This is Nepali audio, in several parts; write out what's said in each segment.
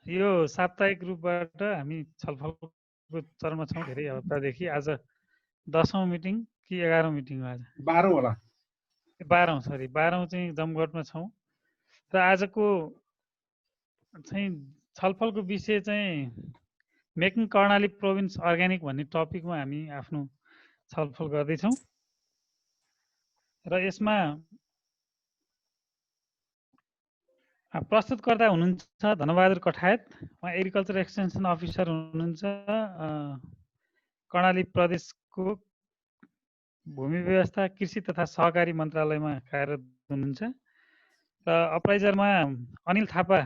यो साप्ताहिक रूपबाट हामी छलफलको चरणमा छौँ धेरै हप्तादेखि। आज 10औं मिटिङ कि 11औं मिटिङ हो? आज 12औं होला। 12औं, सरी 12औं चाहिँ जमघटमा छौँ र आजको चाहिँ छलफलको विषय चाहिँ मेकिङ कर्णाली प्रोभिन्स अर्ग्यानिक भन्ने टपिकमा हामी आफ्नो छलफल गर्दैछौँ र यसमा प्रस्तुतकर्ता हुनुहुन्छ धनबहादुर कठायत। उहाँ एग्रिकल्चर एक्सटेन्सन अफिसर हुनुहुन्छ, कर्णाली प्रदेशको भूमि व्यवस्था कृषि तथा सहकारी मन्त्रालयमा कार्यरत हुनुहुन्छ र अप्राइजरमा अनिल थापा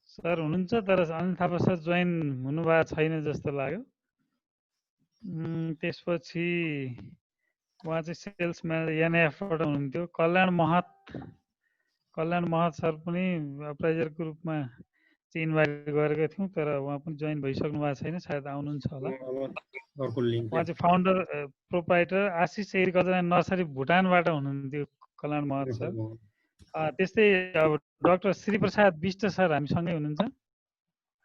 सर हुनुहुन्छ, तर अनिल थापा सर जोइन हुनुभएको छैन जस्तो लाग्यो। त्यसपछि उहाँ चाहिँ सेल्स म्यानेजर एनएफबाट हुनुहुन्थ्यो। कल्याण महत सर पनि अप्राइजरको रूपमा चाहिँ इन्भाइट गरेका थियौँ, तर उहाँ पनि जोइन भइसक्नु भएको छैन, सायद आउनुहुन्छ होला। उहाँ चाहिँ founder proprietor Ashish agriculture and nursery भुटानबाट हुनुहुन्थ्यो कल्याण महत सर। त्यस्तै अब डाक्टर श्रीप्रसाद विष्ट सर हामीसँगै हुनुहुन्छ।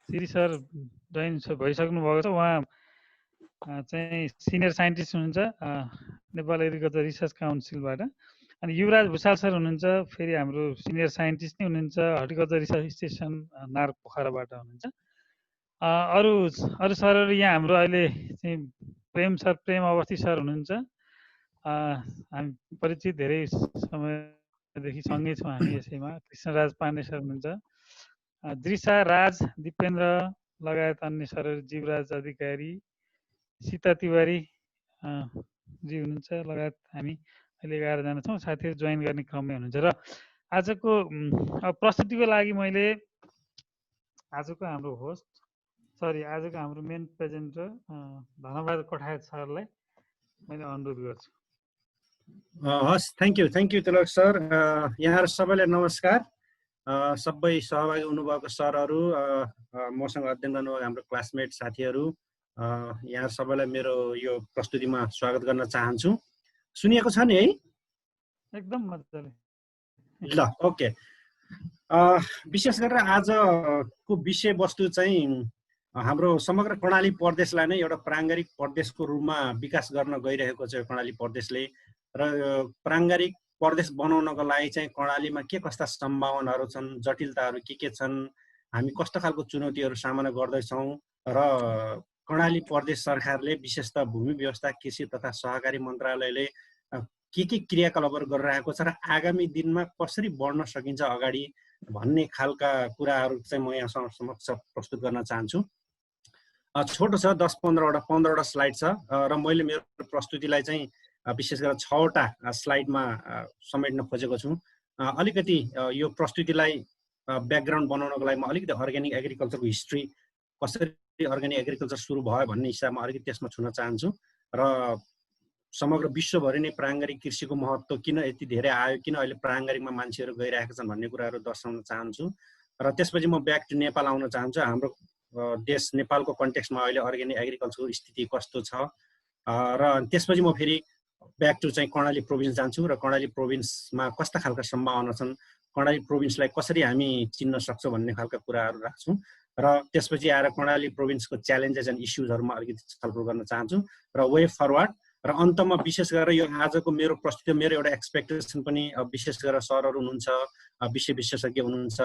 श्री सर जोइन भइसक्नु भएको छ। उहाँ चाहिँ सिनियर साइन्टिस्ट हुनुहुन्छ नेपाल एग्रिकल्चर रिसर्च काउन्सिलबाट। अनि युवराज भुषाल सर हुनुहुन्छ, फेरि हाम्रो सिनियर साइन्टिस्ट नै हुनुहुन्छ, हर्टिकल्चर रिसर्च स्टेसन नार पोखराबाट हुनुहुन्छ। अरू सरहरू यहाँ हाम्रो अहिले चाहिँ प्रेम अवस्थी सर हुनुहुन्छ। हामी परिचित, धेरै समयदेखि सँगै छौँ हामी यसैमा। कृष्णराज पाण्डे सर हुनुहुन्छ, दृशा राज दिपेन्द्र लगायत अन्य सरहरू, जीवराज अधिकारी, सीता तिवारी जी हुनुहुन्छ लगायत हामी अहिले 11 जना छौँ। साथीहरू जोइन गर्ने क्रममै हुनुहुन्छ र आजको प्रस्तुतिको लागि मैले आजको हाम्रो मेन प्रेजेन्टर धनबहादुर कठायत सरलाई मैले अनुरोध गर्छु। हस्, थ्याङ्क यू तिलक सर। यहाँहरू सबैलाई नमस्कार। सबै सहभागी हुनुभएको सरहरू, मसँग अध्ययन गर्नुभएको हाम्रो क्लासमेट साथीहरू, यहाँ सबैलाई मेरो यो प्रस्तुतिमा स्वागत गर्न चाहन्छु। सुनिएको छ नि है? एकदम मजाले। ल, ओके। विशेष गरेर आजको विषयवस्तु चाहिँ हाम्रो समग्र कर्णाली प्रदेशलाई नै एउटा प्राङ्गारिक प्रदेशको रूपमा विकास गर्न गइरहेको छ कर्णाली प्रदेशले। र प्राङ्गारिक प्रदेश बनाउनको लागि चाहिँ कर्णालीमा के कस्ता सम्भावनाहरू छन्, जटिलताहरू के छन्, हामी कस्तो खालको चुनौतीहरू सामना गर्दैछौँ र कर्णाली प्रदेश सरकारले विशेषतः भूमि व्यवस्था कृषि तथा सहकारी मन्त्रालयले के क्रियाकलापहरू गरिरहेको छ र आगामी दिनमा कसरी बढ्न सकिन्छ अगाडि भन्ने खालका कुराहरू चाहिँ म यहाँ समक्ष प्रस्तुत गर्न चाहन्छु। छोटो छ, 10-15वटा स्लाइड छ र मैले मेरो प्रस्तुतिलाई चाहिँ विशेष गरेर 6वटा स्लाइडमा समेट्न खोजेको छु। अलिकति यो प्रस्तुतिलाई ब्याकग्राउन्ड बनाउनको लागि म अलिकति अर्ग्यानिक एग्रिकल्चरको हिस्ट्री, कसरी अर्ग्यानिक एग्रिकल्चर सुरु भयो भन्ने हिसाबमा अलिकति त्यसमा छुन चाहन्छु र समग्र विश्वभरि नै प्राङ्गारिक कृषिको महत्त्व किन यति धेरै आयो, किन अहिले प्राङ्गारिकमा मान्छेहरू गइरहेका छन् भन्ने कुराहरू दर्शाउन चाहन्छु। र त्यसपछि म ब्याक टु नेपाल आउन चाहन्छु। हाम्रो देश नेपालको कन्टेक्स्टमा अहिले अर्ग्यानिक एग्रिकल्चरको स्थिति कस्तो छ र त्यसपछि म फेरि ब्याक टु चाहिँ कर्णाली प्रोभिन्स जान्छु र कर्णाली प्रोभिन्समा कस्ता खालका सम्भावना छन्, कर्णाली प्रोभिन्सलाई कसरी हामी चिन्न सक्छौँ भन्ने खालका कुराहरू राख्छौँ र त्यसपछि आएर कर्णाली प्रोभिन्सको च्यालेन्जेस एन्ड इस्युजहरूमा अलिकति छलफल गर्न चाहन्छु र वे फरवर्ड। र अन्तमा विशेष गरेर यो आजको मेरो प्रस्तुति, मेरो एउटा एक्सपेक्टेसन पनि विशेष गरेर सरहरू हुनुहुन्छ, विषय विशेषज्ञ हुनुहुन्छ,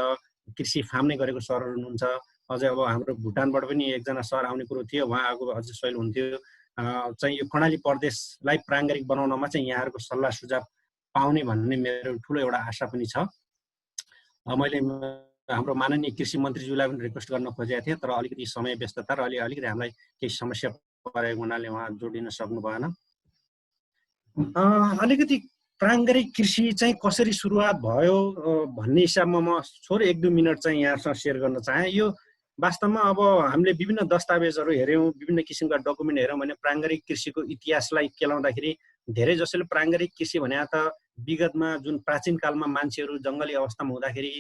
कृषि फार्म नै गरेको सरहरू हुनुहुन्छ, अझै अब हाम्रो भुटानबाट पनि एकजना सर आउने कुरो थियो, उहाँ आएको अझै सहिल हुन्थ्यो। चाहिँ यो कर्णाली प्रदेशलाई प्राङ्गारिक बनाउनमा चाहिँ यहाँहरूको सल्लाह सुझाव पाउने भन्ने मेरो ठुलो एउटा आशा पनि छ। मैले हाम्रो माननीय कृषि मन्त्रीज्यूलाई पनि रिक्वेस्ट गर्न खोजेको थिएँ, तर अलिकति समय व्यस्तता र अलिकति हामीलाई केही समस्या परेको हुनाले उहाँ जोडिन सक्नु भएन। अलिकति प्राङ्गारिक कृषि चाहिँ कसरी सुरुवात भयो भन्ने हिसाबमा म थोरै 1-2 मिनट चाहिँ यहाँसँग सेयर गर्न चाहेँ। यो वास्तवमा अब हामीले विभिन्न दस्तावेजहरू हेऱ्यौँ, विभिन्न किसिमका डकुमेन्ट हेऱ्यौँ भने प्राङ्गारिक कृषिको इतिहासलाई केलाउँदाखेरि धेरै जसोले प्राङ्गारिक कृषि भने त विगतमा जुन प्राचीन कालमा मान्छेहरू जङ्गली अवस्थामा हुँदाखेरि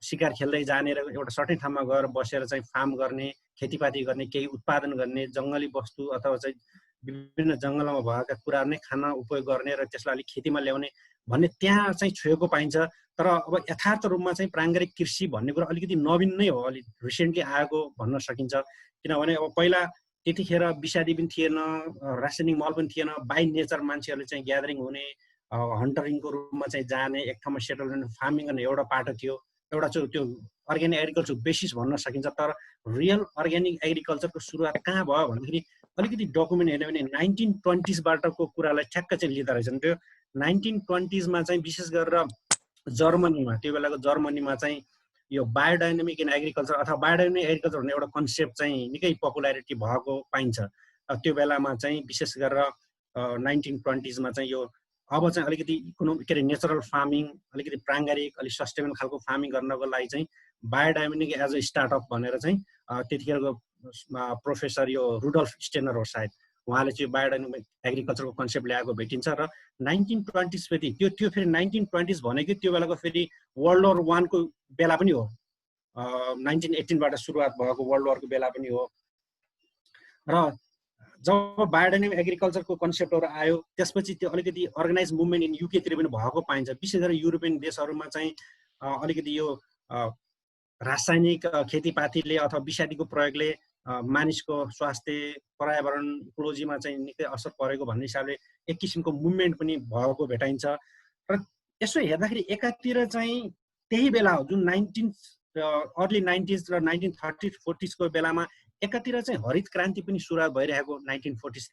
शिकार खेल्दै जाने र एउटा सर्टेन ठाउँमा गएर बसेर चाहिँ फार्म गर्ने, खेतीपाती गर्ने, केही उत्पादन गर्ने, जङ्गली वस्तु अथवा चाहिँ विभिन्न जङ्गलमा भएका कुराहरू नै खान उपयोग गर्ने र त्यसलाई अलिक खेतीमा ल्याउने भन्ने त्यहाँ चाहिँ छोएको पाइन्छ। तर अब यथार्थ रूपमा चाहिँ प्राङ्गारिक कृषि भन्ने कुरा अलिकति नवीन नै हो, अलिक रिसेन्टली आएको भन्न सकिन्छ। किनभने अब पहिला त्यतिखेर विषादी पनि थिएन, रासायनिक मल पनि थिएन, बाई नेचर मान्छेहरूले चाहिँ ग्यादरिङ हुने, हन्टरिङको रूपमा चाहिँ जाने, एक ठाउँमा सेटलमेन्ट फार्मिङ गर्ने एउटा पाटो थियो, एउटा चाहिँ त्यो अर्ग्यानिक एग्रिकल्चर बेसिस भन्न सकिन्छ। तर रियल अर्ग्यानिक एग्रिकल्चरको सुरुवात कहाँ भयो भन्दाखेरि अलिकति डकुमेन्ट हेर्यो भने 1920sबाटको कुरालाई ठ्याक्क चाहिँ लिँदो रहेछन्। त्यो 1920sमा चाहिँ विशेष गरेर जर्मनीमा, त्यो बेलाको जर्मनीमा चाहिँ यो बायोडाइनामिक इन एग्रिकल्चर अथवा बायोडाइनामिक एग्रिकल्चर भन्ने एउटा कन्सेप्ट चाहिँ निकै पपुलारिटी भएको पाइन्छ। त्यो बेलामा चाहिँ विशेष गरेर 1920sमा चाहिँ यो अब चाहिँ अलिकति के अरे नेचुरल फार्मिङ, अलिकति प्राङ्गारिक, अलिक सस्टेनेबल खालको फार्मिङ गर्नको लागि चाहिँ बायोडाइनामिक एज अ स्टार्टअप भनेर चाहिँ त्यतिखेरको प्रोफेसर यो रुडल्फ स्टेनर हो सायद, उहाँले चाहिँ बायोडाइनामिक एग्रिकल्चरको कन्सेप्ट ल्याएको भेटिन्छ। र 1920s फेरि त्यो फेरि 1920s भनेको त्यो बेलाको फेरि वर्ल्ड वार 1 को बेला पनि हो, 1918बाट सुरुवात भएको वर्ल्ड वारको बेला पनि हो। र जब बायोडाइनामिक एग्रिकल्चरको कन्सेप्टहरू आयो त्यसपछि त्यो अलिकति अर्गनाइज मुभमेन्ट इन युकेतिर पनि भएको पाइन्छ। विशेष गरेर युरोपियन देशहरूमा चाहिँ अलिकति यो रासायनिक खेतीपातीले अथवा विषादीको प्रयोगले मानिसको स्वास्थ्य, पर्यावरण, इकोलोजीमा चाहिँ निकै असर परेको भन्ने हिसाबले एक किसिमको मुभमेन्ट पनि भएको भेटाइन्छ। र यसो हेर्दाखेरि एकातिर चाहिँ त्यही बेला हो जुन अर्ली 90s र 1930s-40s को बेलामा एकातिर चाहिँ हरित क्रान्ति पनि सुरुवात भइरहेको 1940s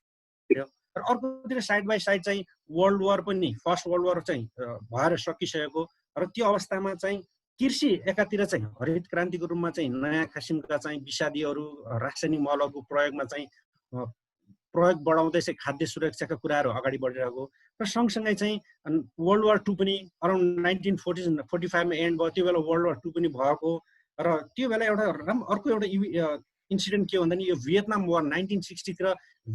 र अर्कोतिर साइड बाई साइड चाहिँ वर्ल्ड वार पनि, फर्स्ट वर्ल्ड वार चाहिँ भएर सकिसकेको। र त्यो अवस्थामा चाहिँ कृषि एकातिर चाहिँ हरित क्रान्तिको रूपमा चाहिँ नयाँ किसिमका चाहिँ विषादीहरू, रासायनिक मलहरूको प्रयोगमा चाहिँ प्रयोग बढाउँदै चाहिँ खाद्य सुरक्षाका कुराहरू अगाडि बढिरहेको। र सँगसँगै चाहिँ वर्ल्ड वार 2 पनि अराउन्ड 1945मा एन्ड भयो, त्यो बेला वर्ल्ड वार 2 पनि भएको। र त्यो बेला एउटा अर्को एउटा इन्सिडेन्ट के हो भन्दा यो भियतनाम वार 1960 तिर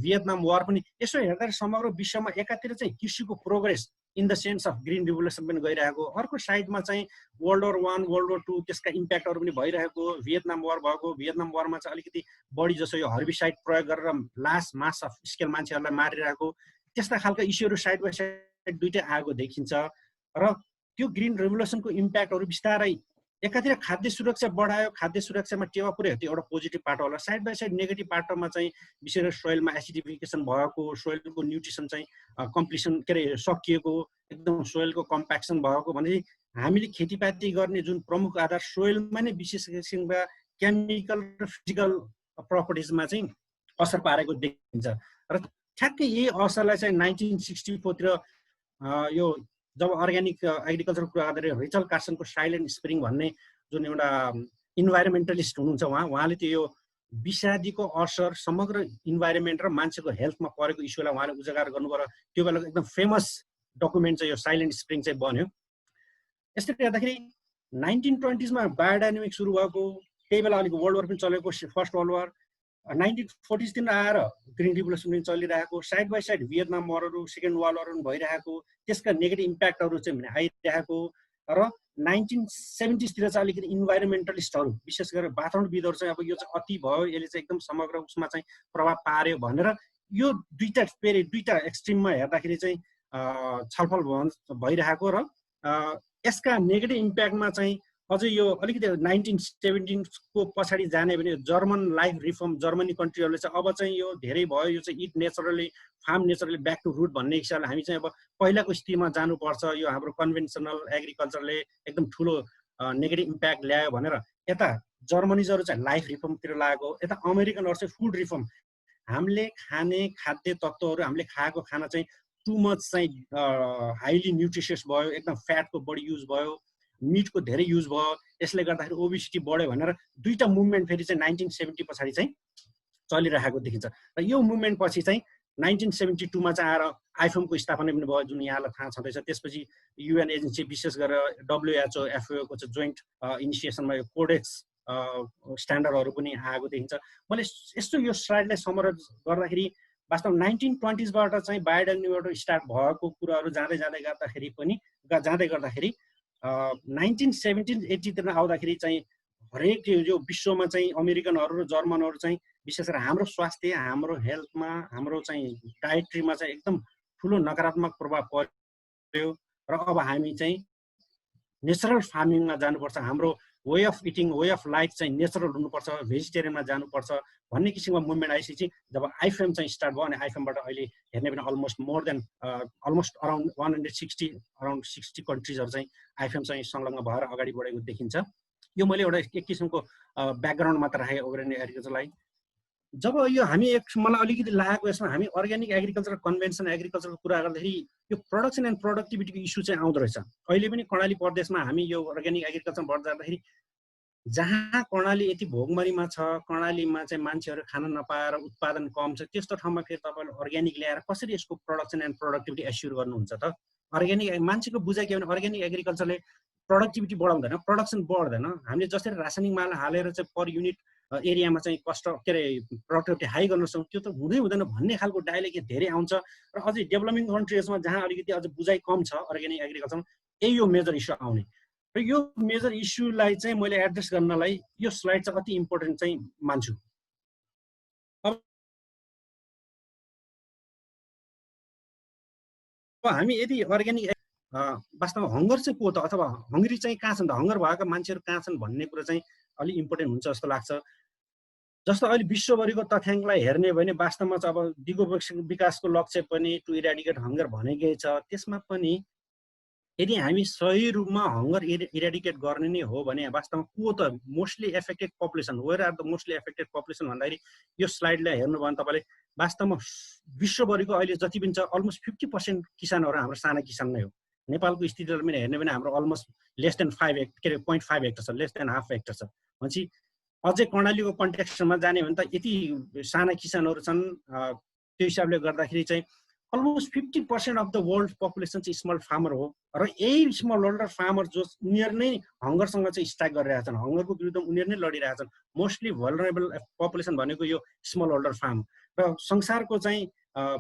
भियतनाम वार पनि यसो हेर्दाखेरि समग्र विश्वमा एकातिर चाहिँ कृषिको progress in the sense of green revolution पनि गइरहेको, अर्को साइडमा चाहिँ वर्ल्ड वार 1, वर्ल्ड वार 2 त्यसका इम्प्याक्टहरू पनि भइरहेको। भियतनाम वार भएको, भियतनाम वारमा चाहिँ अलिकति बढी जसो यो हर्बिसाइड प्रयोग गरेर मास अफ स्केल मान्छेहरूलाई मारिरहेको, त्यस्ता खालका इस्युहरू साइड बाई साइड दुइटै आएको देखिन्छ। र त्यो ग्रिन रिभोल्युसनको इम्प्याक्टहरू बिस्तारै एकातिर खाद्य सुरक्षा बढायो, खाद्य सुरक्षामा टेवा पुर्यायो, त्यो एउटा पोजिटिभ पाटो होला। साइड बाई साइड नेगेटिभ पाटोमा चाहिँ विशेष गरी सोइलमा एसिडिफिकेसन भएको, सोइलको न्युट्रिसन चाहिँ कम्प्लिसन के अरे सकिएको, एकदम सोइलको कम्प्याक्सन भएको। भने हामीले खेतीपाती गर्ने जुन प्रमुख आधार सोइलमा नै विशेष किसिमका केमिकल र फिजिकल प्रपर्टिजमा चाहिँ असर पारेको देखिन्छ। र ठ्याक्कै यही असरलाई चाहिँ 1964 तिर यो जब अर्ग्यानिक एग्रिकल्चर कुरा गर्दा रिचल कार्सनको साइलेन्ट स्प्रिङ भन्ने जुन एउटा इन्भाइरोमेन्टलिस्ट हुनुहुन्छ उहाँले त्यो यो विषादीको असर समग्र इन्भाइरोमेन्ट र मान्छेको हेल्थमा परेको इस्युलाई उहाँले उजागर गर्नुभयो। र त्यो बेलाको एकदम फेमस डकुमेन्ट चाहिँ यो साइलेन्ट स्प्रिङ चाहिँ बन्यो। यस्तै हेर्दाखेरि 1920s मा बायोडाइनामिक सुरु भएको, त्यही बेला अलिक वर्ल्ड वार पनि चलेको, फर्स्ट वर्ल्ड वार 1940s तिर आएर ग्रिन रिभोल्युसन पनि चलिरहेको, साइड बाई साइड भियतनाम वारहरू, सेकेन्ड वर्ल्ड वारहरू भइरहेको, त्यसका नेगेटिभ इम्प्याक्टहरू चाहिँ आइरहेको। र 1970s तिर चाहिँ अलिकति इन्भाइरोमेन्टलिस्टहरू विशेष गरेर वातावरणविदहरू चाहिँ अब यो चाहिँ अति भयो, यसले चाहिँ एकदम समग्र उसमा चाहिँ प्रभाव पार्यो भनेर यो दुईटा एक्सट्रिममा हेर्दाखेरि चाहिँ छलफल भइरहेको। र यसका नेगेटिभ इम्प्याक्टमा चाहिँ अझै यो अलिकति 1917 को पछाडि जाने भने जर्मन लाइफ रिफर्म, जर्मनी कन्ट्रीहरूले चाहिँ अब चाहिँ यो धेरै भयो, यो चाहिँ it naturally farm naturally back to root भन्ने हिसाबले हामी चाहिँ अब पहिलाको स्थितिमा जानुपर्छ, यो हाम्रो कन्भेन्सनल एग्रिकल्चरले एकदम ठुलो नेगेटिभ इम्प्याक्ट ल्यायो भनेर यता जर्मनीजहरू चाहिँ लाइफ रिफर्मतिर लागेको, यता अमेरिकनहरू चाहिँ फुड रिफर्म, हामीले खाने खाद्य तत्त्वहरू, हामीले खाएको खाना चाहिँ टु मच चाहिँ हाइली न्युट्रिसियस भयो, एकदम फ्याटको बढी युज भयो, मिटको धेरै युज भयो, यसले गर्दाखेरि ओबिसिटी बढ्यो भनेर दुईटा मुभमेन्ट फेरि चाहिँ 1970 पछाडि चाहिँ चलिरहेको देखिन्छ। र यो मुभमेन्ट पछि चाहिँ 1972 मा चाहिँ आएर आइफोमको स्थापना पनि भयो, जुन यहाँलाई थाहा छँदैछ। त्यसपछि युएन एजेन्सी विशेष गरेर WHO FAO को चाहिँ जोइन्ट इनिसिएसनमा यो कोडेक्स स्ट्यान्डर्डहरू पनि आएको देखिन्छ। मैले यस्तो यो स्लाइडलाई समराइज गर्दाखेरि वास्तव 1920s बाट चाहिँ बायोडाइनामिकबाट स्टार्ट भएको कुराहरू जाँदै गर्दाखेरि 1970-80 तिर आउँदाखेरि चाहिँ हरेक यो विश्वमा चाहिँ अमेरिकनहरू र जर्मनहरू चाहिँ विशेष गरेर हाम्रो स्वास्थ्य, हाम्रो हेल्थमा, हाम्रो चाहिँ डायट्रीमा चाहिँ एकदम ठुलो नकारात्मक प्रभाव पर्यो। र अब हामी चाहिँ नेचरल फार्मिङमा जानुपर्छ, हाम्रो way of eating, way of life चाहिँ नेचरल हुनुपर्छ, भेजिटेरियनमा जानुपर्छ भन्ने किसिमको मुभमेन्ट आइसकेपछि जब आइफएम चाहिँ स्टार्ट भयो अनि आइफएमबाट अहिले हेर्ने भने almost more than almost around 160 कन्ट्रिजहरू चाहिँ आइफएम चाहिँ संलग्न भएर अगाडि बढेको देखिन्छ। यो मैले एउटा एक किसिमको ब्याकग्राउन्ड मात्र राखेँ अर्ग्यानिक एग्रिकल्चरलाई। जब यो हामी मलाई अलिकति लागेको यसमा हामी अर्ग्यानिक एग्रिकल्चर, कन्भेन्सन एग्रिकल्चरको कुरा गर्दाखेरि यो प्रोडक्सन एन्ड प्रोडक्टिभिटीको इस्यु चाहिँ आउँदो रहेछ। अहिले पनि कर्णाली प्रदेशमा हामी यो अर्ग्यानिक एग्रिकल्चर बढ्दै जाँदाखेरि जहाँ कर्णाली यति भोगमरीमा छ, कर्णालीमा चाहिँ मान्छेहरू खान नपाएर उत्पादन कम छ, त्यस्तो ठाउँमा फेरि तपाईँले अर्ग्यानिक ल्याएर कसरी यसको प्रोडक्सन एन्ड प्रोडक्टिभिटी एस्योर गर्नुहुन्छ त? अर्ग्यानिक मान्छेको बुझाइ के भने अर्ग्यानिक एग्रिकल्चरले प्रोडक्टिभिटी बढाउँदैन, प्रोडक्सन बढ्दैन। हामीले जसरी रासायनिक माल हालेर चाहिँ पर युनिट एरियामा चाहिँ कस्ट के अरे प्रोडक्टिभिटी हाई गर्न सक्छौँ, त्यो त हुँदै हुँदैन भन्ने खालको डायलेक्ट धेरै आउँछ। र अझै डेभलपिङ कन्ट्रिजमा जहाँ अलिकति अझ बुझाइ कम छ अर्ग्यानिक एग्रिकल्चरमा, यही यो मेजर इस्यु आउने। र यो मेजर इस्युलाई चाहिँ मैले एड्रेस गर्नलाई यो स्लाइड चाहिँ अति इम्पोर्टेन्ट चाहिँ मान्छु। अब हामी यदि अर्ग्यानिक वास्तवमा हङ्गर चाहिँ को त, अथवा हङ्ग्री चाहिँ कहाँ छन् त, हङ्गर भएका मान्छेहरू कहाँ छन् भन्ने कुरा चाहिँ अलिक इम्पोर्टेन्ट हुन्छ जस्तो लाग्छ। जस्तो अहिले विश्वभरिको तथ्याङ्कलाई हेर्ने भने वास्तवमा चाहिँ अब दिगो विकासको लक्ष्य पनि टु इराडिकेट हङ्गर भनेकै छ। त्यसमा पनि यदि हामी सही रूपमा हङ्गर इराडिकेट गर्ने नै हो भने वास्तवमा को त mostly affected population, where are the mostly affected population भन्दाखेरि यो स्लाइडलाई हेर्नुभयो भने तपाईँले वास्तवमा विश्वभरिको अहिले जति पनि छ अलमोस्ट 50% किसानहरू हाम्रो साना किसान नै हो। नेपालको स्थितिलाई पनि हेर्ने भने हाम्रो अलमोस्ट लेस देन 0.5 हेक्टर छ, लेस देन हाफ हेक्टर छ। भनेपछि अझै कर्णालीको कन्टेक्स्टमा जाने भने त यति साना किसानहरू छन्। त्यो हिसाबले गर्दाखेरि चाहिँ almost 50% of the world population चाहिँ स्मल फार्मर हो। र यही स्मल होल्डर फार्मर जो उनीहरू नै हङ्गरसँग चाहिँ स्ट्राइक गरिरहेका छन्, हङ्गरको विरुद्ध उनीहरू नै लडिरहेका छन्। मोस्टली भल्नरेबल पपुलेसन भनेको यो स्मल होल्डर फार्म। र संसारको चाहिँ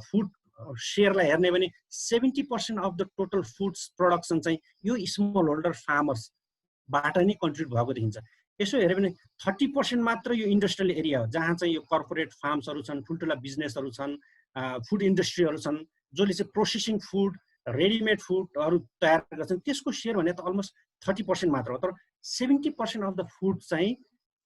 फुड सेयरलाई हेर्ने भने 70% of the total foods production चाहिँ यो स्मल होल्डर फार्मर्सबाट नै कन्ट्रिब्युट भएको देखिन्छ। यसो हेऱ्यो भने 30% मात्र यो इन्डस्ट्रियल एरिया हो, जहाँ चाहिँ यो कर्पोरेट फार्म्सहरू छन्, ठुल्ठुला बिजनेसहरू छन्, फुड इन्डस्ट्रीहरू छन्, जसले चाहिँ प्रोसेसिङ फुड, रेडिमेड फुडहरू तयार गर्छन्। त्यसको सेयर भने त अलमोस्ट 30% मात्र हो। तर 70% अफ द फुड चाहिँ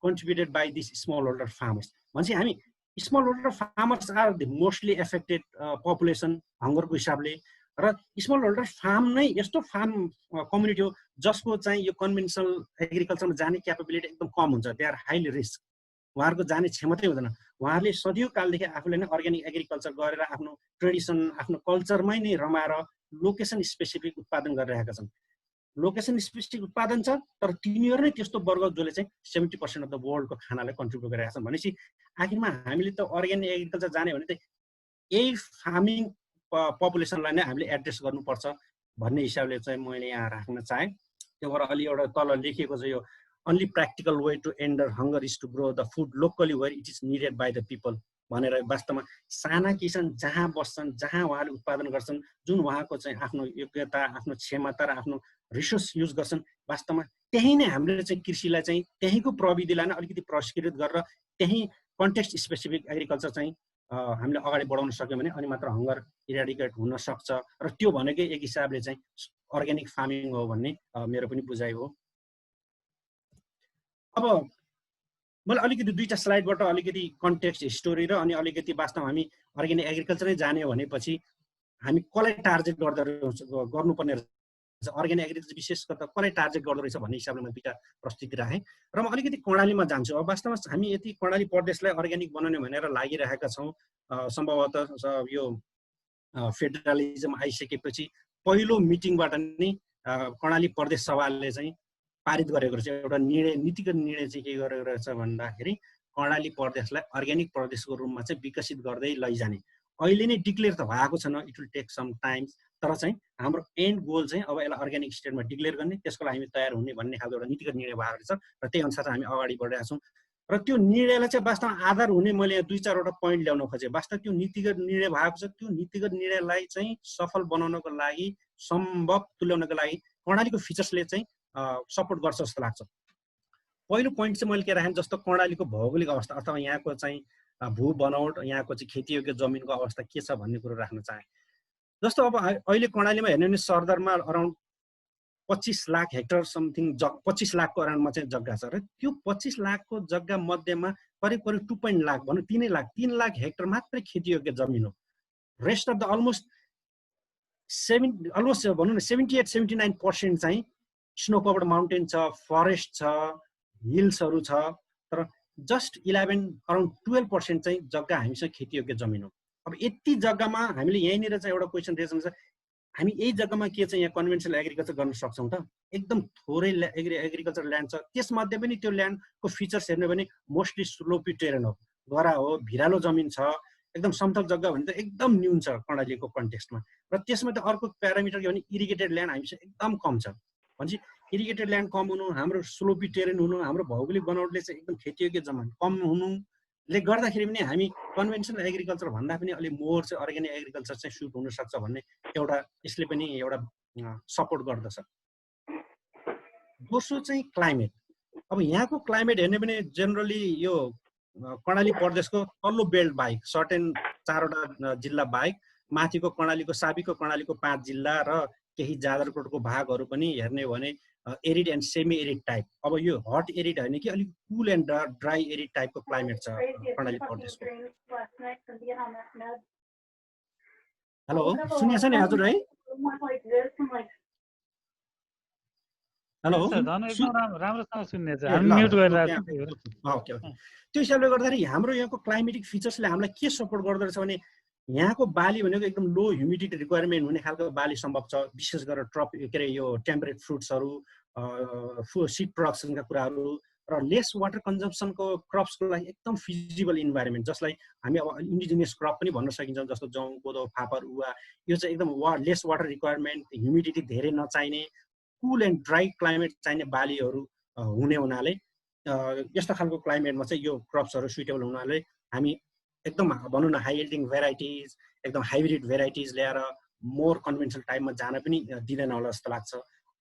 contributed by this small holder farmers. भनेपछि हामी small holder farmers are the mostly affected population हङ्गरको हिसाबले। र स्मल होल्डर फार्म नै यस्तो फार्म कम्युनिटी हो जसको चाहिँ यो कन्भेन्सनल एग्रिकल्चरमा जाने क्यापेबिलिटी एकदम कम हुन्छ। दे आर हाइली रिस्क, उहाँहरूको जाने क्षमतै हुँदैन। उहाँहरूले सदियो कालदेखि आफूले नै अर्ग्यानिक एग्रिकल्चर गरेर आफ्नो ट्रेडिसन, आफ्नो कल्चरमै नै रमाएर लोकेसन स्पेसिफिक उत्पादन गरिरहेका छन्। लोकेसन स्पेसिफिक उत्पादन छ, तर तिनीहरू नै त्यस्तो वर्ग जसले चाहिँ 70% अफ द वर्ल्डको खानालाई कन्ट्रिब्युट गरिरहेका छन्। भनेपछि आखिरमा हामीले त अर्ग्यानिक एग्रिकल्चर जाने भने त यही फार्मिङ पपुलेसनलाई नै हामीले एड्रेस गर्नुपर्छ भन्ने हिसाबले चाहिँ मैले यहाँ राख्न चाहेँ। त्यो भएर अलि एउटा तल लेखिएको छ यो only practical way to end hunger is to grow the food locally where it is needed by the people भनेर वास्तवमा साना किसान जहाँ बस्छन्, जहाँ उहाँले उत्पादन गर्छन्, जुन उहाँको चाहिँ आफ्नो योग्यता, आफ्नो क्षमता र आफ्नो रिसोर्स युज गर्छन्, वास्तवमा त्यही नै हामीले चाहिँ कृषिलाई चाहिँ त्यहीँको प्रविधिलाई नै अलिकति परिष्कृत गरेर त्यही कन्टेक्स्ट स्पेसिफिक एग्रिकल्चर चाहिँ हामीले अगाडि बढाउन सक्यौँ भने अनि मात्र हङ्गर इराडिकेट हुन सक्छ। र त्यो भनेकै एक हिसाबले चाहिँ अर्ग्यानिक फार्मिङ हो भन्ने मेरो पनि बुझाइ हो। अब मैले अलिकति दुईटा स्लाइडबाट अलिकति कन्टेक्स्ट हिस्टोरी र अनि अलिकति वास्तवमा हामी अर्ग्यानिक एग्रिकल्चरै जाने भनेपछि हामी कसलाई टार्गेट गर्नुपर्ने रहेछ, अर्ग्यानिक एग्रिकल्चर विशेष गरेर कसलाई टार्गेट गर्दो रहेछ भन्ने हिसाबले मैले दुईटा प्रस्तुति राखेँ। र म अलिकति कर्णालीमा जान्छु। अब वास्तवमा हामी यति कर्णाली प्रदेशलाई अर्ग्यानिक बनाउने भनेर लागिरहेका छौँ। सम्भवतः यो फेडरलिजम आइसकेपछि पहिलो मिटिङबाट नै कर्णाली प्रदेश सभाले चाहिँ पारित गरेको रहेछ एउटा निर्णय, नीतिगत निर्णय चाहिँ के गरेको रहेछ भन्दाखेरि कर्णाली प्रदेशलाई अर्ग्यानिक प्रदेशको रूपमा चाहिँ विकसित गर्दै लैजाने। अहिले नै डिक्लेयर त भएको छैन, it will take some times, तर चाहिँ हाम्रो एन्ड गोल चाहिँ अब यसलाई अर्ग्यानिक स्टेटमा डिक्लेयर गर्ने, त्यसको लागि हामी तयार हुने भन्ने खालको एउटा नीतिगत निर्णय भएको रहेछ र त्यही अनुसार हामी अगाडि बढिरहेका छौँ। र त्यो निर्णयलाई चाहिँ वास्तवमा आधार हुने मैले यहाँ दुई चारवटा पोइन्ट ल्याउन खोजेँ। वास्तव त्यो नीतिगत निर्णय भएको छ, त्यो नीतिगत निर्णयलाई चाहिँ सफल बनाउनको लागि, सम्भव तुल्याउनको लागि कर्णालीको फिचर्सले चाहिँ सपोर्ट गर्छ जस्तो लाग्छ। पहिलो पोइन्ट चाहिँ मैले के राखेँ, जस्तो कर्णालीको भौगोलिक अवस्था अथवा यहाँको चाहिँ भू बनौट, यहाँको चाहिँ खेतीयोग्य जमिनको अवस्था के छ भन्ने कुरो राख्न चाहेँ। जस्तो अब अहिले कर्णालीमा हेर्ने भने सरदरमा अराउन्ड 25 लाख हेक्टर समथिङ 25 लाखको अराउन्डमा चाहिँ जग्गा छ र त्यो 25 लाखको जग्गा मध्येमा करिब 2 लाख भनौँ 3 लाख हेक्टर मात्रै खेतीयोग्य जमिन हो। रेस्ट अफ द अलमोस्ट भनौँ न 78-79% चाहिँ स्नो कभर्ड माउन्टेन छ, फरेस्ट छ, हिल्सहरू छ, तर जस्ट 11 अराउन्ड 12% चाहिँ जग्गा हामीसँग खेतीयोग्य जमिन हो। अब यति जग्गामा हामीले यहीँनिर चाहिँ एउटा क्वेसन रेज हुन्छ, हामी यही जग्गामा के चाहिँ यहाँ कन्भेन्सनल एग्रिकल्चर गर्न सक्छौँ त? एकदम थोरै एग्रिकल्चर ल्यान्ड छ, त्यसमध्ये पनि त्यो ल्यान्डको फिचर्स हेर्ने भने मोस्टली स्लोपी टेरेन हो, गरा हो, भिरालो जमिन छ, एकदम समतल जग्गा भने त एकदम न्यून छ कर्णालीको कन्टेक्स्टमा। र त्यसमा त अर्को प्यारामिटर के भने इरिगेटेड ल्यान्ड हामीसँग एकदम कम छ। भनेपछि इरिगेटेड ल्यान्ड कम हुनु, हाम्रो स्लोपी टेरेन हुनु, हाम्रो भौगोलिक बनावटले चाहिँ एकदम खेतीयोग्य जमिन कम हुनुले गर्दाखेरि पनि हामी कन्भेन्सनल एग्रिकल्चर भन्दा पनि अलिक मोर चाहिँ अर्ग्यानिक एग्रिकल्चर चाहिँ सुट हुनसक्छ भन्ने एउटा यसले पनि एउटा सपोर्ट गर्दछ। दोस्रो चाहिँ क्लाइमेट। अब यहाँको क्लाइमेट हेर्ने भने जेनरली यो कर्णाली प्रदेशको तल्लो बेल्ट बाहेक सर्टेन 4वटा जिल्ला बाहेक माथिको कर्णालीको साबिकको कर्णालीको 5 जिल्ला र केही जाजरकोटको भागहरू पनि हेर्ने हो भने arid and semi arid type. अब यो हट एरिड होइन कि अलिक कुल एन्ड ड्राई एरिड टाइपको क्लाइमेट छ कर्णाली प्रदेशको। हेलो, सुनिन्छ नि हजुर है? हेलो, राम्रोसँग सुन्ने छ, हामी म्युट गरिरहेको छौँ। Okay okay. त्यो हिसाबले गर्दाखेरि हाम्रो यहाँको क्लाइमेटिक फिचर्सले हामीलाई के सपोर्ट गर्दो रहेछ भने यहाँको बाली भनेको एकदम लो ह्युमिडिटी रिक्वायरमेन्ट हुने खालको बाली सम्भव छ, विशेष गरेर के अरे यो टेम्परेट फ्रुट्सहरू, सिड प्रोडक्सनका कुराहरू र लेस वाटर कन्जम्सनको क्रप्सको लागि एकदम फिजिबल इन्भाइरोमेन्ट, जसलाई हामी अब इन्डिजिनियस क्रप पनि भन्न सकिन्छ, जस्तो जौ, कोदो, फापर, उवा। यो चाहिँ एकदम लेस वाटर रिक्वायरमेन्ट, ह्युमिडिटी धेरै नचाहिने, कुल एन्ड ड्राई क्लाइमेट चाहिने बालीहरू हुने हुनाले यस्तो खालको क्लाइमेटमा चाहिँ यो क्रप्सहरू सुइटेबल हुनाले हामी एकदम भनौँ न हाई यिल्डिङ भेराइटिज, एकदम हाइब्रिड भेराइटिज ल्याएर मोर कन्भेन्सनल टाइपमा जान पनि दिँदैन होला जस्तो लाग्छ।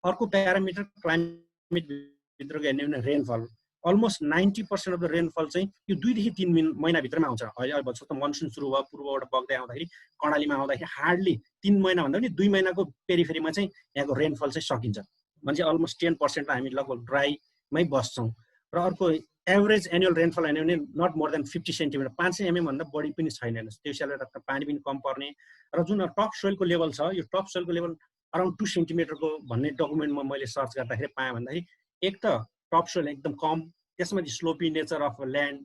अर्को प्यारामिटर क्लाइमेटभित्रको हेर्ने भने rainfall. Almost 90% of the rainfall चाहिँ यो 2 देखि 3 महिनाभित्रमा आउँछ। अहिले जस्तो मनसुन सुरु भयो, पूर्वबाट बग्दै आउँदाखेरि कर्णालीमा आउँदाखेरि हार्डली 3 महिना भन्दा पनि 2 महिनाको पेरिफेरीमा चाहिँ यहाँको रेनफल चाहिँ सकिन्छ। भने चाहिँ अलमोस्ट 10% हामी लगभग ड्राईमै बस्छौँ। र अर्को एभरेज एनुअल रेनफल हेर्ने भने not more than 50 centimetre, 500 mm भन्दा बढी पनि छैन। त्यो हिसाबले पानी पनि कम पर्ने र जुन टप सोइलको लेभल छ, यो टप सोइलको लेभल अराउन्ड 2 सेन्टिमिटरको भन्ने डकुमेन्टमा मैले सर्च गर्दाखेरि पाएँ भन्दाखेरि एक त टप सोइल एकदम कम, त्यसमा स्लोपी नेचर अफ ल्यान्ड,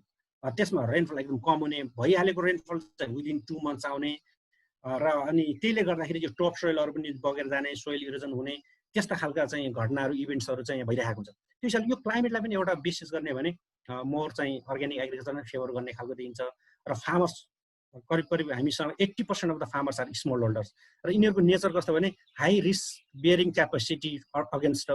त्यसमा रेनफल एकदम कम हुने, भइहालेको रेनफल चाहिँ विदिन 2 मन्थ्स आउने र अनि त्यसले गर्दाखेरि यो टप सोइलहरू पनि बगेर जाने, सोइल इरोजन हुने, त्यस्ता खालका चाहिँ घटनाहरू इभेन्ट्सहरू चाहिँ भइरहेको हुन्छ। त्यो हिसाबले यो क्लाइमेटलाई पनि एउटा विशेष गर्ने भने मोर चाहिँ अर्ग्यानिक एग्रिकल्चरलाई फेभर गर्ने खालको दिन्छ। र फार्मर्स करिब हामीसँग 80% of the farmers are small holders र यिनीहरूको नेचर कस्तो भने high risk bearing capacity against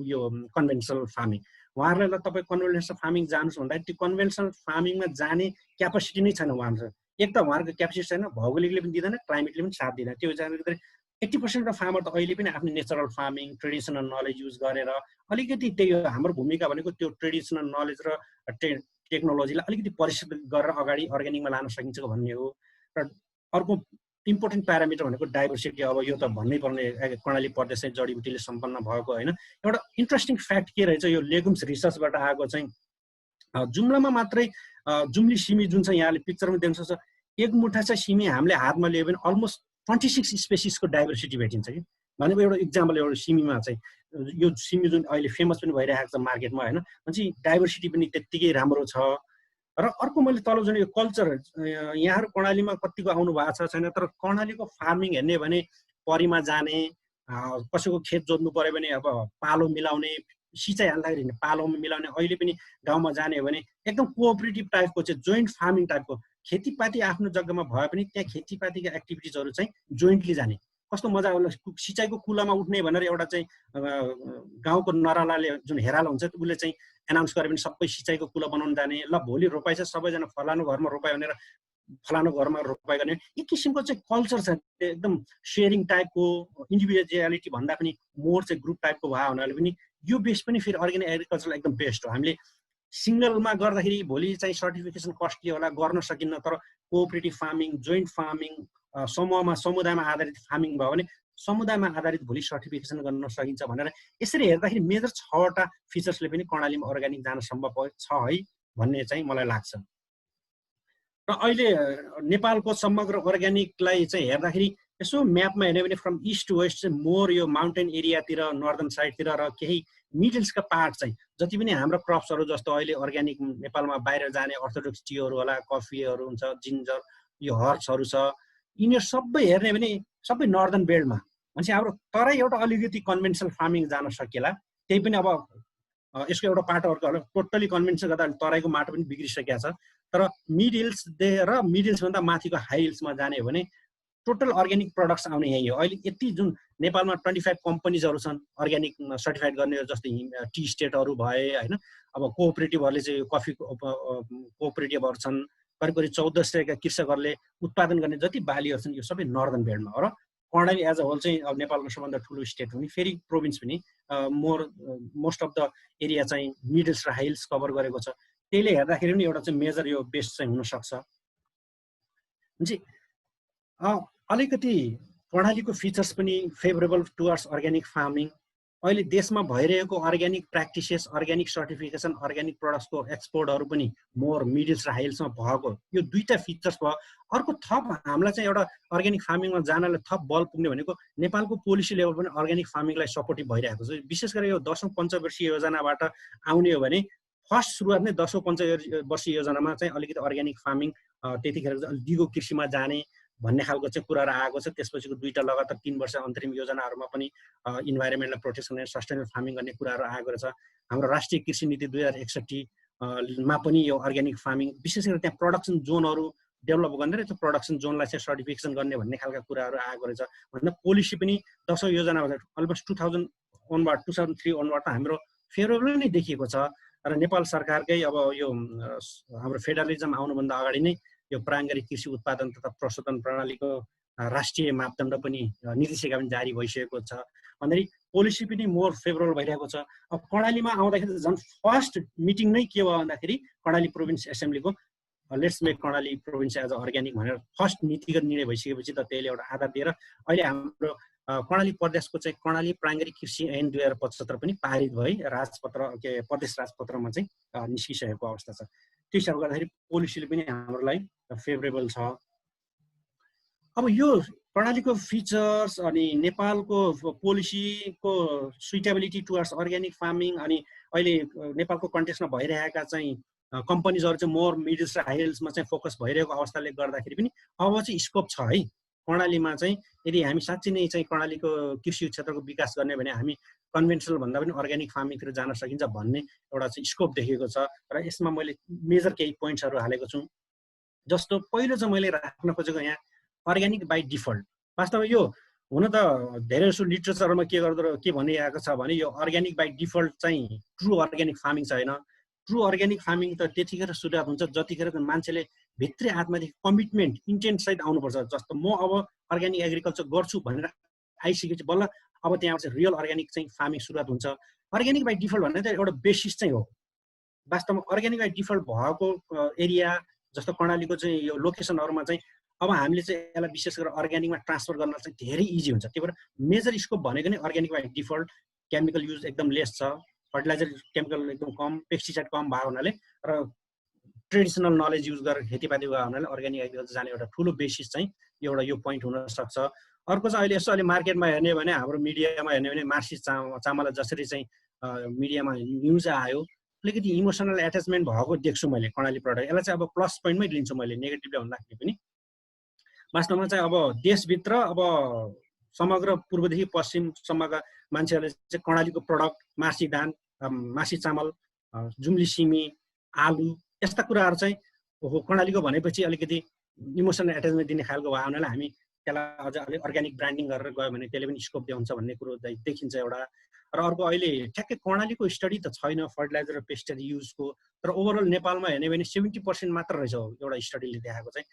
यो कन्भेन्सनल फार्मिङ। उहाँहरूलाई तपाईँ कन्भेन्सनल फार्मिङ जानुहोस् भन्दाखेरि त्यो कन्भेन्सनल फार्मिङमा जाने क्यापेसिटी नै छैन उहाँहरू। एक त उहाँहरूको क्यापेसिटी छैन, भौगोलिकले पनि दिँदैन, क्लाइमेटले पनि साथ दिँदैन। त्यो जानकारी 80% अफ फार्मर त अहिले पनि आफ्नो natural farming traditional knowledge use गरेर अलिकति त्यही हाम्रो भूमिका भनेको त्यो ट्रेडिसनल नलेज र टेक्नोलोजीलाई अलिकति परिष्कृत गरेर अगाडि अर्ग्यानिकमा लान सकिन्छ भन्ने हो। र अर्को इम्पोर्टेन्ट प्यारामिटर भनेको डाइभर्सिटी। अब यो त भन्नै पर्ने, कर्णाली प्रदेश चाहिँ जडीबुटीले सम्पन्न भएको होइन। एउटा इन्ट्रेस्टिङ फ्याक्ट के रहेछ, यो लेगुम्स रिसर्चबाट आएको चाहिँ जुम्लामा मात्रै जुम्ली सिमी जुन चाहिँ यहाँले पिक्चरमा देख्न सक्छ, एक मुठा चाहिँ सिमी हामीले हातमा लियो भने अलमोस्ट 26 स्पेसिसको डाइभर्सिटी भेटिन्छ कि। भनेको एउटा इक्जाम्पल, एउटा सिमीमा चाहिँ यो सिमी जुन अहिले फेमस पनि भइरहेको छ मार्केटमा होइन, भनेपछि डाइभर्सिटी पनि त्यत्तिकै राम्रो छ। र अर्को मैले तल जुन यो कल्चर, यहाँहरू कर्णालीमा कतिको आउनु भएको छ छैन, तर कर्णालीको फार्मिङ हेर्ने भने परीमा जाने, कसैको खेत जोत्नु पर्यो भने अब पालो मिलाउने, सिँचाइ हाल्दाखेरि पालोमा मिलाउने, अहिले पनि गाउँमा जाने हो भने एकदम कोअपरेटिभ टाइपको चाहिँ जोइन्ट फार्मिङ टाइपको, खेतीपाती आफ्नो जग्गामा भए पनि त्यहाँ खेतीपातीका एक्टिभिटिजहरू चाहिँ जोइन्टली जाने। कस्तो मजा होला, सिँचाइको कुलामा उठ्ने भनेर एउटा चाहिँ गाउँको नरालाले जुन हेराला हुन्छ उसले चाहिँ एनाउन्स गरे भने सबै सिँचाइको कुला बनाउन जाने, ल भोलि रोपाइ चाहिँ सबैजना फलानु घरमा रोपाइ भनेर फलानु घरमा रोपाइ गर्ने। एक किसिमको चाहिँ कल्चर छ, एकदम सेयरिङ टाइपको, इन्डिभिजुअलिटी भन्दा पनि मोर चाहिँ ग्रुप टाइपको भयो हुनाले पनि यो बेस पनि फेरि अर्ग्यानिक एग्रिकल्चर एकदम बेस्ट हो। हामीले सिङ्गलमा गर्दाखेरि भोलि चाहिँ सर्टिफिकेसन कस्टली होला, गर्न सकिन्न, तर कोअपरेटिभ फार्मिङ, जोइन्ट फार्मिङ समूहमा समुदायमा आधारित फार्मिङ भयो भने समुदायमा आधारित भोलि सर्टिफिकेसन गर्न सकिन्छ भनेर यसरी हेर्दाखेरि मेजर 6वटा फिचर्सले पनि कर्णालीमा अर्ग्यानिक जान सम्भव छ है भन्ने चाहिँ मलाई लाग्छ। र अहिले नेपालको समग्र अर्ग्यानिकलाई चाहिँ हेर्दाखेरि यसो म्यापमा हेर्ने भने फ्रम इस्ट टु वेस्ट चाहिँ मोर यो माउन्टेन एरियातिर नर्दर्न साइडतिर र केही मिडल्सका पार्ट चाहिँ जति पनि हाम्रो क्रप्सहरू जस्तो अहिले अर्ग्यानिक नेपालमा बाहिर जाने अर्थोडक्स टीहरू होला, कफीहरू हुन्छ, जिन्जर, यो हर्ब्सहरू छ, यिनीहरू सबै हेर्ने भने सबै नर्दर्न बेल्टमा भनेपछि हाम्रो तराई एउटा अलिकति कन्भेन्सनल फार्मिङ जान सकिएला। त्यही पनि अब यसको एउटा पाटो अर्को टोटली कन्भेन्सन गर्दा तराईको माटो पनि बिग्रिसकेको छ। तर मिडल्सभन्दा माथिको हाई हिल्समा जाने हो भने टोटल अर्ग्यानिक प्रडक्ट्स आउने यही हो। अहिले यति जुन नेपालमा 25 कम्पनीजहरू छन् अर्ग्यानिक सर्टिफाइड गर्ने, जस्तै टी स्टेटहरू भए होइन, अब कोअपरेटिभहरूले चाहिँ कफी कोअपरेटिभहरू छन्, करिब 1400 का कृषकहरूले उत्पादन गर्ने जति बालीहरू छन् यो सबै नर्दर्न बेल्टमा हो। र कर्णाली एज अ होल चाहिँ अब नेपालको सबभन्दा ठुलो स्टेट हुने, फेरि प्रोभिन्स पनि मोस्ट अफ द एरिया चाहिँ मिडल्स र हाई हिल्स कभर गरेको छ। त्यसले हेर्दाखेरि पनि एउटा चाहिँ मेजर यो बेस्ट चाहिँ हुनसक्छ। भनेपछि अलिकति कर्णालीको फिचर्स पनि फेभरेबल टुवर्ड्स अर्ग्यानिक फार्मिङ। अहिले देशमा भइरहेको organic practices, organic certification, organic प्रडक्ट्सको एक्सपोर्टहरू पनि मोर मिडल्स र हाइल्समा भएको यो दुईटा फिचर्स भयो। अर्को थप हामीलाई चाहिँ एउटा अर्ग्यानिक फार्मिङमा जानलाई थप बल पुग्ने भनेको नेपालको पोलिसी लेभल पनि अर्ग्यानिक फार्मिङलाई सपोर्टिभ भइरहेको छ। विशेष गरेर यो 10औं पञ्चवर्षीय योजनाबाट आउने हो भने फर्स्ट सुरुवात नै 10औं पञ्चवर्षीय योजनामा चाहिँ अलिकति अर्ग्यानिक फार्मिङ त्यतिखेर चाहिँ दिगो कृषिमा जाने भन्ने खालको चाहिँ कुराहरू आएको छ। त्यसपछिको 2टा लगातार 3 वर्ष अन्तरिम योजनाहरूमा पनि इन्भाइरोमेन्टलाई प्रोटेक्सन गर्ने, सस्टेनेबल फार्मिङ गर्ने कुराहरू आएको छ। हाम्रो राष्ट्रिय कृषि नीति 2061 मा पनि यो अर्ग्यानिक फार्मिङ विशेष गरी त्यहाँ प्रोडक्सन जोनहरू डेभलप गर्ने र त्यो प्रोडक्सन जोनलाई चाहिँ सर्टिफिकेसन गर्ने भन्ने खालका कुराहरू आएको रहेछ। भन्दा पोलिसी पनि 10औं योजनाबाट अलमोस्ट 2003 अनबाट हाम्रो फेभरेबल नै देखिएको छ। र नेपाल सरकारकै अब यो हाम्रो फेडरलिजम आउनुभन्दा अगाडि नै यो प्राङ्गारिक कृषि उत्पादन तथा प्रशोधन प्रणालीको राष्ट्रिय मापदण्ड पनि निर्देशिका पनि जारी भइसकेको छ। भन्दाखेरि पोलिसी पनि मोर फेभरेबल भइरहेको छ। अब कर्णालीमा आउँदाखेरि झन् फर्स्ट मिटिङ नै के भयो भन्दाखेरि कर्णाली प्रोभिन्स एसेम्ब्लीको let's make Karnali province as a organic भनेर फर्स्ट नीतिगत निर्णय भइसकेपछि त त्यसले एउटा आधार दिएर अहिले हाम्रो कर्णाली प्रदेशको चाहिँ कर्णाली प्राङ्गारिक कृषि ऐन 2075 पनि पारित भई राजपत्र के प्रदेश राजपत्रमा चाहिँ निस्किसकेको अवस्था छ। त्यो हिसाबले गर्दाखेरि पोलिसीले पनि हामीलाई फेभरेबल छ। अब यो कर्णालीको फिचर्स अनि नेपालको पोलिसीको सुइटेबिलिटी टुवर्ड्स अर्ग्यानिक फार्मिङ अनि अहिले नेपालको कन्टेक्स्टमा भइरहेका चाहिँ कम्पनीजहरू चाहिँ मोर मिडल्स र हाई हिल्समा चाहिँ फोकस भइरहेको अवस्थाले गर्दाखेरि पनि अब चाहिँ स्कोप छ है कर्णालीमा चाहिँ। यदि हामी साँच्चै नै चाहिँ कर्णालीको कृषि क्षेत्रको विकास गर्ने भने हामी कन्भेन्सनल भन्दा पनि अर्ग्यानिक फार्मिङतिर जान सकिन्छ भन्ने एउटा चाहिँ स्कोप देखेको छ। र यसमा मैले मेजर केही पोइन्ट्सहरू हालेको छु। जस्तो पहिलो चाहिँ मैले राख्न खोजेको यहाँ अर्ग्यानिक बाई डिफल्ट। वास्तवमा यो हुन त धेरै जसो लिटरेचरमा के भनिरहेको छ भने यो अर्ग्यानिक बाई डिफल्ट चाहिँ ट्रु अर्ग्यानिक फार्मिङ छैन। ट्रु अर्ग्यानिक फार्मिङ त त्यतिखेर सुरुवात हुन्छ जतिखेर मान्छेले भित्री आत्मादेखि कमिटमेन्ट इन्टेन्ट सहित आउनुपर्छ। जस्तो म अब अर्ग्यानिक एग्रिकल्चर गर्छु भनेर आइसकेपछि बल्ल अब त्यहाँ चाहिँ रियल अर्ग्यानिक चाहिँ फार्मिङ सुरुवात हुन्छ। अर्ग्यानिक बाई डिफल्ट भन्ने चाहिँ एउटा बेसिस चाहिँ हो। वास्तवमा अर्ग्यानिक बाई डिफल्ट भएको एरिया जस्तो कर्णालीको चाहिँ यो लोकेसनहरूमा चाहिँ अब हामीले चाहिँ यसलाई विशेष गरेर अर्ग्यानिकमा ट्रान्सफर गर्न चाहिँ धेरै इजी हुन्छ। त्यही भएर मेजर स्कोप भनेको नै organic by default. Chemical use एकदम लेस छ, फर्टिलाइजर केमिकल एकदम कम, पेस्टिसाइड कम भएको हुनाले र ट्रेडिसनल नलेज युज गरेर खेतीपाती भएको हुनाले अर्ग्यानिक एग्रिकल्चर जाने एउटा ठुलो बेसिस चाहिँ एउटा यो पोइन्ट हुनसक्छ। अर्को चाहिँ अहिले यसो अहिले मार्केटमा हेर्ने भने हाम्रो मिडियामा हेर्ने भने मार्सी चामल जसरी चाहिँ मिडियामा न्युज आयो अलिकति इमोसनल एट्याचमेन्ट भएको देख्छु मैले कर्णाली प्रडक्ट। यसलाई चाहिँ अब प्लस पोइन्टमै लिन्छु मैले, नेगेटिभले भन्दाखेरि पनि। वास्तवमा चाहिँ अब देशभित्र अब समग्र पूर्वदेखि पश्चिमसम्मका मान्छेहरूले चाहिँ कर्णालीको प्रडक्ट मार्सी धान, मार्सी चामल, जुम्ली सिमी, आलु यस्ता कुराहरू चाहिँ कर्णालीको भनेपछि अलिकति इमोसनल एट्याचमेन्ट दिने खालको भयो हुनाले हामी त्यसलाई अझ अलिक अर्ग्यानिक ब्रान्डिङ गरेर गयो भने त्यसले पनि स्कोप देखाउँछ भन्ने कुरो देखिन्छ एउटा। र अर्को अहिले ठ्याक्कै कर्णालीको स्टडी त छैन फर्टिलाइजर र पेस्टिसाइड युजको, तर ओभरअल नेपालमा हेर्ने भने 70% मात्र रहेछ एउटा स्टडीले देखाएको चाहिँ।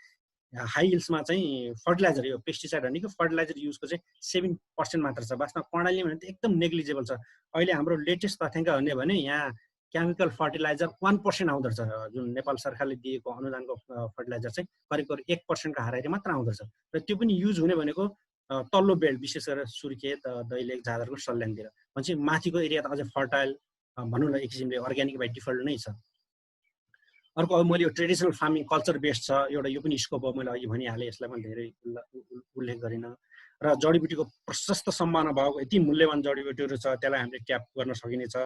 हाई हिल्समा चाहिँ फर्टिलाइजर यो पेस्टिसाइड भनेको फर्टिलाइजर युजको चाहिँ 7% मात्र छ। वास्तवमा कर्णालीमा भने त एकदम नेग्लिजेबल छ। अहिले हाम्रो लेटेस्ट तथ्याङ्क हेर्ने भने यहाँ केमिकल फर्टिलाइजर 1% आउँदो रहेछ, जुन नेपाल सरकारले दिएको अनुदानको फर्टिलाइजर चाहिँ करिब करिब 1% को हाराहारी मात्र आउँदो रहेछ। र त्यो पनि युज हुने भनेको तल्लो बेल्ट विशेष गरेर सुर्खेत, दैलेख, जाजरकोट, सल्यानतिर। भनेपछि माथिको एरिया त अझै फर्टाइल भनौँ न, एक किसिमले अर्ग्यानिक बाई डिफल्ट नै छ। अर्को अब मैले यो ट्रेडिसनल फार्मिङ कल्चर बेस्ड छ, एउटा यो पनि स्कोप हो, मैले अघि भनिहालेँ, यसलाई पनि धेरै उल्लेख गरिनँ। र जडीबुटीको प्रशस्त सम्भावना भएको यति मूल्यवान जडीबुटीहरू छ, त्यसलाई हामीले ट्याप गर्न सकिनेछ।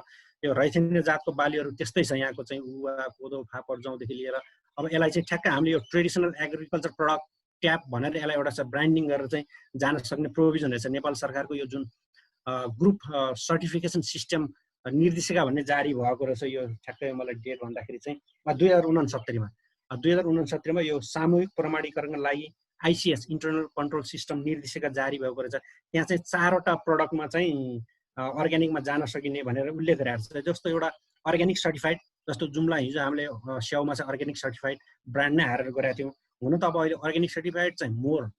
यो रैथाने जातको बालीहरू त्यस्तै छ, यहाँको चाहिँ उवा, कोदो, फापर, जौँदेखि लिएर। अब यसलाई चाहिँ ठ्याक्कै हामीले यो ट्रेडिसनल एग्रिकल्चर प्रडक्ट ट्याप भनेर यसलाई एउटा चाहिँ ब्रान्डिङ गरेर चाहिँ जान सक्ने प्रोभिजन रहेछ। नेपाल सरकारको यो जुन ग्रुप सर्टिफिकेसन सिस्टम निर्देशिका भन्ने जारी भएको रहेछ, यो ठ्याक्कै मलाई डेट भन्दाखेरि चाहिँ 2069मा 2069मा यो सामूहिक प्रमाणीकरणका लागि आइसिएस इन्टरनल कन्ट्रोल सिस्टम निर्देशिका जारी भएको रहेछ। त्यहाँ चाहिँ 4वटा प्रडक्टमा चाहिँ अर्ग्यानिकमा जान सकिने भनेर उल्लेख गरेको छ। जस्तो एउटा अर्ग्यानिक सर्टिफाइड, जस्तो जुम्ला हिजो हामीले स्याउमा चाहिँ अर्ग्यानिक सर्टिफाइड ब्रान्ड नै हारेर गरेका थियौँ। हुन त अब अहिले अर्ग्यानिक सर्टिफाइड चाहिँ मोर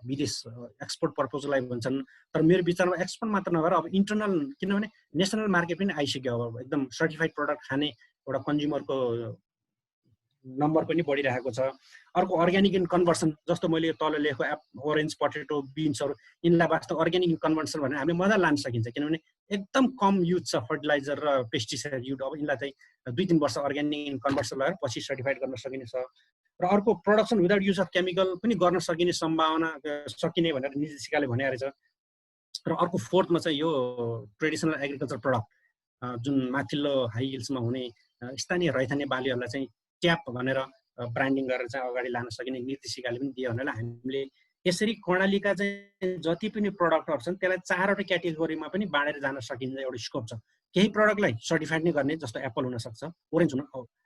विदेश एक्सपोर्ट पर्पजलाई भन्छन्, तर मेरो विचारमा एक्सपोर्ट मात्र नभएर अब इन्टरनल, किनभने नेसनल मार्केट पनि आइसक्यो। अब एकदम सर्टिफाइड प्रडक्ट खाने एउटा कन्ज्युमरको नम्बर पनि बढिरहेको छ। अर्को अर्ग्यानिक इन कन्भर्सन, जस्तो मैले तल लेखेको ओरेन्ज, पटेटो, बिन्सहरू, यिनलाई वास्तव अर्ग्यानिक इन कन्भर्सन भनेर हामीले मजा लान सकिन्छ, किनभने एकदम कम युज छ फर्टिलाइजर र पेस्टिसाइड युज। अब यिनलाई चाहिँ 2-3 वर्ष अर्ग्यानिक इन कन्भर्सन लगाएर पछि सर्टिफाइड गर्न सकिने छ। र अर्को production without use of chemical पनि गर्न सकिने सम्भावना सकिने भनेर निर्देशिकाले भनेको रहेछ। र अर्को 4थमा चाहिँ यो ट्रेडिसनल एग्रिकल्चर प्रडक्ट जुन माथिल्लो हाई हिल्समा हुने स्थानीय रैथाने बालीहरूलाई चाहिँ ट्याप भनेर ब्रान्डिङ गरेर चाहिँ अगाडि लान सकिने निर्देशिकाले पनि दियो भनेर हामीले यसरी कर्णालीका चाहिँ जति पनि प्रडक्टहरू छन् त्यसलाई 4वटा क्याटेगोरीमा पनि बाँडेर जान सकिन्छ एउटा स्कोप छ। केही प्रडक्टलाई सर्टिफाइड नै गर्ने, जस्तो एप्पल हुनसक्छ, ओरेन्ज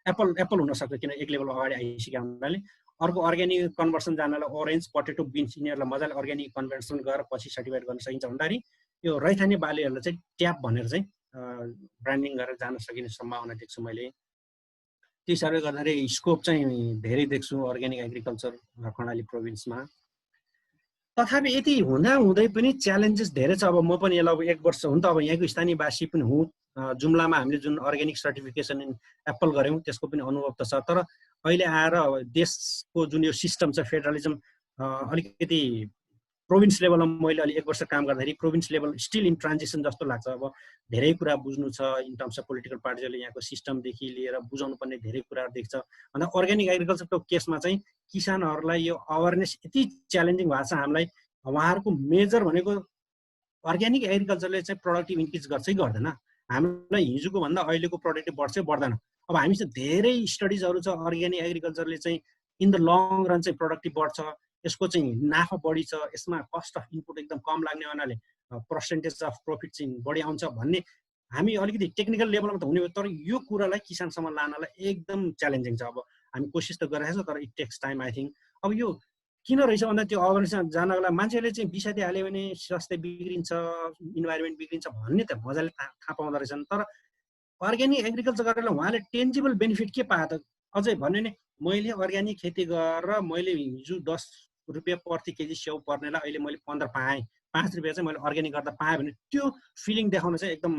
एप्पल हुनसक्छ किन एक लेभल अगाडि आइसक्यो हुनाले। अर्को अर्ग्यानिक कन्भर्सन जानलाई ओरेन्ज, पटेटो, बिन्स यिनीहरूलाई मजाले अर्ग्यानिक कन्भर्सन गरेर पछि सर्टिफाइड गर्न सकिन्छ भन्दाखेरि यो रैथाने बालीहरूलाई चाहिँ ट्याप भनेर चाहिँ ब्रान्डिङ गरेर जान सकिने सम्भावना देख्छु मैले। त्यो हिसाबले गर्दाखेरि स्कोप चाहिँ धेरै देख्छु अर्ग्यानिक एग्रिकल्चर कर्णाली प्रोभिन्समा। तथापि यति हुँदा हुँदै पनि च्यालेन्जेस धेरै छ। अब म पनि यसलाई 1 वर्ष हुन त अब यहाँको स्थानीयवासी पनि हुँ। जुम्लामा हामीले जुन अर्ग्यानिक सर्टिफिकेसन इन एप्पल गऱ्यौँ त्यसको पनि अनुभव त छ। तर अहिले आएर देशको जुन यो सिस्टम छ फेडरलिजम, अलिकति प्रोभिन्स लेभलमा मैले अलि 1 वर्ष काम गर्दाखेरि province level still in transition जस्तो लाग्छ। अब धेरै कुरा बुझ्नु छ इन टर्म्स अफ पोलिटिकल पार्टीहरूले यहाँको सिस्टमदेखि लिएर बुझाउनु पर्ने धेरै कुराहरू देख्छ। अन्त अर्ग्यानिक एग्रिकल्चरको केसमा चाहिँ किसानहरूलाई यो अवेरनेस यति च्यालेन्जिङ भएको छ हामीलाई। उहाँहरूको मेजर भनेको अर्ग्यानिक एग्रिकल्चरले चाहिँ प्रोडक्टिभ इन्क्रिज गर्छ कि गर्दैन, हामीलाई हिजोको भन्दा अहिलेको प्रोडक्टिभ बढ्छ बढ्दैन। अब हामीसँग धेरै स्टडिजहरू छ अर्ग्यानिक एग्रिकल्चरले चाहिँ इन द लङ रन चाहिँ प्रोडक्टिभ बढ्छ, यसको चाहिँ नाफा बढी छ, यसमा कस्ट अफ इनपुट एकदम कम लाग्ने हुनाले पर्सेन्टेज अफ प्रफिट चाहिँ बढी आउँछ भन्ने हामी अलिकति टेक्निकल लेभलमा त हुने हो। तर यो कुरालाई किसानसम्म लानलाई एकदम च्यालेन्जिङ छ। अब हामी कोसिस त गरिरहेको छ तर it takes time I think. अब यो किन रहेछ भन्दा त्यो अवेरनेस जानको लागि मान्छेले चाहिँ बिसाइदिहाल्यो भने स्वास्थ्य बिग्रिन्छ, इन्भाइरोमेन्ट बिग्रिन्छ भन्ने त मजाले थाहा पाउँदो रहेछन्। तर अर्ग्यानिक एग्रिकल्चर गरेर उहाँले टेन्जिबल बेनिफिट के पायो त? अझै भन्यो भने मैले अर्ग्यानिक खेती गरेर मैले हिजो 10 रुपियाँ प्रति केजी स्याउ पर्नेलाई अहिले मैले 15 पाएँ, 5 रुपियाँ चाहिँ मैले अर्ग्यानिक गर्दा पाएँ भने त्यो फिलिङ देखाउन चाहिँ एकदम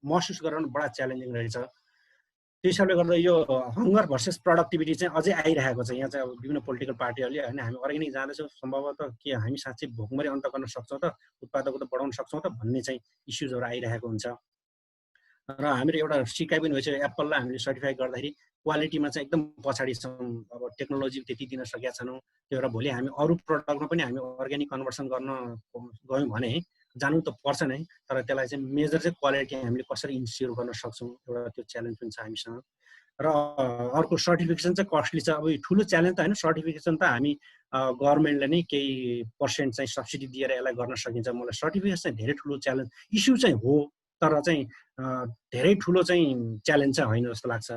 महसुस गराउनु बडा च्यालेन्जिङ रहेछ। त्यो हिसाबले गर्दा यो हङ्गर भर्सेस प्रोडक्टिभिटी चाहिँ अझै आइरहेको छ। यहाँ चाहिँ अब विभिन्न पोलिटिकल पार्टीहरूले होइन हामी अर्ग्यानिक जाँदैछौँ, सम्भवतः के हामी साँच्चै भोकमरी अन्त गर्न सक्छौँ त, उत्पादकता बढाउन सक्छौँ त भन्ने चाहिँ इस्युजहरू आइरहेको हुन्छ। र हामीले एउटा सिकाइ पनि भइसक्यो, एप्पललाई हामीले सर्टिफाई गर्दाखेरि क्वालिटीमा चाहिँ एकदम पछाडि छौँ। अब टेक्नोलोजी त्यति दिन सकेका छैनौँ। त्यो भएर भोलि हामी अरू प्रडक्टमा पनि हामी अर्ग्यानिक कन्भर्सन गर्न गयौँ भने जानु त पर्छ नै, तर त्यसलाई चाहिँ मेजर चाहिँ क्वालिटी हामीले कसरी इन्स्योर गर्न सक्छौँ एउटा त्यो च्यालेन्ज पनि छ हामीसँग। र अर्को सर्टिफिकेसन चाहिँ कस्टली छ। अब यो ठुलो च्यालेन्ज त होइन, सर्टिफिकेसन त हामी गभर्मेन्टले नै केही पर्सेन्ट चाहिँ सब्सिडी दिएर यसलाई गर्न सकिन्छ। मलाई सर्टिफिकेसन चाहिँ धेरै ठुलो च्यालेन्ज इस्यु चाहिँ हो, तर चाहिँ धेरै ठुलो चाहिँ च्यालेन्ज चाहिँ होइन जस्तो लाग्छ।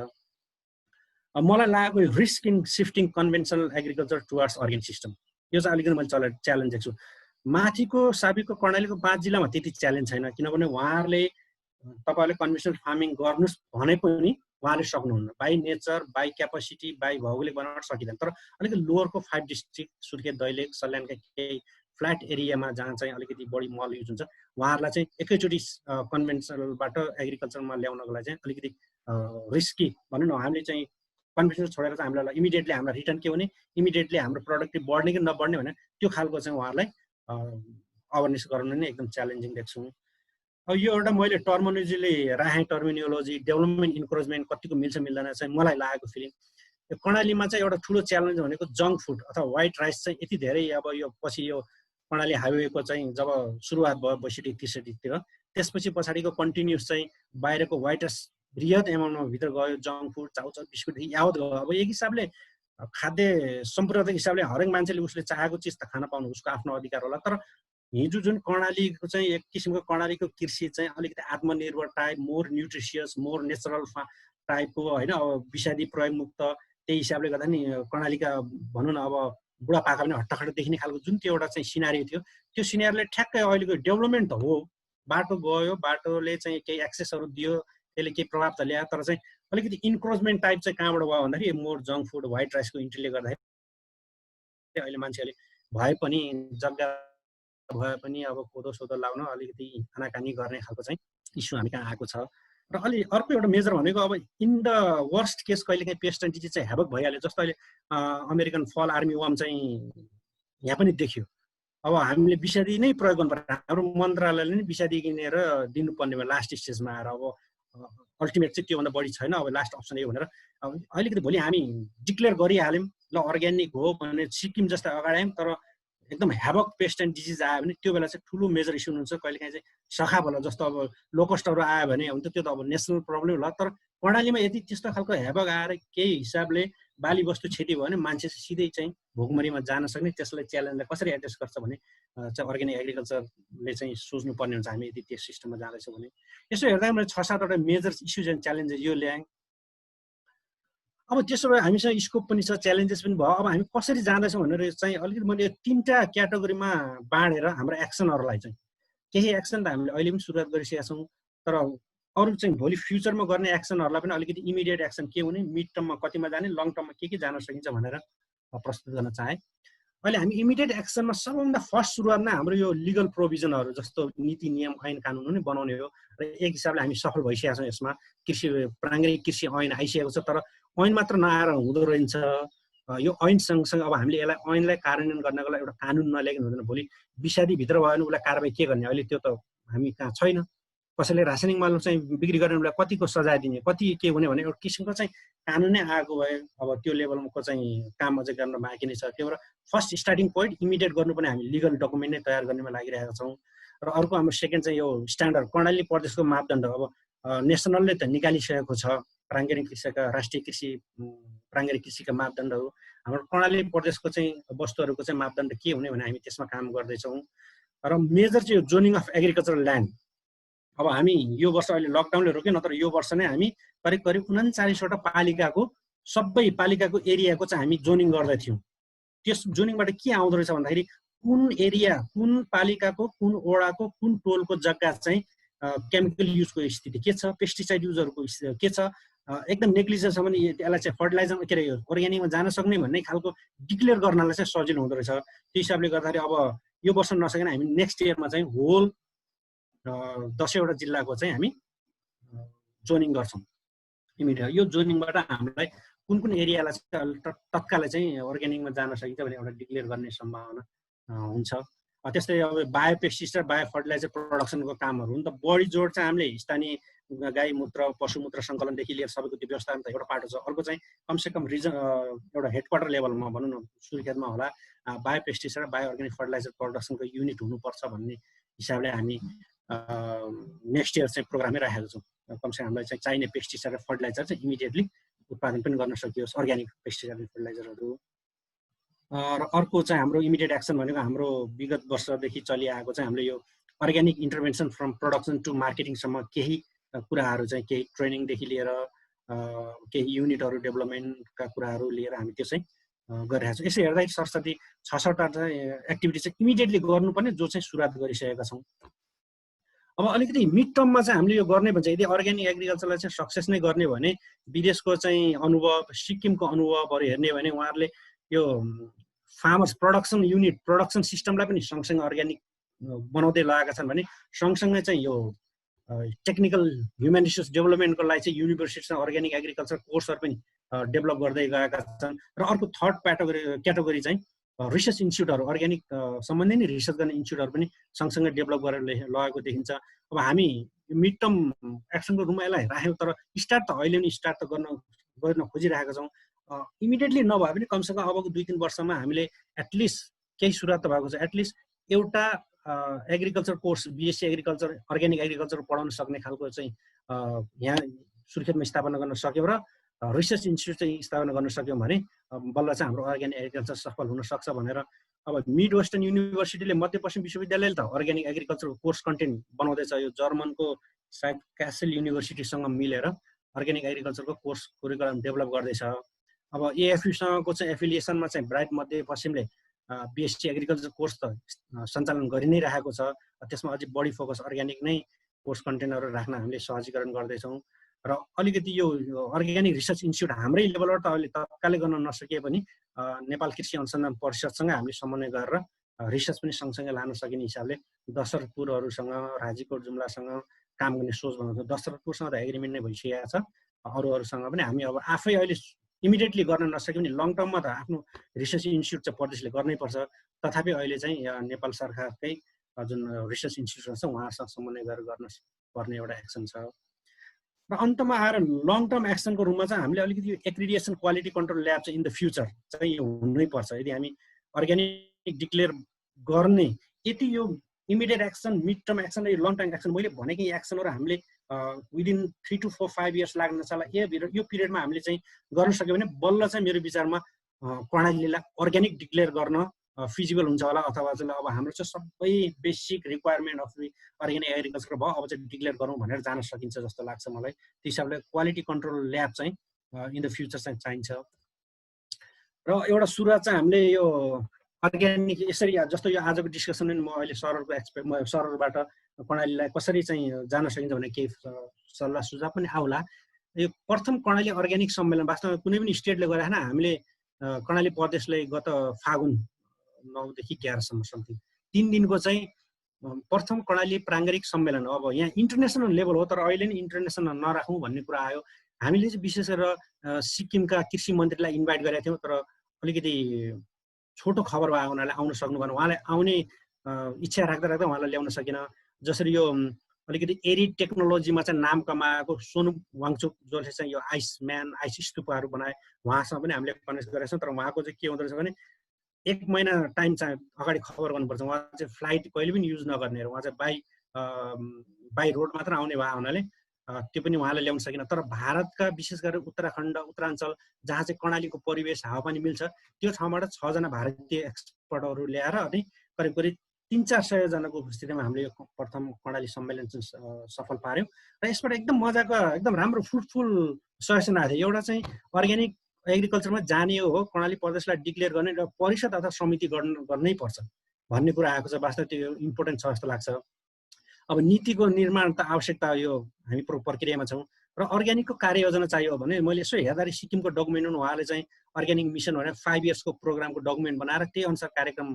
मलाई लागेको risk in shifting conventional agriculture towards organic system, यो चाहिँ अलिकति मैले च्यालेन्ज देख्छु। माथिको साबिकको कर्णालीको 5 जिल्लामा त्यति च्यालेन्ज छैन, किनभने उहाँहरूले तपाईँहरूले कन्भेन्सनल फार्मिङ गर्नुहोस् भने पनि उहाँले सक्नुहुन्न। By nature, by capacity, by भौगोलिक बनावट सकिँदैन। तर अलिकति लोवरको 5 डिस्ट्रिक्ट सुर्खेत, दैलेख, सल्यानका केही फ्ल्याट एरियामा जहाँ चाहिँ अलिकति बढी मल युज हुन्छ, उहाँहरूलाई चाहिँ एकैचोटि कन्भेन्सनलबाट एग्रिकल्चरमा ल्याउनको लागि चाहिँ अलिकति रिस्की भनौँ न, हामीले चाहिँ कन्फिडेन्स छोडेर चाहिँ हामीलाई इमिडिएटली हाम्रो रिटर्न के हुने, इमिडिएटली हाम्रो प्रोडक्टिभ बढ्ने कि नबढ्ने भने त्यो खालको चाहिँ उहाँहरूलाई अवेरनेस गराउन नै एकदम च्यालेन्जिङ देख्छु। अब यो एउटा मैले टर्मिनोलोजीले राखेँ, टर्मिनोलोजी डेभलपमेन्ट इन्करेजमेन्ट कतिको मिल्छ मिल्दैन चाहिँ मलाई लागेको फिलिङ। यो कर्णालीमा चाहिँ एउटा ठुलो च्यालेन्ज भनेको जङ्क फुड अथवा व्हाइट राइस चाहिँ यति धेरै अब यो पछि यो कर्णाली हाइवेको चाहिँ जब सुरुवात भयो 62-63तिर, त्यसपछि पछाडिको कन्टिन्युस चाहिँ बाहिरको व्हाइट राइस बृहत एमाउन्टमा भित्र गयो, जङ्क फुड चाउचाउ बिस्कुटदेखि यावत गयो। अब एक हिसाबले खाद्य सम्पूर्णताको हिसाबले हरेक मान्छेले उसले चाहेको चिज त खान पाउनु उसको आफ्नो अधिकार होला, तर हिजो जुन कर्णालीको चाहिँ एक किसिमको कर्णालीको कृषि चाहिँ अलिकति आत्मनिर्भर type, more nutritious, more natural टाइपको होइन, अब विषादी प्रयोगमुक्त, त्यही हिसाबले गर्दा नि कर्णालीका भनौँ न अब बुढापाका पनि हट्टाखट्टा देखिने खालको जुन त्यो एउटा चाहिँ सिनारी थियो, त्यो सिनारीले ठ्याक्कै अहिलेको डेभलपमेन्ट त हो, बाटो गयो, बाटोले चाहिँ केही एक्सेसहरू दियो, त्यसले केही प्रभाव त ल्यायो, तर चाहिँ अलिकति इन्क्रोचमेन्ट टाइप चाहिँ कहाँबाट भयो भन्दाखेरि मोर जङ्क फुड व्हाइट राइसको इन्ट्रीले गर्दाखेरि अहिले मान्छेहरूले भए पनि जग्गा भए पनि अब कोदो सोदो लाउन अलिकति आनाकानी गर्ने खालको चाहिँ इस्यु हामी कहाँ आएको छ। र अलि अर्को एउटा मेजर भनेको अब इन द वर्स्ट केस कहिलेकाहीँ पेस्ट एन्ड डिजिज चाहिँ ह्याभक भइहाल्यो, जस्तो अहिले अमेरिकन फल आर्मी वार्म चाहिँ यहाँ पनि देखियो। अब हामीले विषादी नै प्रयोग गर्नुपर्छ, हाम्रो मन्त्रालयले नै विषादी किनेर दिनुपर्ने भयो लास्ट स्टेजमा आएर। अब अल्टिमेट चाहिँ त्योभन्दा बढी छैन, अब लास्ट अप्सन यो भनेर अब अलिकति भोलि हामी डिक्लेयर गरिहाल्यौँ ल अर्ग्यानिक हो भने सिक्किम जस्तै अगाडि आयौँ, तर एकदम ह्याभक पेस्ट एन्ड डिजिज आयो भने त्यो बेला चाहिँ ठुलो मेजर इस्यु हुन्छ। कहिलेकाहीँ चाहिँ सखा होला, जस्तो अब लोकस्टहरू आयो भने हुन्छ त्यो त अब नेसनल प्रब्लम होला, तर कर्णालीमा यदि त्यस्तो खालको ह्याभक आएर केही हिसाबले बाली वस्तु क्षति भयो भने मान्छे सिधै चाहिँ भोकमरीमा जान सक्ने, त्यसलाई च्यालेन्जलाई कसरी एड्रेस गर्छ भने चाहिँ अर्ग्यानिक एग्रिकल्चरले चाहिँ सोच्नुपर्ने हुन्छ हामी यदि त्यो सिस्टममा जाँदैछौँ भने। यसो हेर्दा मैले 6-7वटा मेजर इस्युज एन्ड च्यालेन्जेस यो ल्याएँ। अब त्यसो भए हामीसँग स्कोप पनि छ, च्यालेन्जेस पनि भयो, अब हामी कसरी जाँदैछौँ भनेर चाहिँ अलिकति मैले 3टा क्याटेगोरीमा बाँडेर हाम्रो एक्सनहरूलाई चाहिँ केही एक्सन त हामीले अहिले पनि सुरुवात गरिसकेका छौँ, तर अरू चाहिँ भोलि फ्युचरमा गर्ने एक्सनहरूलाई पनि अलिकति इमिडिएट एक्सन के हुने, मिड टर्ममा कतिमा जाने, लङ टर्ममा के जान सकिन्छ भनेर प्रस्तुत गर्न चाहेँ। अहिले हामी इमिडिएट एक्सनमा सबभन्दा फर्स्ट सुरुवातमा हाम्रो यो लिगल प्रोभिजनहरू जस्तो नीति नियम ऐन कानुन नै बनाउने हो र एक हिसाबले हामी सफल भइसकेका छौँ। यसमा कृषि प्राङ्गिक कृषि ऐन आइसकेको छ, तर ऐन मात्र नआएर हुँदो रहेछ। यो ऐन सँगसँगै अब हामीले यसलाई ऐनलाई कार्यान्वयन गर्नको लागि एउटा कानुन नल्याइकन हुँदैन। भोलि विषादी भित्र भयो भने उसलाई कारबाही के गर्ने, अहिले त्यो त हामी कहाँ छैन। कसैले रासायनिक मल चाहिँ बिक्री गर्ने उसलाई कतिको सजाय दिने, कति के हुने भने एउटा किसिमको चाहिँ कानुनै आएको भए अब त्यो लेभलको चाहिँ काम अझै गर्न बाँकी नै छ। त्यो भएर फर्स्ट स्टार्टिङ पोइन्ट इमिडिएट गर्नुपर्ने हामी लिगल डकुमेन्ट नै तयार गर्नेमा लागिरहेका छौँ। र अर्को हाम्रो सेकेन्ड चाहिँ यो स्ट्यान्डर्ड कर्णाली प्रदेशको मापदण्ड अब नेसनलले त निकालिसकेको छ, प्राङ्गिक कृषिका राष्ट्रिय कृषि प्राङ्गिक कृषिका मापदण्डहरू। हाम्रो कर्णाली प्रदेशको चाहिँ वस्तुहरूको चाहिँ मापदण्ड के हुने भने हामी त्यसमा काम गर्दैछौँ। र मेजर चाहिँ यो जोनिङ अफ एग्रिकल्चरल ल्यान्ड, अब हामी यो वर्ष अहिले लकडाउनले रोक्यो, नत्र यो वर्ष नै हामी करिब 39वटा पालिकाको सबै पालिकाको एरियाको चाहिँ हामी जोनिङ गर्दै थियौँ। त्यस जोनिङबाट के आउँदो रहेछ भन्दाखेरि कुन एरिया, कुन पालिकाको, कुन वडाको, कुन टोलको जग्गा चाहिँ केमिकल युजको स्थिति के छ, पेस्टिसाइड युजहरूको के छ, एकदम नेग्लिजेन्स छ भने यसलाई चाहिँ फर्टिलाइजर के अरे अर्ग्यानिकमा जान सक्ने भन्ने खालको डिक्लेयर गर्नलाई चाहिँ सजिलो हुँदो रहेछ। त्यो हिसाबले गर्दाखेरि अब यो वर्ष नसकेन हामी नेक्स्ट इयरमा चाहिँ होल 10वटा जिल्लाको चाहिँ हामी जोनिङ गर्छौँ इमिडिएट। यो जोनिङबाट हामीलाई कुन कुन एरियालाई चाहिँ तत्कालै चाहिँ अर्ग्यानिकमा जान सकिन्छ भने एउटा डिक्लेयर गर्ने सम्भावना हुन्छ। त्यस्तै अब बायो पेस्टिसाइड, बायो फर्टिलाइजर प्रडक्सनको कामहरू हुन् त बढी जोड चाहिँ हामीले स्थानीय गाई मूत्र, पशुमूत्र सङ्कलनदेखि लिएर सबैको त्यो व्यवस्थापन त एउटा पाटो छ। अर्को चाहिँ कमसेकम रिजन एउटा हेडक्वार्टर लेभलमा भनौँ न सुर्खेतमा होला bio pesticide, bio organic fertiliser प्रडक्सनको युनिट हुनुपर्छ भन्ने हिसाबले हामी नेक्स्ट इयर चाहिँ प्रोग्रामै राखेको छौँ। कमसेकम हामीलाई चाहिँ चाहिने पेस्टिसाइड र फर्टिलाइजर चाहिँ इमिडिएटली उत्पादन पनि गर्न सकियोस्, अर्ग्यानिक पेस्टिसाइड र फर्टिलाइजरहरू। र अर्को चाहिँ हाम्रो इमिडिएट एक्सन भनेको हाम्रो विगत वर्षदेखि चलिआएको चाहिँ हामीले यो organic intervention from production to मार्केटिङसम्म केही कुराहरू चाहिँ केही ट्रेनिङदेखि लिएर केही युनिटहरू डेभलपमेन्टका कुराहरू लिएर हामी त्यो चाहिँ गरिरहेको छौँ। यसो हेर्दा सरस्वती 6-7वटा चाहिँ एक्टिभिटी चाहिँ इमिडिएटली गर्नुपर्ने जो चाहिँ सुरुवात गरिसकेका छौँ। अब अलिकति मिड टर्ममा चाहिँ हामीले यो गर्ने भन्छ, यदि अर्ग्यानिक एग्रिकल्चरलाई चाहिँ सक्सेस नै गर्ने भने विदेशको चाहिँ अनुभव, सिक्किमको अनुभवहरू हेर्ने भने उहाँहरूले यो फार्मर्स प्रोडक्सन युनिट, प्रोडक्सन सिस्टमलाई पनि सँगसँगै अर्ग्यानिक बनाउँदै लगाएका छन् भने सँगसँगै चाहिँ यो टेक्निकल ह्युमन रिसोर्स डेभलपमेन्टको लागि चाहिँ युनिभर्सिटीसँग अर्ग्यानिक एग्रिकल्चर कोर्सहरू पनि डेभलप गर्दै गएका छन्। र अर्को थर्ड क्याटेगोरी चाहिँ रिसर्च इन्स्टिट्युटहरू अर्ग्यानिक सम्बन्धी नै रिसर्च गर्ने इन्स्टिट्युटहरू पनि सँगसँगै डेभलप गरेर लगेको देखिन्छ। अब हामी मिड टर्म एक्सनको रूपमा यसलाई राख्यौँ, तर स्टार्ट त अहिले पनि स्टार्ट त गर्न खोजिरहेका छौँ। इमिडिएटली नभए पनि कमसेकम अबको 2-3 वर्षमा हामीले एटलिस्ट केही सुरुवात त भएको छ, एटलिस्ट एउटा agriculture course BSc agriculture organic agriculture पढाउन सक्ने खालको चाहिँ यहाँ सुर्खेतमा स्थापना गर्न सक्यौँ र रिसर्च इन्स्टिट्युट चाहिँ स्थापना गर्न सक्यौँ भने बल्ल चाहिँ हाम्रो अर्ग्यानिक एग्रिकल्चर सफल हुन सक्छ भनेर अब मिड वेस्टर्न युनिभर्सिटीले मध्यपश्चिम विश्वविद्यालयले त अर्ग्यानिक एग्रिकल्चर कोर्स कन्टेन्ट बनाउँदैछ। यो जर्मनको सायद क्यासल युनिभर्सिटीसँग मिलेर अर्ग्यानिक एग्रिकल्चरको कोर्स करिकुलम डेभलप गर्दैछ। अब एएफयूसँगको चाहिँ एफिलिएसनमा चाहिँ ब्राइट मध्यपश्चिमले बिएससी एग्रिकल्चर कोर्स त सञ्चालन गरि नै रहेको छ। त्यसमा अझै बढी फोकस अर्ग्यानिक नै कोर्स कन्टेन्टहरू राख्न हामीले सहजीकरण गर्दैछौँ। र अलिकति यो अर्ग्यानिक रिसर्च इन्स्टिट्युट हाम्रै लेभलबाट त अहिले तत्कालै गर्न नसके पनि नेपाल कृषि अनुसन्धान परिषदसँग हामीले समन्वय गरेर रिसर्च पनि सँगसँगै लान सकिने हिसाबले दशरथपुरहरूसँग राजीकोट जुम्लासँग काम गर्ने सोच बनाउँछौँ। दशरथपुरसँग त एग्रिमेन्ट नै भइसकेको छ, अरूहरूसँग पनि हामी अब आफै अहिले इमिडिएटली गर्न नसके पनि लङ टर्ममा त आफ्नो रिसर्च इन्स्टिट्युट चाहिँ प्रदेशले गर्नै पर्छ। तथापि अहिले चाहिँ नेपाल सरकारकै जुन रिसर्च इन्स्टिट्युट छ उहाँहरूसँग समन्वय गरेर गर्न पर्ने एउटा एक्सन छ। र अन्तमा आएर लङ टर्म एक्सनको रूपमा चाहिँ हामीले अलिकति यो एक्रिडिएसन क्वालिटी कन्ट्रोल ल्याब चाहिँ इन द फ्युचर चाहिँ यो हुनै पर्छ। यदि हामी अर्ग्यानिक डिक्लेयर गर्ने यति यो immediate action mid term action र यो लङ टर्म एक्सन मैले भनेकै एक्सनहरू हामीले विदिन 3 to 5 इयर्स लाग्न सक्ला। यो पिरियडमा हामीले चाहिँ गर्न सक्यो भने बल्ल चाहिँ मेरो विचारमा कर्णालीलाई अर्ग्यानिक डिक्लेयर गर्न फिजिबल हुन्छ होला, अथवा चाहिँ अब हाम्रो चाहिँ सबै basic requirement of organic agriculture भयो, अब चाहिँ डिक्लेयर गरौँ भनेर जान सकिन्छ जस्तो लाग्छ मलाई। त्यो हिसाबले क्वालिटी कन्ट्रोल ल्याब चाहिँ इन द फ्युचर चाहिँ चाहिन्छ। र एउटा सुरुवात चाहिँ हामीले यो अर्ग्यानिक यसरी जस्तो यो आजको डिस्कसन म अहिले सरहरूबाट कर्णालीलाई कसरी चाहिँ जान सकिन्छ भने केही सल्लाह सुझाव पनि आउला। यो प्रथम कर्णाली अर्ग्यानिक सम्मेलन वास्तवमा कुनै पनि स्टेटले गरेन, हामीले कर्णाली प्रदेशले गत फागुन 9 देखि 11 सम्म समथिङ 3 दिनको चाहिँ प्रथम कर्णाली प्राङ्गारिक सम्मेलन हो। अब यहाँ इन्टरनेसनल लेभल हो, तर अहिले नै इन्टरनेसनल नराखौँ भन्ने कुरा आयो। हामीले चाहिँ विशेष गरेर सिक्किमका कृषि मन्त्रीलाई इन्भाइट गरेका थियौँ, तर अलिकति छोटो खबर भएको हुनाले आउन सक्नु भएन। उहाँले आउने इच्छा राख्दा उहाँलाई ल्याउन सकिन। जसरी यो अलिकति एरिड टेक्नोलोजीमा चाहिँ नाम कमाएको सोनु वाङचुक जसले चाहिँ यो आइस स्तूपहरू बनाए, उहाँसँग पनि हामीले कनेक्ट गरेका छौँ। तर उहाँको चाहिँ के हुँदो रहेछ भने 1 महिना टाइम चाहिँ अगाडि खबर गर्नुपर्छ। उहाँ चाहिँ फ्लाइट कहिले पनि युज नगर्ने र उहाँ चाहिँ बाई रोड मात्र आउने भए हुनाले त्यो पनि उहाँले ल्याउन सकिन। तर भारतका विशेष गरेर उत्तराखण्ड उत्तराञ्चल जहाँ चाहिँ कर्णालीको परिवेश हावापानी मिल्छ त्यो ठाउँबाट 6 जना भारतीय एक्सपर्टहरू ल्याएर अनि करिब 300-400 जनाको उपस्थितिमा हामीले यो प्रथम कर्णाली सम्मेलन सफल पार्यौँ। र यसबाट एकदम मजाको एकदम राम्रो फ्रुटफुल सजेसन आएको थियो। एउटा चाहिँ अर्ग्यानिक एग्रिकल्चरमा जाने हो कर्णाली प्रदेशलाई डिक्लेयर गर्ने र परिषद अथवा समिति गर्नै पर्छ भन्ने कुरा आएको छ। वास्तव त्यो इम्पोर्टेन्ट छ जस्तो लाग्छ। अब नीतिको निर्माण त आवश्यकता यो हामी प्रक्रियामा छौँ र अर्ग्यानिकको कार्ययोजना चाहियो भने मैले यसो हेर्दाखेरि सिक्किमको डकुमेन्ट उहाँले चाहिँ अर्ग्यानिक मिसन भनेर 5 इयर्सको प्रोग्रामको डकुमेन्ट बनाएर त्यही अनुसार कार्यक्रम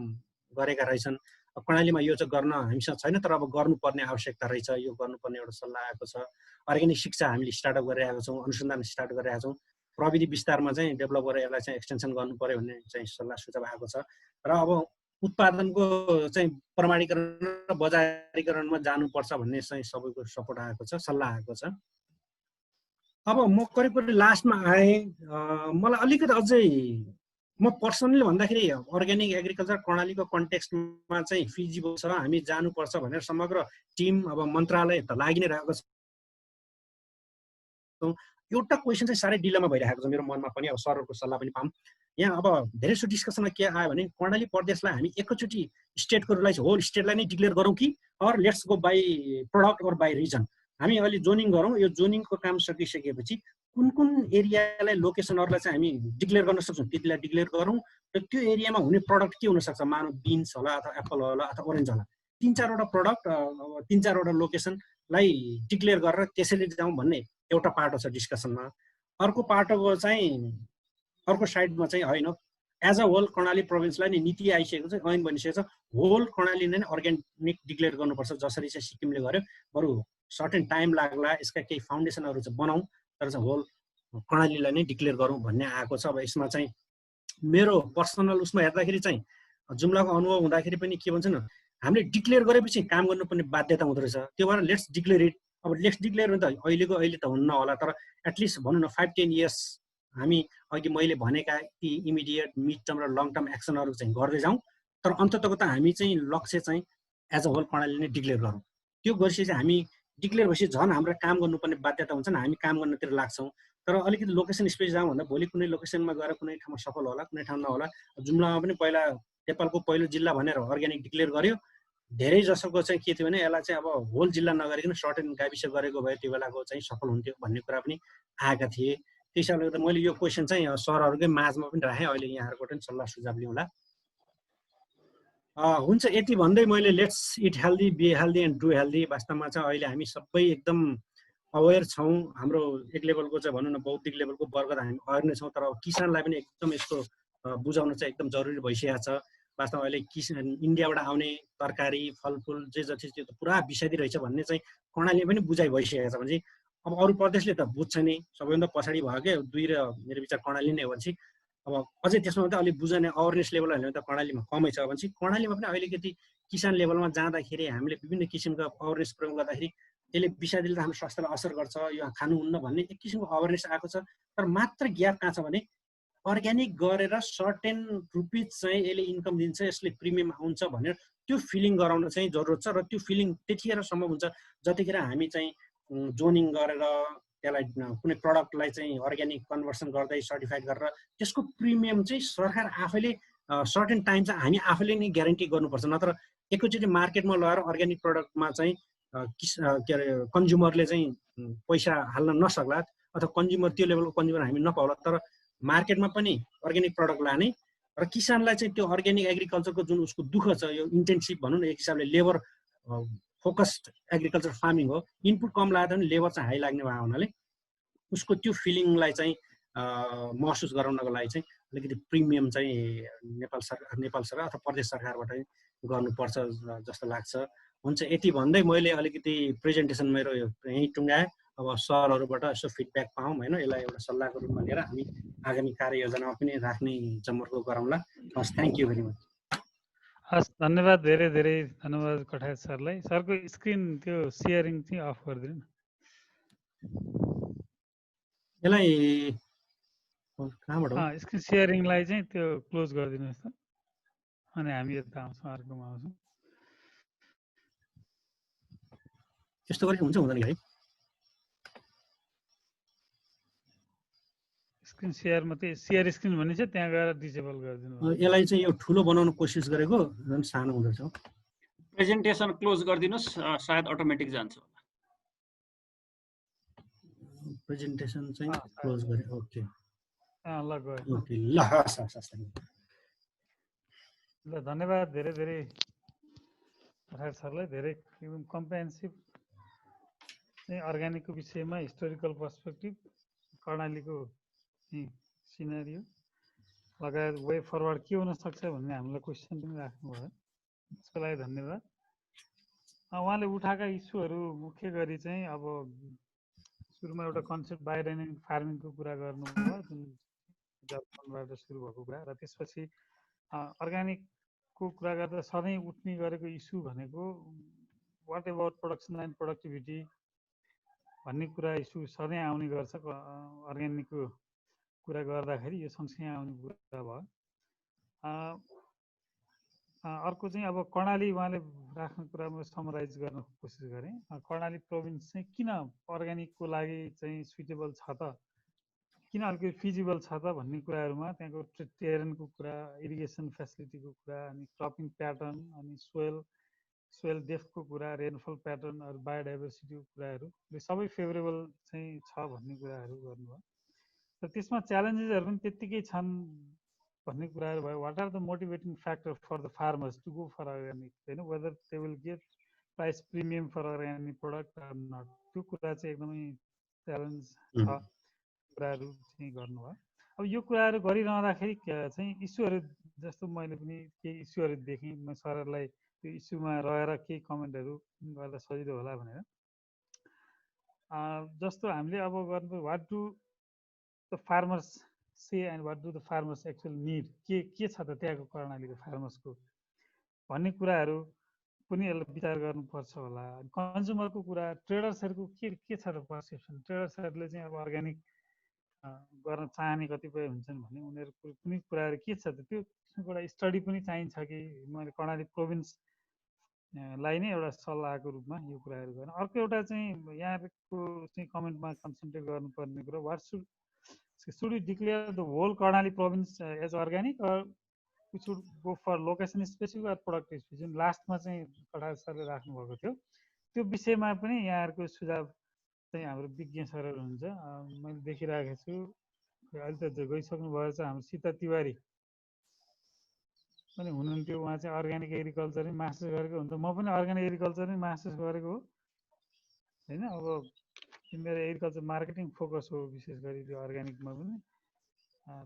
गरेका रहेछन्। कर्णालीमा यो चाहिँ गर्न हामीसँग छैन, तर अब गर्नुपर्ने आवश्यकता रहेछ, यो गर्नुपर्ने एउटा सल्लाह आएको छ। अर्ग्यानिक शिक्षा हामीले स्टार्टअप गरिरहेका छौँ, अनुसन्धान स्टार्ट गरिरहेका छौँ। प्रविधि विस्तारमा चाहिँ डेभलप गरेर यसलाई चाहिँ एक्सटेन्सन गर्नु पर्यो भन्ने चाहिँ सल्लाह सुझाव आएको छ। र अब उत्पादनको चाहिँ प्रमाणीकरण र बजारीकरणमा जानुपर्छ भन्ने चाहिँ सबैको सपोर्ट आएको छ, सल्लाह आएको छ। अब म करिब लास्टमा आएँ। मलाई अलिकति अझै म पर्सनली भन्दाखेरि अर्ग्यानिक एग्रिकल्चर कर्णालीको कन्टेक्स्टमा चाहिँ फिजिबल छ, हामी जानुपर्छ भनेर समग्र टिम अब मन्त्रालय त लागि नै रहेको छ। एउटा क्वेसन चाहिँ साह्रै डिलेमा भइरहेको छ मेरो मनमा पनि, अब सरहरूको सल्लाह पनि पाऊँ। यहाँ अब धेरैसो डिस्कसनमा के आयो भने कर्णाली प्रदेशलाई हामी एकैचोटि स्टेटको रूललाई होल स्टेटलाई नै डिक्लेयर गरौँ कि or let's go by product or by region. हामी अहिले जोनिङ गरौँ, यो जोनिङको काम सकिसकेपछि कुन कुन एरियालाई लोकेसनहरूलाई चाहिँ हामी डिक्लेयर गर्न सक्छौँ त्यतिलाई डिक्लेयर गरौँ र त्यो एरियामा हुने प्रडक्ट के हुनसक्छ, मानव बिन्स होला अथवा एप्पल होला अथवा ओरेन्ज होला, 3-4वटा प्रडक्ट 3-4वटा लोकेसनलाई डिक्लेयर गरेर त्यसरी जाउँ भन्ने एउटा पार्ट छ डिस्कसनमा। अर्को पार्टको चाहिँ अर्को साइडमा चाहिँ होइन एज अ होल कर्णाली प्रोभिन्सलाई नि नीति आइसकेको छ, ऐन बनिसकेको छ, होल कर्णालीले नै अर्ग्यानिक डिक्लेयर गर्नुपर्छ जसरी चाहिँ सिक्किमले गर्यो। बरु सर्टेन टाइम लाग्ला, यसका केही फाउन्डेसनहरू चाहिँ बनाऊ, तर चाहिँ होल कर्णालीलाई नै डिक्लेयर गरौँ भन्ने आएको छ। अब यसमा चाहिँ मेरो पर्सनल उसमा हेर्दाखेरि चाहिँ जुम्लाको अनुभव हुँदाखेरि पनि के भन्छ न, हामीले डिक्लेयर गरेपछि काम गर्नुपर्ने बाध्यता हुँदो रहेछ। त्यो भएर लेट्स डिक्लेयर इट। अब लेट्स डिक्लेयर भने त अहिले त हुन्न होला, तर एटलिस्ट भनौँ न 5-10 इयर्स हामी अघि मैले भनेका ती इमिडिएट मिड टर्म र लङ टर्म एक्सनहरू चाहिँ गर्दै जाउँ, तर अन्ततको त हामी चाहिँ लक्ष्य चाहिँ एज अ होल कर्णाली नै डिक्लेयर गरौँ। त्यो गरेपछि चाहिँ हामी डिक्लेयर भएपछि झन् हाम्रो काम गर्नुपर्ने बाध्यता हुन्छ नि, हामी काम गर्नतिर लाग्छौँ। तर अलिकति लोकेसन स्पेस जाउँ भन्दा भोलि कुनै लोकेसनमा गएर कुनै ठाउँमा सफल होला, कुनै ठाउँ नहोला। जुम्लामा पनि पहिला नेपालको पहिलो जिल्ला भनेर अर्ग्यानिक डिक्लेयर गर्यो। धेरै जसोको चाहिँ के थियो भने यसलाई चाहिँ अब होल जिल्ला नगरिकन सर्टेन गाविस गरेको भए त्यो बेलाको चाहिँ सफल हुन्थ्यो भन्ने कुरा पनि आएका थिए। त्यस कारणले गर्दा मैले यो क्वेसन चाहिँ सरहरूकै माझमा पनि राखेँ। अहिले यहाँहरूको पनि सल्लाह सुझाव लिउँला। हुन्छ, यति भन्दै मैले let's eat healthy, be healthy and do healthy. वास्तवमा चाहिँ अहिले हामी सबै एकदम अवेर छौँ। हाम्रो एक लेभलको चाहिँ भनौँ न बौद्धिक लेभलको वर्ग त हामी अवेर नै छौँ, तर किसानलाई पनि एकदम यसको बुझाउन चाहिँ एकदम जरुरी भइसकेको छ। वास्तवमा अहिले किसान इन्डियाबाट आउने तरकारी फलफुल जे जति त्यो त पुरा विषादी रहेछ भन्ने चाहिँ कर्णालीले पनि बुझाइ भइसकेको छ। भने अब अरू प्रदेशले त बुझ्छ नि, सबैभन्दा पछाडि भयो क्या 2 र मेरो विचार कर्णाली नै हो भने अब अझै त्यसमा त अलिक बुझ्ने अवेरनेस लेभल भने त कर्णालीमा कमै छ भने कर्णालीमा पनि अलिकति किसान लेभलमा जाँदाखेरि हामीले विभिन्न किसिमका अवेरनेस प्रयोग गर्दाखेरि यसले विषादीले त हाम्रो स्वास्थ्यलाई असर गर्छ, यो खानुहुन्न भन्ने एक किसिमको अवेरनेस आएको छ। तर मात्र ग्याप कहाँ छ भने अर्ग्यानिक गरेर सर्टेन रुपिज चाहिँ यसले इन्कम दिन्छ, यसले प्रिमियम आउँछ भनेर त्यो फिलिङ गराउन चाहिँ जरुरत छ। र त्यो फिलिङ त्यतिखेर सम्भव हुन्छ जतिखेर हामी चाहिँ जोनिङ गरेर त्यसलाई कुनै प्रडक्टलाई चाहिँ अर्ग्यानिक कन्भर्सन गर्दै सर्टिफाइड गरेर त्यसको प्रिमियम चाहिँ सरकार आफैले सर्टेन टाइम चाहिँ हामी आफैले नै ग्यारेन्टी गर्नुपर्छ। नत्र एकैचोटि मार्केटमा लगाएर अर्ग्यानिक प्रडक्टमा चाहिँ के अरे कन्ज्युमरले चाहिँ पैसा हाल्न नसक्ला, अथवा कन्ज्युमर त्यो लेभलको कन्ज्युमर हामी नपाउला। तर मार्केटमा पनि अर्ग्यानिक प्रडक्ट लाने र किसानलाई चाहिँ त्यो अर्ग्यानिक एग्रिकल्चरको जुन उसको दुःख छ, यो इन्टेन्सिभ भनौँ न, एक हिसाबले लेबर फोकस्ड एग्रिकल्चर फार्मिङ हो, इनपुट कम लाग्दा पनि लेबर चाहिँ हाई लाग्ने भएको हुनाले उसको त्यो फिलिङलाई चाहिँ महसुस गराउनको लागि चाहिँ अलिकति प्रिमियम चाहिँ नेपाल सरकार अथवा प्रदेश सरकारबाट गर्नुपर्छ जस्तो लाग्छ। हुन्छ, यति भन्दै मैले अलिकति प्रेजेन्टेसन मेरो यहीँ टुङ्गाएँ। अब सरहरूबाट यसो फिडब्याक पाऊँ होइन, यसलाई एउटा सल्लाहको रूपमा लिएर हामी आगामी कार्ययोजनामा पनि राख्ने जमर्को गरौँला। हस्, थ्याङ्क यू भेरी मच। हस्, धन्यवाद, धेरै धेरै धन्यवाद कठायत सरलाई। सरको स्क्रिन त्यो सेयरिङ चाहिँ अफ गरिदिनु न। यसलाई कहाँबाट स्क्रिन सेयरिङलाई चाहिँ त्यो क्लोज गरिदिनुहोस् त, अनि हामी यता आउँछौँ, अर्कोमा आउँछौँ। त्यस्तो गरेको हुन्छ हुँदैन है? स्क्रिन सेयर मात्रै, सेयर स्क्रिन भन्ने छ त्यहाँ गएर डिसेबल गरिदिनु। यसलाई चाहिँ यो ठुलो बनाउन कोसिस गरेको, झन् सानो हुँदैछ। प्रेजेन्टेसन क्लोज गरिदिनुहोस्, सायद अटोमेटिक जान्छ होला। प्रेजेन्टेसन चाहिँ क्लोज गरे। ओके, ल गयो। ओके, ल हस् हस् हस्। ल धन्यवाद, धेरै धेरै कठायत सरलाई। धेरै एकदम कम्प्रिहेन्सिभ चाहिँ अर्ग्यानिकको विषयमा हिस्टोरिकल पर्सपेक्टिभ, कर्णालीको सिनेरियो लगायत वे फरवर्ड के हुन सक्छ भन्ने हामीलाई क्वेसन पनि राख्नुभयो, त्यसको लागि धन्यवाद। उहाँले उठाएका इस्युहरू मुख्य गरी चाहिँ अब सुरुमा एउटा कन्सेप्ट बायोडाइनामिक फार्मिङको कुरा गर्नुभयो, जुन जापानबाट सुरु भएको कुरा, र त्यसपछि अर्ग्यानिकको कुरा गर्दा सधैँ उठ्ने गरेको इस्यु भनेको what about production and productivity भन्ने कुरा इस्यु सधैँ आउने गर्छ अर्ग्यानिकको कुरा गर्दाखेरि, यो सँगसँगै आउने कुरा भयो। अर्को चाहिँ अब कर्णाली उहाँले राख्ने कुरा म समराइज गर्न कोसिस गरेँ। कर्णाली प्रोभिन्स चाहिँ किन अर्ग्यानिकको लागि चाहिँ सुइटेबल छ त, किन अलिकति फिजिबल छ त भन्ने कुराहरूमा त्यहाँको टेरेनको कुरा, इरिगेसन फेसिलिटीको कुरा, अनि क्रपिङ प्याटर्न, अनि सोयल डेप्थको कुरा, रेनफल प्याटर्न, अरू बायोडाइभर्सिटीको कुराहरू सबै फेभरेबल चाहिँ छ भन्ने कुराहरू गर्नुभयो। र त्यसमा च्यालेन्जेसहरू पनि त्यत्तिकै छन् भन्ने कुराहरू भयो। What are the motivating factor for the farmers to go for organic, होइन, whether they will get price premium for organic product or not, त्यो कुरा चाहिँ एकदमै च्यालेन्ज छ कुराहरू चाहिँ गर्नुभयो। अब अब यो कुराहरू गरिरहँदाखेरि चाहिँ इस्युहरू जस्तो मैले पनि केही इस्युहरू देखेँ, म सरहरूलाई त्यो इस्युमा रहेर केही कमेन्टहरू गर्दा सजिलो होला भनेर। जस्तो हामीले अब गर्नु what do the farmers say and what do the farmers actual need, के छ त त्यहाँको कर्णालीको फार्मर्सको भन्ने कुराहरू पनि यसलाई विचार गर्नुपर्छ होला। कन्ज्युमरको कुरा, ट्रेडर्सहरूको के छ त पर्सेप्सन, ट्रेडर्सहरूले चाहिँ अब अर्ग्यानिक गर्न चाहने कतिपय हुन्छन् भने उनीहरूको कुनै कुराहरू के छ त, त्यो किसिमको एउटा स्टडी पनि चाहिन्छ कि मैले कर्णाली प्रोभिन्सलाई नै एउटा सल्लाहको रूपमा यो कुराहरू गर्न। अर्को एउटा चाहिँ यहाँको चाहिँ कमेन्टमा कन्सन्ट्रेट गर्नुपर्ने कुरा, what should you declare the whole Karnali province as organic or we should go for location specific or product specific, जुन लास्टमा चाहिँ कटार सरले राख्नुभएको थियो त्यो विषयमा पनि यहाँहरूको सुझाव चाहिँ हाम्रो विज्ञ सरहरू हुन्छ। मैले देखिरहेको छु अहिले त गइसक्नु भएको छ हाम्रो सीता तिवारी पनि हुनुहुन्थ्यो, उहाँ चाहिँ अर्ग्यानिक एग्रिकल्चर नै मास्टर्स गरेको हुन्छ, म पनि अर्ग्यानिक एग्रिकल्चर नै मास्टर्स गरेको हो होइन। अब मेरो एग्रिकल्चर मार्केटिङ फोकस हो विशेष गरी त्यो अर्ग्यानिकमा पनि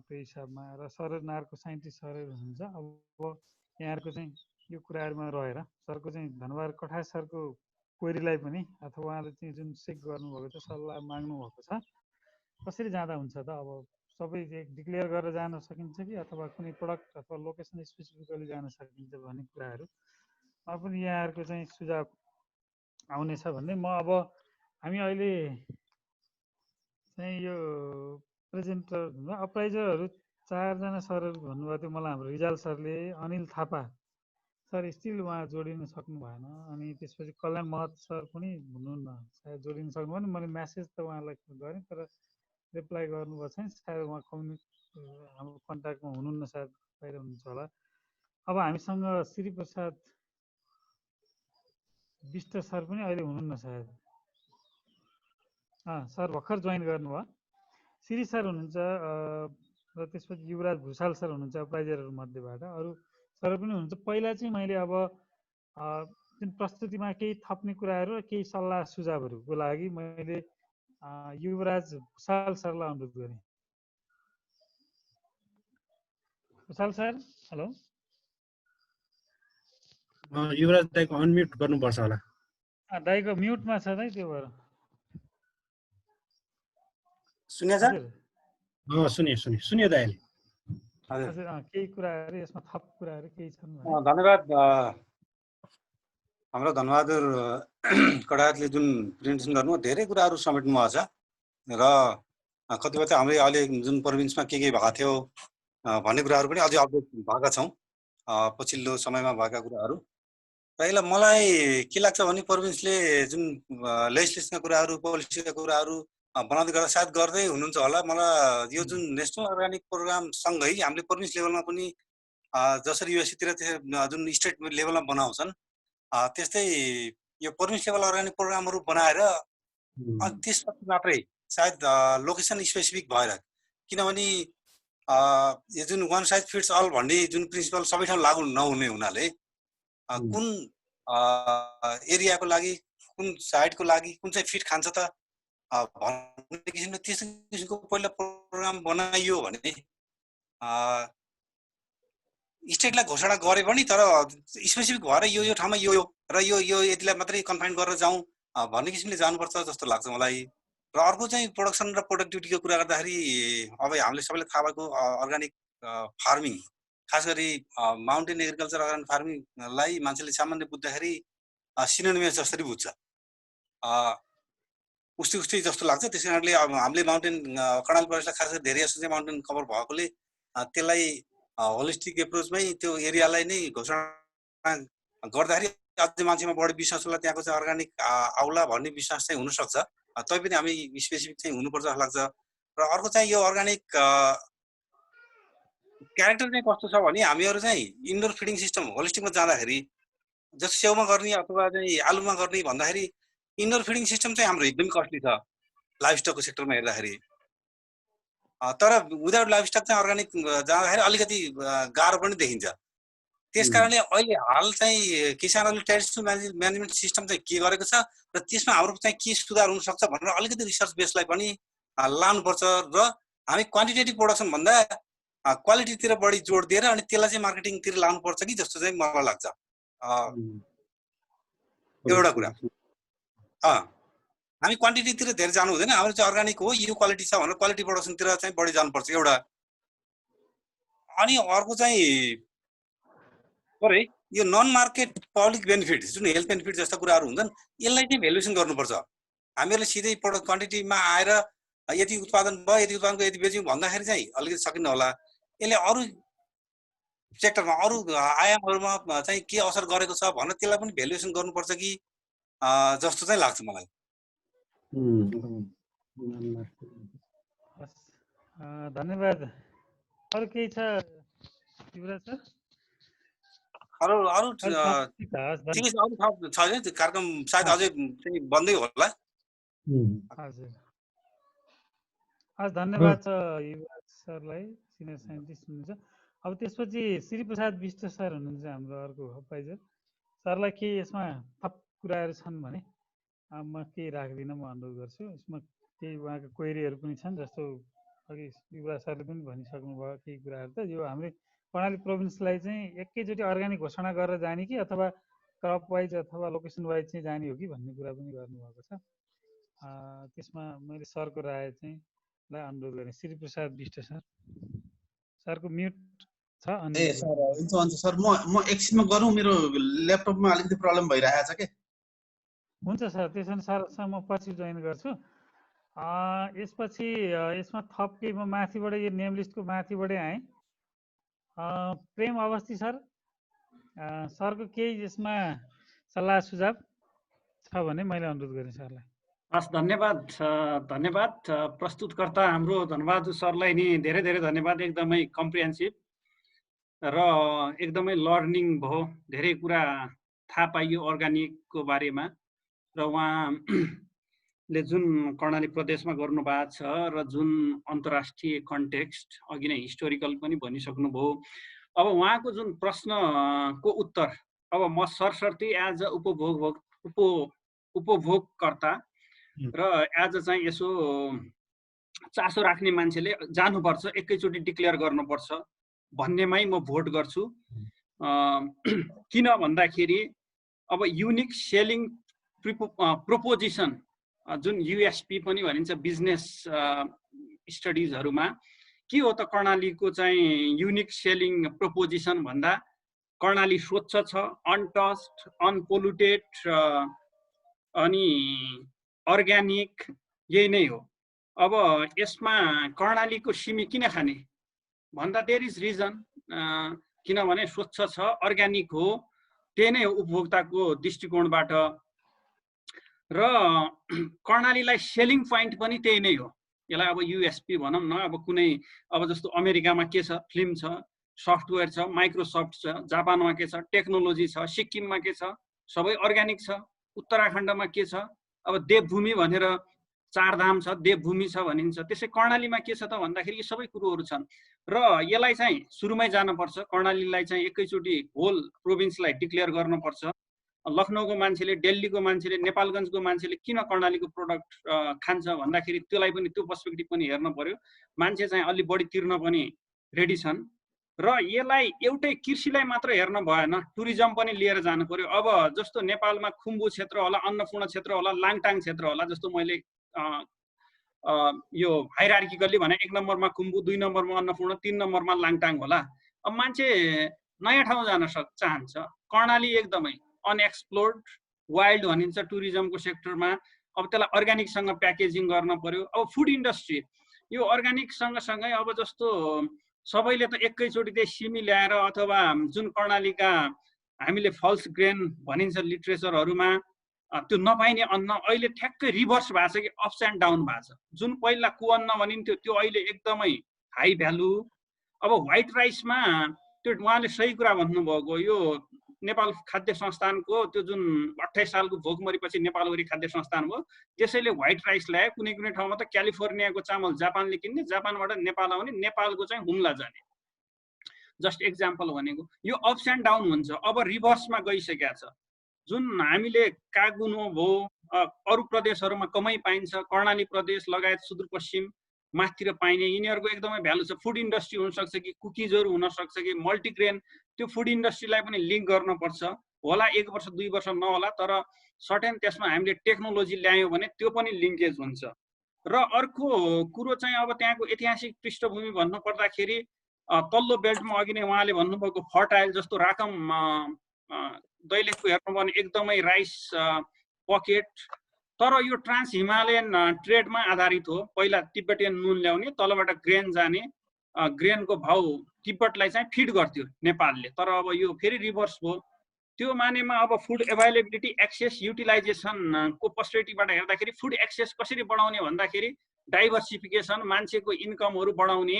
त्यो हिसाबमा, र सरहरू नार्को साइन्टिस्ट सरहरू हुनुहुन्छ। अब यहाँहरूको चाहिँ यो कुराहरूमा रहेर सरको चाहिँ धन्यवाद कठार सरको क्वेरीलाई पनि अथवा उहाँले चाहिँ जुन सेक गर्नुभएको छ सल्लाह माग्नुभएको छ कसरी जाँदा हुन्छ त, अब सबै डिक्लेयर गरेर जान सकिन्छ कि अथवा कुनै प्रोडक्ट अथवा लोकेसन स्पेसिफिकली जान सकिन्छ भन्ने कुराहरूमा पनि यहाँहरूको चाहिँ सुझाव आउनेछ भन्ने म अब हामी अहिले चाहिँ यो प्रेजेन्टर अप्राइजरहरू 4 जना सरहरू भन्नुभएको थियो मलाई हाम्रो रिजाल सरले, अनिल थापा सर स्टिल उहाँ जोडिन सक्नु भएन, अनि त्यसपछि कल्याण महत सर पनि हुनुहुन्न, सायद जोडिन सक्नु भएन। मैले म्यासेज त उहाँलाई गरेँ तर रिप्लाई गर्नुभएको छैन, सायद उहाँ हाम्रो कन्ट्याक्टमा हुनुहुन्न, सायद बाहिर हुनुहुन्छ होला। अब हामीसँग श्री प्रसाद विष्ट सर पनि अहिले हुनुहुन्न सायद, सर भर्खर जोइन गर्नुभयो। श्री सर हुनुहुन्छ र त्यसपछि युवराज भुषाल सर हुनुहुन्छ अप्राइजरहरू मध्येबाट, अरू सर पनि हुनुहुन्छ। पहिला चाहिँ मैले अब जुन प्रस्तुतिमा केही थप्ने कुराहरू र केही सल्लाह सुझावहरूको लागि मैले युवराज भुषाल सरलाई अनुरोध गरेँ। Bhusal sir, hello. युवराज दाइको अनम्युट गर्नुपर्छ होला। दाइको म्युटमा छ दाइ, त्यो भएर। सुन्यो सर? सुन्यो दाइले। हजुर, केही कुराहरू यसमा थप कुराहरू केही छन् भने। धन्यवाद। हाम्रो धनबहादुर कडायतले जुन प्रेजेन्टेसन गर्नुभयो धेरै कुराहरू समेट्नु भएको छ र कतिपय चाहिँ हामीले अहिले जुन प्रोभिन्समा के भएको थियो भन्ने कुराहरू पनि अझै अपडेट भएका छौँ पछिल्लो समयमा भएका कुराहरू। र यसलाई मलाई के लाग्छ भने प्रोभिन्सले जुन लेजिस्लेसनका कुराहरू पोलिसीका कुराहरू बनाउँदै गर्दा सायद गर्दै हुनुहुन्छ होला। मलाई यो जुन नेसनल अर्ग्यानिक प्रोग्रामसँगै हामीले प्रोभिन्स लेभलमा पनि जसरी युएसएतिर जुन स्टेट लेभलमा बनाउँछन् त्यस्तै यो प्रोभिन्स लेभल अर्ग्यानिक प्रोग्रामहरू बनाएर त्यसपछि मात्रै सायद लोकेसन स्पेसिफिक भएर, किनभने यो जुन वान साइज फिट्स अल भन्ने जुन प्रिन्सिपल सबै ठाउँ लागू नहुने हुनाले कुन एरियाको लागि कुन साइडको लागि कुन चाहिँ फिट खान्छ त भन्ने किसिमले त्यस्तो किसिमको पहिला प्रोग्राम बनाइयो भने स्टेटलाई घोषणा गरे पनि तर स्पेसिफिक भएर यो ठाउँमा यो र यो यतिलाई मात्रै कन्फाइन गरेर जाउँ भन्ने किसिमले जानुपर्छ जस्तो लाग्छ मलाई। र अर्को चाहिँ प्रोडक्सन र प्रोडक्टिभिटीको कुरा गर्दाखेरि अब हामीले सबैलाई थाहा भएको अर्ग्यानिक फार्मिङ, खास गरी माउन्टेन एग्रिकल्चर अर्ग्यानिक फार्मिङलाई मान्छेले सामान्य बुझ्दाखेरि सिनोनिमस जसरी बुझ्छ उस्तै जस्तो लाग्छ। त्यस कारणले अब हामीले माउन्टेन कर्णाली प्रदेशलाई खास गरी धेरै जस्तो चाहिँ माउन्टेन कभर भएकोले त्यसलाई होलिस्टिक एप्रोचमै त्यो एरियालाई नै घोषणा गर्दाखेरि अझै मान्छेमा बढी विश्वास होला, त्यहाँको चाहिँ अर्ग्यानिक आउला भन्ने विश्वास चाहिँ हुनसक्छ। तैपनि हामी स्पेसिफिक चाहिँ हुनुपर्छ जस्तो लाग्छ। र अर्को चाहिँ यो अर्ग्यानिक क्यारेक्टर चाहिँ कस्तो छ भने हामीहरू चाहिँ इन्डोर फिडिङ सिस्टम होलिस्टिकमा जाँदाखेरि जस्तो स्याउमा गर्ने अथवा चाहिँ आलुमा गर्ने भन्दाखेरि इन्डोर फिडिङ सिस्टम चाहिँ हाम्रो एकदमै कस्टली छ लाइफ स्टकको सेक्टरमा हेर्दाखेरि। तर विदाउट लाइफ स्टक चाहिँ अर्ग्यानिक जाँदाखेरि अलिकति गाह्रो पनि देखिन्छ। त्यस कारणले अहिले हाल चाहिँ किसानहरूले ट्रेडिसनल म्यानेजमेन्ट सिस्टम चाहिँ के गरेको छ र त्यसमा हाम्रो चाहिँ के सुधार हुनसक्छ भनेर अलिकति रिसर्च बेसलाई पनि लानुपर्छ र हामी क्वान्टिटेटिभ प्रोडक्सन भन्दा क्वालिटीतिर बढी जोड दिएर अनि त्यसलाई चाहिँ मार्केटिङतिर लानुपर्छ कि जस्तो चाहिँ मलाई लाग्छ। एउटा कुरा हामी क्वान्टिटीतिर धेरै जानु हुँदैन, हाम्रो चाहिँ अर्गानिक हो, यो क्वालिटी छ भनेर क्वालिटी प्रोडक्सनतिर चाहिँ बढी जानुपर्छ एउटा। अनि अर्को चाहिँ यो नन मार्केट पब्लिक बेनिफिट जुन हेल्थ बेनिफिट जस्ता कुराहरू हुन्छन् यसलाई चाहिँ भ्यालुएसन गर्नुपर्छ। हामीहरूले सिधै प्रोडक्ट क्वान्टिटीमा आएर यति उत्पादन भयो, यति उत्पादनको यति बेच्यौँ भन्दाखेरि चाहिँ अलिकति सकिन्न होला। यसले अरू सेक्टरमा अरू आयामहरूमा चाहिँ के असर गरेको छ भनेर त्यसलाई पनि भ्यालुएसन गर्नुपर्छ कि जस्तो चाहिँ लाग्छ मलाई। धन्यवाद। अरू केही छ युवराज सर? अरू ठिकै छ, अरू थप छैन, कार्यक्रम सायद अझै चाहिँ बन्दै होला। हजुर धन्यवाद छ युवराज सरलाई, सिनियर साइन्टिस्ट हुनुहुन्छ। अब त्यसपछि श्री प्रसाद विष्ट सर हुनुहुन्छ हाम्रो अर्को एडभाइजर। सरलाई के यसमा थप कुराहरू छन् भने म केही राख्दिनँ, म अनुरोध गर्छु। यसमा केही उहाँको क्वेरीहरू पनि छन्, जस्तो अघि युवराज सरले पनि भनिसक्नु भयो केही कुराहरू। त यो हाम्रो कर्णाली प्रोभिन्सलाई चाहिँ एकैचोटि अर्ग्यानिक घोषणा गरेर जाने कि अथवा क्रप वाइज अथवा लोकेसन वाइज चाहिँ जाने हो कि भन्ने कुरा पनि गर्नुभएको छ। त्यसमा मैले सरको राय चाहिँ लाई अनुरोध गरेँ। श्री प्रसाद विष्ट सर, सरको म्युट छ। ए सर हुन्छ सर, म एकछिनमा गरौँ, मेरो ल्यापटपमा अलिकति प्रब्लम भइरहेको छ के। हुन्छ सर, त्यसो भने सरसँग म पछि जोइन गर्छु। यसपछि यसमा थप केही म माथिबाट यो नेम लिस्टको माथिबाटै आएँ। प्रेम अवस्थी सर, सरको केही यसमा सल्लाह सुझाव छ भने मैले अनुरोध गरेँ सरलाई। हस्, धन्यवाद प्रस्तुतकर्ता हाम्रो धनबहादुर सरलाई नि धेरै धेरै धन्यवाद। एकदमै कम्प्रिहेन्सिभ र एकदमै लर्निङ भयो, धेरै कुरा थाहा पाइयो अर्ग्यानिकको बारेमा। र उहाँले जुन कर्णाली प्रदेशमा गर्नुभएको छ र जुन अन्तर्राष्ट्रिय कन्टेक्स्ट अघि नै हिस्टोरिकल पनि भनिसक्नुभयो। अब उहाँको जुन प्रश्नको उत्तर अब म सरसर्ती एज अ उपभोगकर्ता र एज चाहिँ यसो चासो राख्ने मान्छेले जानुपर्छ, एकैचोटि डिक्लेयर गर्नुपर्छ भन्नेमै म भोट गर्छु। किन भन्दाखेरि अब युनिक सेलिङ प्रोपोजिसन जुन युएसपी पनि भनिन्छ बिजनेस स्टडिजहरूमा, के हो त कर्णालीको चाहिँ युनिक सेलिङ प्रोपोजिसन भन्दा कर्णाली स्वच्छ छ, अनटच्ड, अनपोल्युटेड अनि अर्ग्यानिक, यही नै हो। अब यसमा कर्णालीको सिमी किन खाने भन्दा देयर इज रिजन, किनभने स्वच्छ छ, अर्ग्यानिक हो, त्यही नै हो उपभोक्ताको दृष्टिकोणबाट। र कर्णालीलाई सेलिङ पोइन्ट पनि त्यही नै हो। यसलाई अब युएसपी भनौँ न, अब कुनै अब जस्तो अमेरिकामा के छ, फिल्म छ, सफ्टवेयर छ, माइक्रोसफ्ट छ, जापानमा के छ, टेक्नोलोजी छ, सिक्किममा के छ, सबै अर्ग्यानिक छ। उत्तराखण्डमा के छ, अब देवभूमि भनेर चारधाम छ, देवभूमि छ भनिन्छ। त्यसै कर्णालीमा के छ त भन्दाखेरि यी सबै कुरोहरू छन्। र यसलाई चाहिँ सुरुमै जानुपर्छ, कर्णालीलाई चाहिँ एकैचोटि होल प्रोभिन्सलाई डिक्लेयर गर्नुपर्छ। लखनऊको मान्छेले, दिल्लीको मान्छेले, नेपालगञ्जको मान्छेले किन कर्णालीको प्रोडक्ट खान्छ भन्दाखेरि त्यसलाई पनि, त्यो पर्सपेक्टिभ पनि हेर्न पर्यो। मान्छे चाहिँ अलि बढी तिर्न पनि रेडी छन्। र यसलाई एउटै कृषिलाई मात्र हेर्न भएन, टुरिज्म पनि लिएर जानु पर्यो। अब जस्तो नेपालमा खुम्बु क्षेत्र होला, अन्नपूर्ण क्षेत्र होला, लाङटाङ क्षेत्र होला, जस्तो मैले यो हाइरार्किकली भने 1 नम्बरमा खुम्बु, 2 नम्बरमा अन्नपूर्ण, 3 नम्बरमा लाङटाङ होला। अब मान्छे नयाँ ठाउँ जान चाहन्छ। कर्णाली एकदमै अनएक्सप्लोर्ड वाइल्ड भनिन्छ टुरिज्मको सेक्टरमा। अब त्यसलाई अर्ग्यानिकसँग प्याकेजिङ गर्न पर्यो। अब फुड इन्डस्ट्री यो अर्ग्यानिक सँगसँगै अब जस्तो सबैले त एकैचोटि चाहिँ सिमी ल्याएर अथवा जुन कर्णालीका हामीले फल्स ग्रेन भनिन्छ लिटरेचरहरूमा त्यो नपाइने अन्न अहिले ठ्याक्कै रिभर्स भएको छ कि अप्स एन्ड डाउन भएको छ। जुन पहिला कुअन्न भनिन्थ्यो त्यो अहिले एकदमै हाई भ्यालु। अब व्हाइट राइसमा त्यो उहाँले सही कुरा भन्नुभएको, यो नेपाल खाद्य संस्थानको त्यो जुन 28 सालको भोकमरीपछि नेपालभरि खाद्य संस्थान भयो, त्यसैले व्हाइट राइस ल्याए। कुनै कुनै ठाउँमा त क्यालिफोर्नियाको चामल जापानले किन्ने, जापानबाट नेपाल आउने, नेपालको चाहिँ हुम्ला जाने। जस्ट एक्जाम्पल भनेको यो अप्स एन्ड डाउन हुन्छ। अब रिभर्समा गइसकेको छ। जुन हामीले कागुनो भयो, अरू प्रदेशहरूमा कमै पाइन्छ, कर्णाली प्रदेश लगायत सुदूरपश्चिम माथितिर पाइने यिनीहरूको एकदमै भ्यालु छ। फुड इन्डस्ट्री हुनसक्छ कि कुकिजहरू हुनसक्छ कि मल्टिग्रेन, त्यो फुड इन्डस्ट्रीलाई पनि लिङ्क गर्नुपर्छ होला। 1 वर्ष 2 वर्ष नहोला, तर सर्टेन त्यसमा हामीले टेक्नोलोजी ल्यायौँ भने त्यो पनि लिङ्केज हुन्छ। र अर्को कुरो चाहिँ अब त्यहाँको ऐतिहासिक पृष्ठभूमि भन्नुपर्दाखेरि तल्लो बेल्टमा अघि नै उहाँले भन्नुभएको फर्टाइल जस्तो राकम दैलेखको हेर्नु भने एकदमै राइस पकेट, तर यो ट्रान्स हिमालयन ट्रेडमा आधारित हो। पहिला तिब्बतियन नुन ल्याउने, तलबाट ग्रेन जाने, ग्रेनको भाउ तिब्बतलाई चाहिँ फिड गर्थ्यो नेपालले, तर अब यो फेरि रिभर्स भयो। त्यो मानेमा अब फुड एभाइलेबिलिटी, एक्सेस, युटिलाइजेसनको पर्सपेक्टिभबाट हेर्दाखेरि फुड एक्सेस कसरी बढाउने भन्दाखेरि डाइभर्सिफिकेसन, मान्छेको इन्कमहरू बढाउने।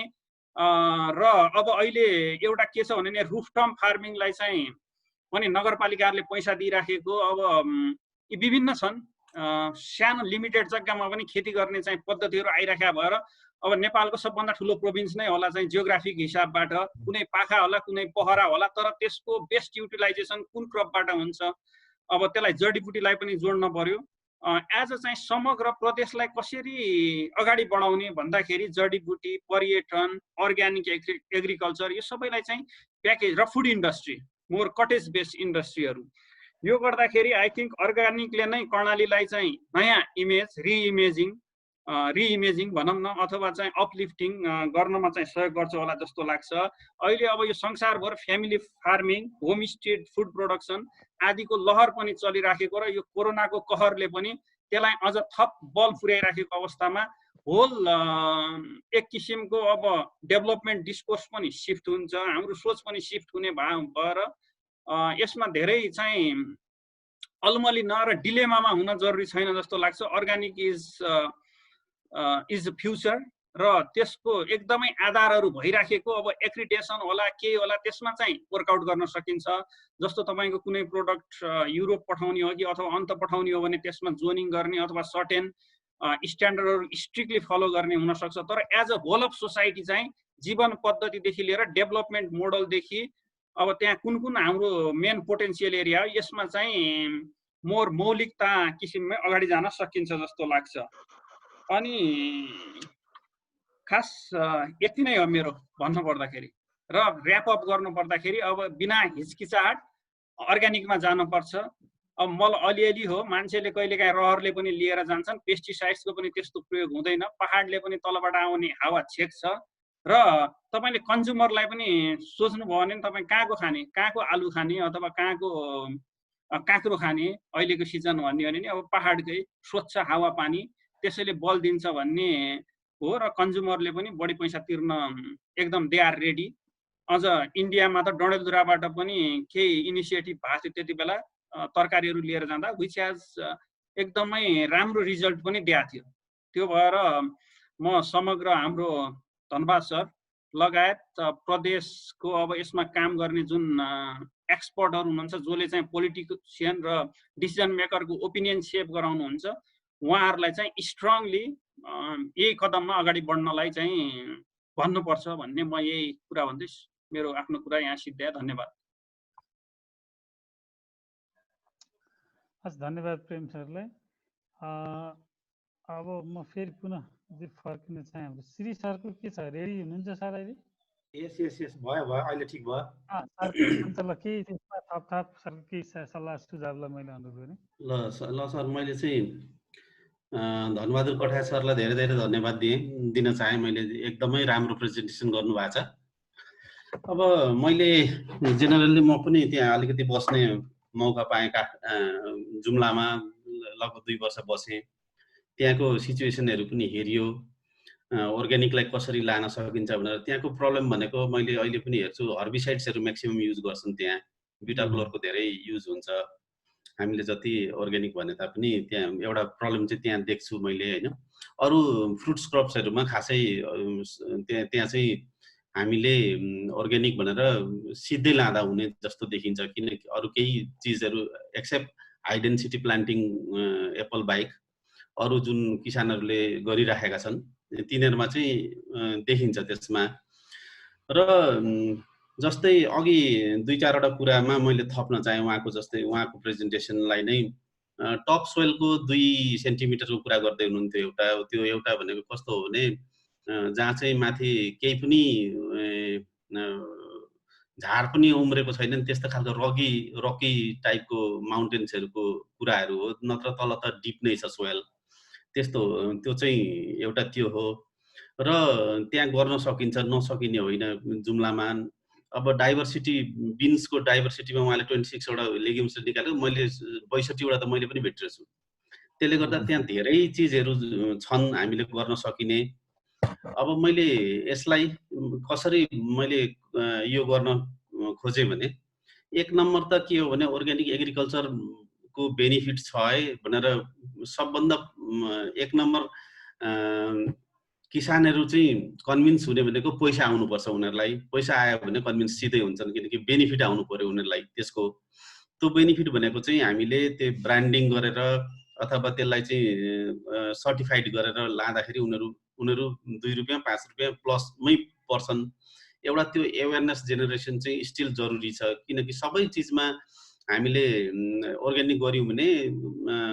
र अब अहिले एउटा के छ भने रुफटप फार्मिङलाई चाहिँ पनि नगरपालिकाहरूले पैसा दिइराखेको अब यी विभिन्न छन्। सानो लिमिटेड जग्गामा पनि खेती गर्ने चाहिँ पद्धतिहरू आइराखेका भएर अब नेपालको सबभन्दा ठुलो प्रोभिन्स नै होला चाहिँ जियोग्राफिक हिसाबबाट, कुनै पाखा होला कुनै पहरा होला, तर त्यसको बेस्ट युटिलाइजेसन कुन क्रपबाट हुन्छ, अब त्यसलाई जडीबुटीलाई पनि जोड्न पर्यो। एज अ चाहिँ समग्र प्रदेशलाई कसरी अगाडि बढाउने भन्दाखेरि जडीबुटी, पर्यटन, अर्ग्यानिक एग्रिकल्चर, यो सबैलाई चाहिँ प्याकेज, र food industry, more cottage based इन्डस्ट्रीहरू, यो गर्दाखेरि आई थिङ्क अर्ग्यानिकले नै कर्णालीलाई चाहिँ नयाँ इमेज, रिइमेजिङ भनौँ न, अथवा चाहिँ अपलिफ्टिङ गर्नमा चाहिँ सहयोग गर्छ होला जस्तो लाग्छ। अहिले अब यो संसारभर family farming, homestead food production आदिको लहर पनि चलिराखेको र यो कोरोनाको कहरले पनि त्यसलाई अझ थप बल पुर्याइराखेको अवस्थामा होल एक किसिमको अब डेभलपमेन्ट डिस्कोर्स पनि सिफ्ट हुन्छ, हाम्रो सोच पनि सिफ्ट हुने भएर यसमा धेरै चाहिँ अलमली र डिलेमामा हुन जरुरी छैन जस्तो लाग्छ। अर्ग्यानिक इज फ्युचर, र त्यसको एकदमै आधारहरू भइराखेको, अब एक्रिडेसन होला के होला त्यसमा चाहिँ वर्कआउट गर्न सकिन्छ। जस्तो तपाईँको कुनै प्रोडक्ट युरोप पठाउने हो कि अथवा अन्त पठाउने हो भने त्यसमा जोनिङ गर्ने अथवा सर्टेन स्ट्यान्डर्डहरू स्ट्रिक्टली फलो गर्ने हुनसक्छ। तर as a whole of society चाहिँ जीवन पद्धतिदेखि लिएर डेभलपमेन्ट मोडलदेखि अब त्यहाँ कुन कुन हाम्रो मेन पोटेन्सियल एरिया हो, यसमा चाहिँ मोर मौलिकता किसिममै अगाडि जान सकिन्छ जस्तो लाग्छ। अनि खास यति नै हो मेरो भन्नुपर्दाखेरि। र ऱ्याप अप गर्नुपर्दाखेरि अब बिना हिचकिचाहट अर्ग्यानिकमा जानुपर्छ। अब मल अलिअलि हो, मान्छेले कहिलेकाहीँ रहरले पनि लिएर जान्छन्, पेस्टिसाइड्सको पनि त्यस्तो प्रयोग हुँदैन, पहाडले पनि तलबाट आउने हावा छेक्छ। र तपाईँले कन्ज्युमरलाई पनि सोच्नुभयो भने तपाईँ कहाँको खाने, कहाँको आलु खाने अथवा कहाँको काँक्रो खाने, अहिलेको सिजन भन्ने हो भने अब पहाडकै स्वच्छ हावापानी त्यसैले बल दिन्छ भन्ने हो। र कन्ज्युमरले पनि बढी पैसा तिर्न एकदम दे आर रेडी। अझ इन्डियामा त डडेलधुराबाट पनि केही इनिसिएटिभ भएको थियो त्यति बेला तरकारीहरू लिएर जाँदा, विच हेज एकदमै राम्रो रिजल्ट पनि दिएको थियो। त्यो भएर म समग्र हाम्रो धनबाद सर लगायत प्रदेशको अब यसमा काम गर्ने जुन एक्सपर्टहरू हुनुहुन्छ, जसले चाहिँ पोलिटिसियन र डिसिजन मेकरको ओपिनियन सेप गराउनुहुन्छ, उहाँहरूलाई चाहिँ स्ट्रङली यही कदममा अगाडि बढ्नलाई चाहिँ भन्नुपर्छ भन्ने म यही कुरा भन्दै मेरो आफ्नो कुरा यहाँ सिद्ध्याए। धन्यवाद। हस्, धन्यवाद प्रेम सरलाई। अब म फेरि पुनः फर्किन चाहे हाम्रो श्री सरको के छ, रेडी हुनुहुन्छ सर अहिले? यस यस यस, भयो अहिले ठिक भयो। सर केही त्यसमा थप सर केही सल्लाह सुझावलाई मैले अनुरोध गरेँ। ल सर, मैले चाहिँ धनबहादुर कठाया सरलाई धेरै धेरै धन्यवाद दिन चाहेँ। मैले एकदमै राम्रो प्रेजेन्टेसन गर्नुभएको छ। अब मैले जेनरली म पनि त्यहाँ अलिकति बस्ने मौका पाएँ, जुम्लामा लगभग 2 वर्ष बसेँ। त्यहाँको सिचुएसनहरू पनि हेरियो, अर्ग्यानिकलाई कसरी लान सकिन्छ भनेर। त्यहाँको प्रब्लम भनेको मैले अहिले पनि हेर्छु, हर्बिसाइड्सहरू म्याक्सिमम युज गर्छन्, त्यहाँ ब्युटाक्लोरको धेरै युज हुन्छ। हामीले जति अर्ग्यानिक भने तापनि त्यहाँ एउटा प्रब्लम चाहिँ त्यहाँ देख्छु मैले होइन। अरू फ्रुट्स क्रप्सहरूमा खासै त्यहाँ चाहिँ हामीले अर्ग्यानिक भनेर सिधै लाँदा हुने जस्तो देखिन्छ, किनकि अरू केही चिजहरू except high density planting apple बाहेक अरू जुन किसानहरूले गरिराखेका छन् तिनीहरूमा चाहिँ देखिन्छ त्यसमा। र जस्तै अघि 2-4वटा कुरामा मैले थप्न चाहेँ उहाँको, जस्तै उहाँको प्रेजेन्टेसनलाई नै टप सोइलको 2 सेन्टिमिटरको कुरा गर्दै हुनुहुन्थ्यो। त्यो एउटा भनेको कस्तो हो भने जहाँ चाहिँ माथि केही पनि झाड पनि उम्रेको छैन, त्यस्तो खालको रकी टाइपको माउन्टेन्सहरूको कुराहरू हो, नत्र तल त डिप नै छ सोयल। त्यस्तो त्यो चाहिँ एउटा त्यो हो र त्यहाँ गर्न सकिन्छ, नसकिने होइन जुम्लामा। अब डाइभर्सिटी, बिन्सको डाइभर्सिटीमा उहाँले 26 वटा लेग्युम्स निकाल्यो, मैले 62 वटा त मैले पनि भेटेको छु। त्यसले गर्दा त्यहाँ धेरै चिजहरू छन् हामीले गर्न सकिने। अब मैले यसलाई कसरी मैले यो गर्न खोजेँ भने, एक नम्बर त के हो भने अर्ग्यानिक एग्रिकल्चरको बेनिफिट छ है भनेर सबभन्दा एक नम्बर किसानहरू चाहिँ कन्भिन्स हुने भनेको पैसा आउनुपर्छ उनीहरूलाई। पैसा आयो भने कन्भिन्स सिधै हुन्छन्, किनकि बेनिफिट आउनु पर्यो उनीहरूलाई त्यसको। त्यो बेनिफिट भनेको चाहिँ हामीले त्यो ब्रान्डिङ गरेर अथवा त्यसलाई चाहिँ सर्टिफाइड गरेर लाँदाखेरि उनीहरू 2 रुपियाँ 5 रुपियाँ प्लसमै पर्छन्। एउटा त्यो एवेरनेस जेनेरेसन चाहिँ स्टिल जरुरी छ, किनकि सबै चिजमा हामीले अर्ग्यानिक गऱ्यौँ भने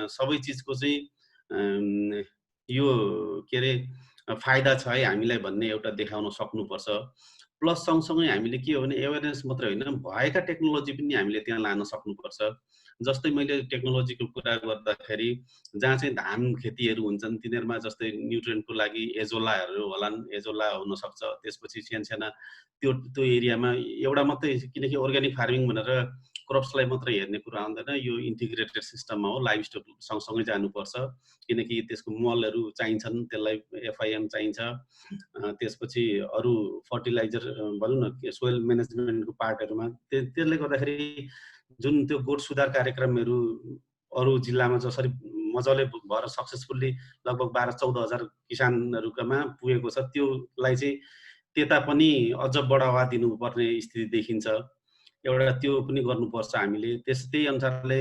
सबै चिजको चाहिँ यो के अरे फाइदा छ है हामीलाई भन्ने एउटा देखाउन सक्नुपर्छ। प्लस सँगसँगै हामीले के हो भने एवेरनेस मात्रै होइन, भएका टेक्नोलोजी पनि हामीले त्यहाँ लान सक्नुपर्छ। जस्तै मैले टेक्नोलोजीको कुरा गर्दाखेरि जहाँ चाहिँ धान खेतीहरू हुन्छन् तिनीहरूमा जस्तै न्युट्रिएन्टको लागि एजोलाहरू होलान्, एजोला हुनसक्छ। त्यसपछि साना त्यो एरियामा एउटा मात्रै, किनकि अर्ग्यानिक फार्मिङ भनेर क्रप्सलाई मात्रै हेर्ने कुरा आउँदैन, यो इन्टिग्रेटेड सिस्टममा हो, लाइभ स्टक सँगसँगै जानुपर्छ, किनकि त्यसको मलहरू चाहिन्छन्, त्यसलाई FIM चाहिन्छ। त्यसपछि अरू फर्टिलाइजर भनौँ न सोइल म्यानेजमेन्टको पार्टहरूमा त्यसले गर्दाखेरि जुन त्यो गोठ सुधार कार्यक्रमहरू अरू जिल्लामा जसरी मजाले भएर सक्सेसफुल्ली लगभग 12-14 हजार किसानहरूमा पुगेको छ, त्योलाई चाहिँ त्यता पनि अझ बढावा दिनुपर्ने स्थिति देखिन्छ। एउटा त्यो पनि गर्नुपर्छ हामीले। त्यही अनुसारले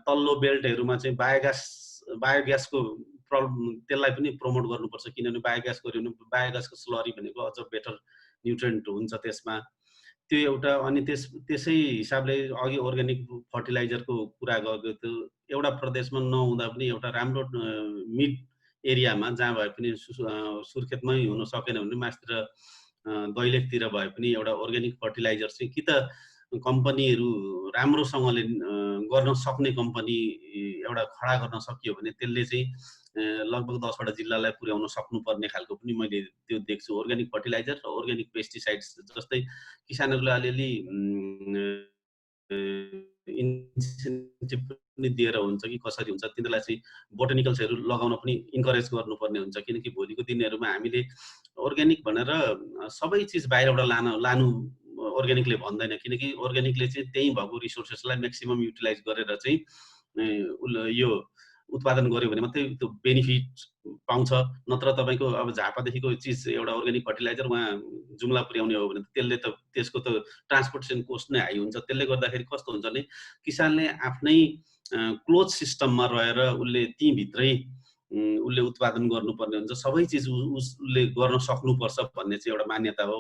तल्लो बेल्टहरूमा चाहिँ बायोग्यासको त्यसलाई पनि प्रमोट गर्नुपर्छ, किनभने बायोग्यास गर्यो भने बायोग्यासको स्लरी भनेको अझ बेटर न्युट्रिएन्ट हुन्छ त्यसमा, त्यो एउटा। अनि त्यसै हिसाबले अघि अर्ग्यानिक फर्टिलाइजरको कुरा गरेको थियो, एउटा प्रदेशमा नहुँदा पनि एउटा राम्रो मिड एरियामा जहाँ भए पनि सुर्खेतमै हुन सकेन भने मास्तिर दैलेखतिर भए पनि एउटा अर्ग्यानिक फर्टिलाइजर चाहिँ कि त कम्पनीहरू राम्रोसँगले गर्न सक्ने कम्पनी एउटा खडा गर्न सकियो भने त्यसले चाहिँ लगभग 10 वटा जिल्लालाई पुर्याउन सक्नुपर्ने खालको पनि मैले त्यो देख्छु। अर्ग्यानिक फर्टिलाइजर र अर्ग्यानिक पेस्टिसाइड्स जस्तै किसानहरूलाई अलिअलि इन्सेन्टिभ पनि दिएर हुन्छ कि कसरी हुन्छ, तिनीहरूलाई चाहिँ बोटनिकल्सहरू लगाउन पनि इन्करेज गर्नुपर्ने हुन्छ, किनकि भोलिको दिनहरूमा हामीले अर्ग्यानिक भनेर सबै चिज बाहिरबाट लानु अर्ग्यानिकले भन्दैन, किनकि अर्ग्यानिकले चाहिँ त्यही भएको रिसोर्सेसलाई म्याक्सिमम युटिलाइज गरेर चाहिँ यो उत्पादन गर्यो भने मात्रै त्यो बेनिफिट पाउँछ। नत्र तपाईँको अब झापादेखिको चिज एउटा अर्ग्यानिक फर्टिलाइजर उहाँ जुम्ला पुर्याउने हो भने त्यसले त त्यसको त ट्रान्सपोर्टेसन कोस्ट नै हाई हुन्छ। त्यसले गर्दाखेरि कस्तो हुन्छ भने किसानले आफ्नै क्लोज सिस्टममा रहेर उसले त्यहीँभित्रै उसले उत्पादन गर्नुपर्ने हुन्छ, सबै चिज उसले गर्न सक्नुपर्छ भन्ने चाहिँ एउटा मान्यता हो।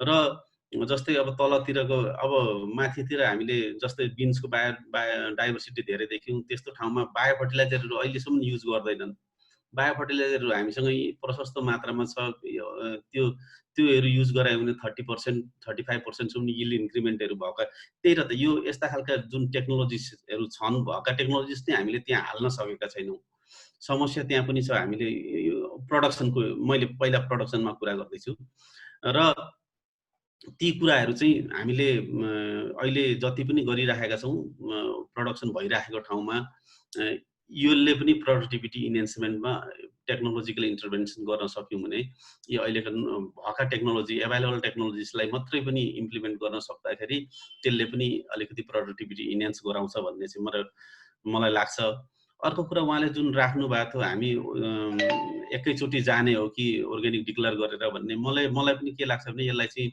र जस्तै अब तलतिरको अब माथितिर हामीले जस्तै बिन्सको बायोडाइभर्सिटी धेरै देख्यौँ, त्यस्तो ठाउँमा बायो फर्टिलाइजरहरू अहिलेसम्म युज गर्दैनन्। बायो फर्टिलाइजरहरू हामीसँग प्रशस्त मात्रामा छ, त्योहरू युज गरायो भने 30% 35% यिल्ड इन्क्रिमेन्टहरू भएका। त्यही र त यो यस्ता खालका जुन टेक्नोलोजिसहरू छन्, भएका टेक्नोलोजिस चाहिँ हामीले त्यहाँ हाल्न सकेका छैनौँ। समस्या त्यहाँ पनि छ। हामीले प्रडक्सनको, मैले पहिला प्रडक्सनमा कुरा गर्दैछु, र ती कुराहरू चाहिँ हामीले अहिले जति पनि गरिराखेका छौँ प्रडक्सन भइराखेको ठाउँमा यसले पनि प्रोडक्टिभिटी इन्हेन्समेन्टमा टेक्नोलोजिकल इन्टरभेन्सन गर्न सक्यौँ भने यो अहिलेको भएका टेक्नोलोजी एभाइलेबल टेक्नोलोजिसलाई मात्रै पनि इम्प्लिमेन्ट गर्न सक्दाखेरि त्यसले पनि अलिकति प्रोडक्टिभिटी इन्हेन्स गराउँछ भन्ने चाहिँ मलाई लाग्छ। अर्को कुरा उहाँले जुन राख्नु भएको थियो, हामी एकैचोटि जाने हो कि अर्ग्यानिक डिक्लेयर गरेर भन्ने, मलाई पनि के लाग्छ भने यसलाई चाहिँ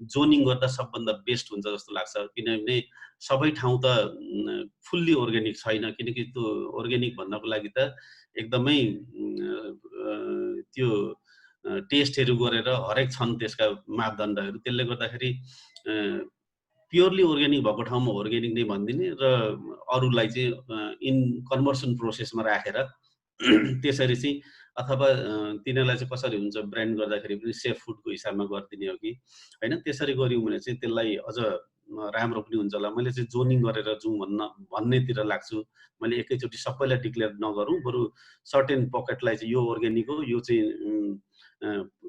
जोनिङ गर्दा सबभन्दा बेस्ट हुन्छ जस्तो लाग्छ, किनभने सबै ठाउँ त फुल्ली अर्ग्यानिक छैन, किनकि त्यो अर्ग्यानिक भन्नको लागि त एकदमै त्यो टेस्टहरू गरेर हरेक छन् त्यसका मापदण्डहरू। त्यसले गर्दाखेरि प्योरली अर्ग्यानिक भएको ठाउँमा अर्ग्यानिक नै भनिदिने र अरूलाई चाहिँ इन कन्भर्सन प्रोसेसमा राखेर त्यसरी चाहिँ अथवा तिनीहरूलाई चाहिँ कसरी हुन्छ ब्रान्ड गर्दाखेरि पनि सेफ फुडको हिसाबमा गरिदिने हो कि होइन, त्यसरी गऱ्यौँ भने चाहिँ त्यसलाई अझ राम्रो पनि हुन्छ होला। मैले चाहिँ जोनिङ गरेर जाउँ भन्नेतिर लाग्छु। मैले एकैचोटि सबैलाई डिक्लेयर नगरौँ, बरु सर्टेन पकेटलाई चाहिँ यो अर्ग्यानिक हो, यो चाहिँ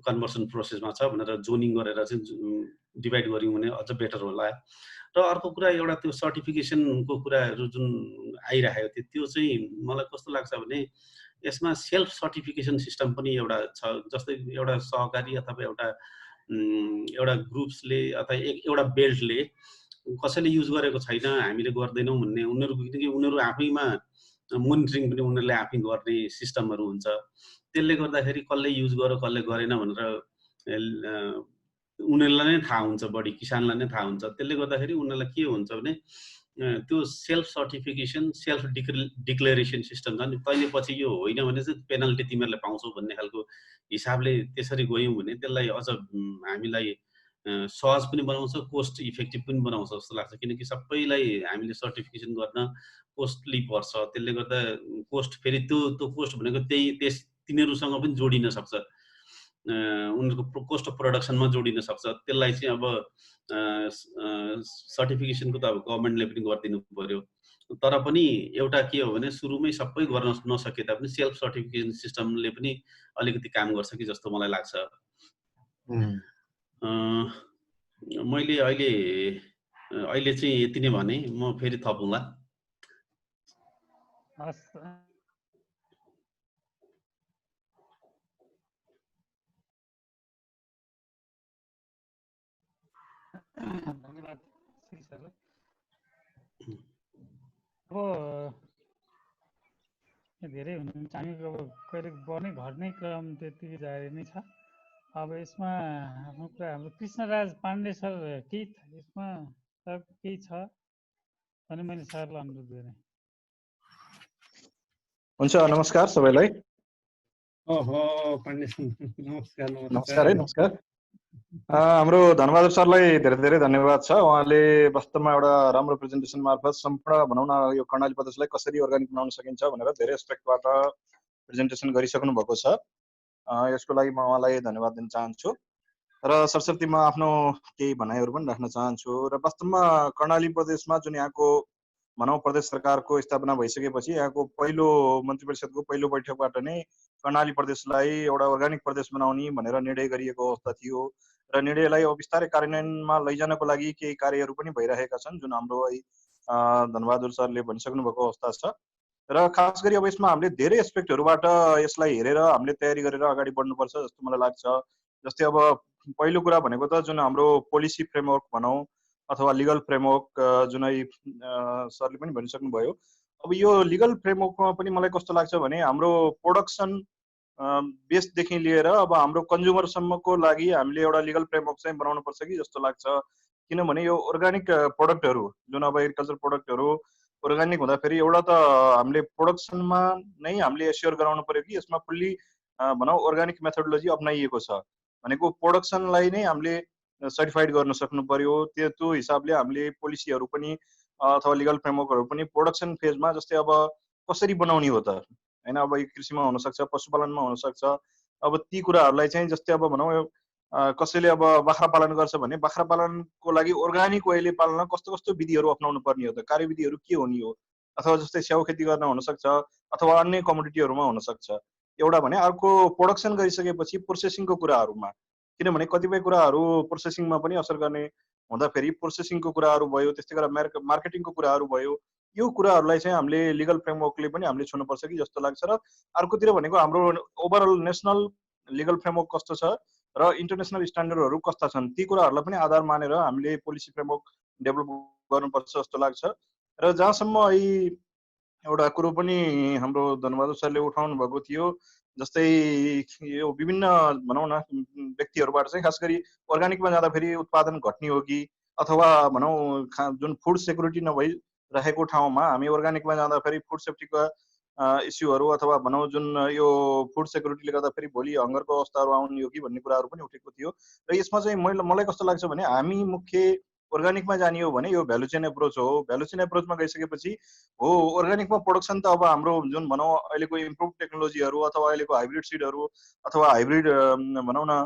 कन्भर्सन प्रोसेसमा छ भनेर जोनिङ गरेर चाहिँ डिभाइड गऱ्यौँ भने अझ बेटर होला। र अर्को कुरा एउटा त्यो सर्टिफिकेसनको कुराहरू जुन आइरहेको थियो त्यो चाहिँ मलाई कस्तो लाग्छ भने यसमा सेल्फ सर्टिफिकेसन सिस्टम पनि एउटा छ। जस्तै एउटा सहकारी अथवा एउटा ग्रुप्सले अथवा एउटा बेल्टले कसैले युज गरेको छैन हामीले गर्दैनौँ भन्ने किनकि उनीहरू आफैमा मोनिटरिङ पनि उनीहरूले आफै गर्ने सिस्टमहरू हुन्छ। त्यसले गर्दाखेरि कसले युज गर्यो कसले गरेन भनेर उनीहरूलाई नै थाहा हुन्छ, बढी किसानलाई नै थाहा हुन्छ। त्यसले गर्दाखेरि उनीहरूलाई के हुन्छ भने त्यो self certification self declaration system छ नि, तैँले पछि यो होइन भने चाहिँ पेनल्टी तिमीहरूले पाउँछौ भन्ने खालको हिसाबले त्यसरी गयौँ भने त्यसलाई अझ हामीलाई सहज पनि बनाउँछ, कोस्ट इफेक्टिभ पनि बनाउँछ जस्तो लाग्छ। किनकि सबैलाई हामीले सर्टिफिकेसन गर्न कोस्टली पर्छ। त्यसले गर्दा कोस्ट फेरि त्यो कोस्ट भनेको तिनीहरूसँग पनि जोडिन सक्छ, उनीहरूको कोस्ट अफ प्रोडक्सनमा जोडिन सक्छ। त्यसलाई चाहिँ अब सर्टिफिकेसनको त अब गभर्मेन्टले पनि गरिदिनु पर्यो। तर पनि एउटा के हो भने सुरुमै सबै गर्न नसके तापनि सेल्फ सर्टिफिकेसन सिस्टमले पनि अलिकति काम गर्छ कि जस्तो मलाई लाग्छ। मैले अहिले चाहिँ यति नै भने, म फेरि थपौँला। धन्यवाद सरलाई। अब धेरै हुनुहुन्छ, हामीको अब कहिले बढ्ने घट्ने क्रम त्यतिकै जारी नै छ। अब यसमा आफ्नो कुरा हाम्रो कृष्णराज पाण्डे सर यसमा सर केही छ भने मैले सरलाई अनुरोध गरेँ। हुन्छ, नमस्कार सबैलाई। नमस्कार है, नमस्कार। हाम्रो धनबहादुर सरलाई धेरै धेरै धन्यवाद छ। उहाँले वास्तवमा एउटा राम्रो प्रेजेन्टेसन मार्फत सम्पूर्ण भनौँ न यो कर्णाली प्रदेशलाई कसरी अर्गानिक बनाउन सकिन्छ भनेर धेरै एस्पेक्टबाट प्रेजेन्टेसन गरिसक्नु भएको छ। यसको लागि म उहाँलाई धन्यवाद दिन चाहन्छु। र सरस्वती म आफ्नो केही भनाइहरू पनि राख्न चाहन्छु। र वास्तवमा कर्णाली प्रदेशमा जुन यहाँको भनौँ प्रदेश सरकारको स्थापना भइसकेपछि यहाँको पहिलो मन्त्री परिषदको पहिलो बैठकबाट नै कर्णाली प्रदेशलाई एउटा अर्गानिक प्रदेश बनाउने भनेर निर्णय गरिएको अवस्था थियो। र निर्णयलाई अब बिस्तारै कार्यान्वयनमा लैजानको लागि केही कार्यहरू पनि भइरहेका छन्, जुन हाम्रो धनबहादुर सरले भनिसक्नु भएको अवस्था छ। र खास गरी अब यसमा हामीले धेरै एस्पेक्टहरूबाट यसलाई हेरेर हामीले तयारी गरेर अगाडि बढ्नुपर्छ जस्तो मलाई लाग्छ। जस्तै अब पहिलो कुरा भनेको त जुन हाम्रो पोलिसी फ्रेमवर्क भनौँ अथवा लिगल फ्रेमवर्क जुन सरले पनि भनिसक्नुभयो। अब यो लिगल फ्रेमवर्कमा पनि मलाई कस्तो लाग्छ भने हाम्रो प्रोडक्सन बेसदेखि लिएर अब हाम्रो कन्ज्युमरसम्मको लागि हामीले एउटा लिगल फ्रेमवर्क चाहिँ बनाउनु पर्छ कि जस्तो लाग्छ। किनभने यो अर्गानिक प्रोडक्टहरू जुन अब एग्रिकल्चर प्रोडक्टहरू अर्गानिक हुँदाखेरि एउटा त हामीले प्रोडक्सनमा नै हामीले एस्योर गराउनु पर्यो कि यसमा फुल्ली भनौँ अर्गानिक मेथोडोलोजी अप्नाइएको छ भनेको प्रोडक्सनलाई नै हामीले सर्टिफाइड गर्न सक्नु पर्यो। त्यो हिसाबले हामीले पोलिसीहरू पनि अथवा लिगल फ्रेमवर्कहरू पनि प्रोडक्सन फेजमा जस्तै अब कसरी बनाउने हो त होइन, अब कृषिमा हुनसक्छ, पशुपालनमा हुनसक्छ। अब ती कुराहरूलाई चाहिँ जस्तै अब भनौँ कसैले अब बाख्रा पालन गर्छ भने बाख्रा पालनको लागि अर्गानिक वेले पाल्न कस्तो कस्तो विधिहरू अप्नाउनु पर्ने हो त, कार्यविधिहरू के हुने हो। अथवा जस्तै स्याउ खेती गर्न हुनसक्छ अथवा अन्य कमोडिटीहरूमा हुनसक्छ एउटा भने। अर्को प्रोडक्सन गरिसकेपछि प्रोसेसिङको कुराहरूमा, किनभने कतिपय कुराहरू प्रोसेसिङमा पनि असर गर्ने हुँदाखेरि प्रोसेसिङको कुराहरू भयो, त्यस्तै गरेर मार्केटिङको कुराहरू भयो। यो कुराहरूलाई चाहिँ हामीले लिगल फ्रेमवर्कले पनि हामीले छुनुपर्छ कि जस्तो लाग्छ। र अर्कोतिर भनेको हाम्रो ओभरअल नेसनल लिगल फ्रेमवर्क कस्तो छ र इन्टरनेसनल स्ट्यान्डर्डहरू कस्ता छन् ती कुराहरूलाई पनि आधार मानेर हामीले पोलिसी फ्रेमवर्क डेभलप गर्नुपर्छ जस्तो लाग्छ। र जहाँसम्म एउटा कुरो पनि हाम्रो धनबहादुर सरले उठाउनु भएको थियो, जस्तै यो विभिन्न भनौँ न व्यक्तिहरूबाट चाहिँ खास गरी अर्गानिकमा जाँदाखेरि उत्पादन घट्ने हो कि अथवा भनौँ जुन फुड सेक्युरिटी नभइरहेको ठाउँमा हामी अर्गानिकमा जाँदाखेरि फुड सेफ्टीका इस्युहरू अथवा भनौँ जुन यो फुड सेक्युरिटीले गर्दाखेरि भोलि हङ्गरको अवस्थाहरू आउने हो कि भन्ने कुराहरू पनि उठेको थियो। र यसमा चाहिँ मलाई कस्तो लाग्छ भने हामी मुख्य अर्गानिकमा जाने हो भने यो भ्यालु चेन एप्रोच हो। भ्यालु चेन एप्रोचमा गइसकेपछि हो अर्गानिकमा प्रोडक्सन त अब हाम्रो जुन भनौँ अहिलेको इम्प्रुभ टेक्नोलोजीहरू अथवा अहिलेको हाइब्रिड सिडहरू अथवा हाइब्रिड भनौँ न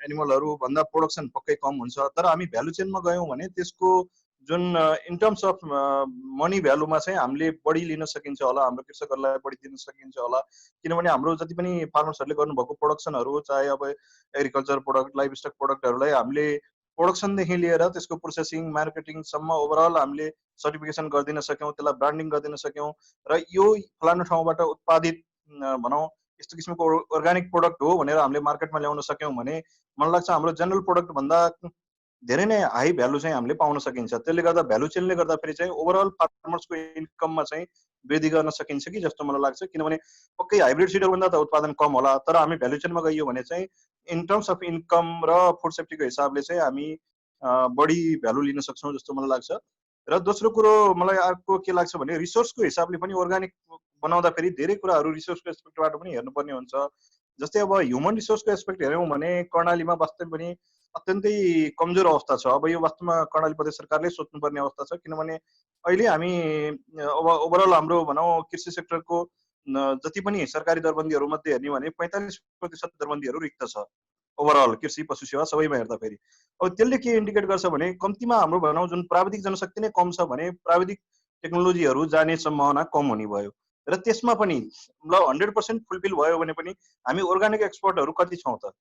एनिमलहरू भन्दा प्रोडक्सन पक्कै कम हुन्छ। तर हामी भ्यालु चेनमा गयौँ भने त्यसको जुन इन टर्म्स अफ मनी भ्यालुमा चाहिँ हामीले बढी लिन सकिन्छ होला, हाम्रो कृषकहरूलाई बढी दिन सकिन्छ होला। किनभने हाम्रो जति पनि फार्मर्सहरूले गर्नुभएको प्रोडक्सनहरू चाहे अब एग्रिकल्चर प्रोडक्ट लाइफ स्टक प्रोडक्टहरूलाई हामीले प्रोडक्सनदेखि लिएर त्यसको प्रोसेसिङ मार्केटिङसम्म ओभरअल हामीले सर्टिफिकेसन गरिदिन सक्यौँ, त्यसलाई ब्रान्डिङ गरिदिन सक्यौँ र यो फलानु ठाउँबाट उत्पादित भनौँ यस्तो किसिमको अर्गानिक प्रोडक्ट हो भनेर हामीले मार्केटमा ल्याउन सक्यौँ भने मलाई लाग्छ हाम्रो जनरल प्रोडक्ट भन्दा धेरै नै हाई भ्यालु चाहिँ हामीले पाउन सकिन्छ। त्यसले गर्दा भ्यालु चेनले गर्दाखेरि चाहिँ ओभरअल फार्मर्सको इन्कममा चाहिँ वृद्धि गर्न सकिन्छ कि जस्तो मलाई लाग्छ। किनभने पक्कै हाइब्रिड सिडरभन्दा त उत्पादन कम होला, तर हामी भ्यालु चेनमा गइयो भने चाहिँ इन टर्म्स अफ इन्कम र फुड सेफ्टीको हिसाबले चाहिँ हामी बढी भ्यालु लिन सक्छौँ जस्तो मलाई लाग्छ। र दोस्रो कुरो मलाई अर्को के लाग्छ भने रिसोर्सको हिसाबले पनि अर्गानिक बनाउँदाखेरि धेरै कुराहरू रिसोर्सको एस्पेक्टबाट पनि हेर्नुपर्ने हुन्छ। जस्तै अब ह्युमन रिसोर्सको एस्पेक्ट हेऱ्यौँ भने कर्णालीमा वास्तवमा पनि अत्यन्तै कमजोर अवस्था छ। अब यो वास्तवमा कर्णाली प्रदेश सरकारले सोच्नुपर्ने अवस्था छ। किनभने अहिले हामी अब ओभरअल हाम्रो भनौँ कृषि सेक्टरको जति पनि सरकारी दरबन्दीहरूमध्ये हेर्ने भने 45% दरबन्दीहरू रिक्त छ ओभरअल कृषि पशु सेवा सबैमा हेर्दाखेरि। अब त्यसले के इन्डिकेट गर्छ भने कम्तीमा हाम्रो भनौँ जुन प्राविधिक जनशक्ति नै कम छ भने प्राविधिक टेक्नोलोजीहरू जाने सम्भावना कम हुने भयो। र त्यसमा पनि ल 100% फुलफिल भयो भने पनि हामी अर्गानिक एक्सपर्टहरू कति छौँ त?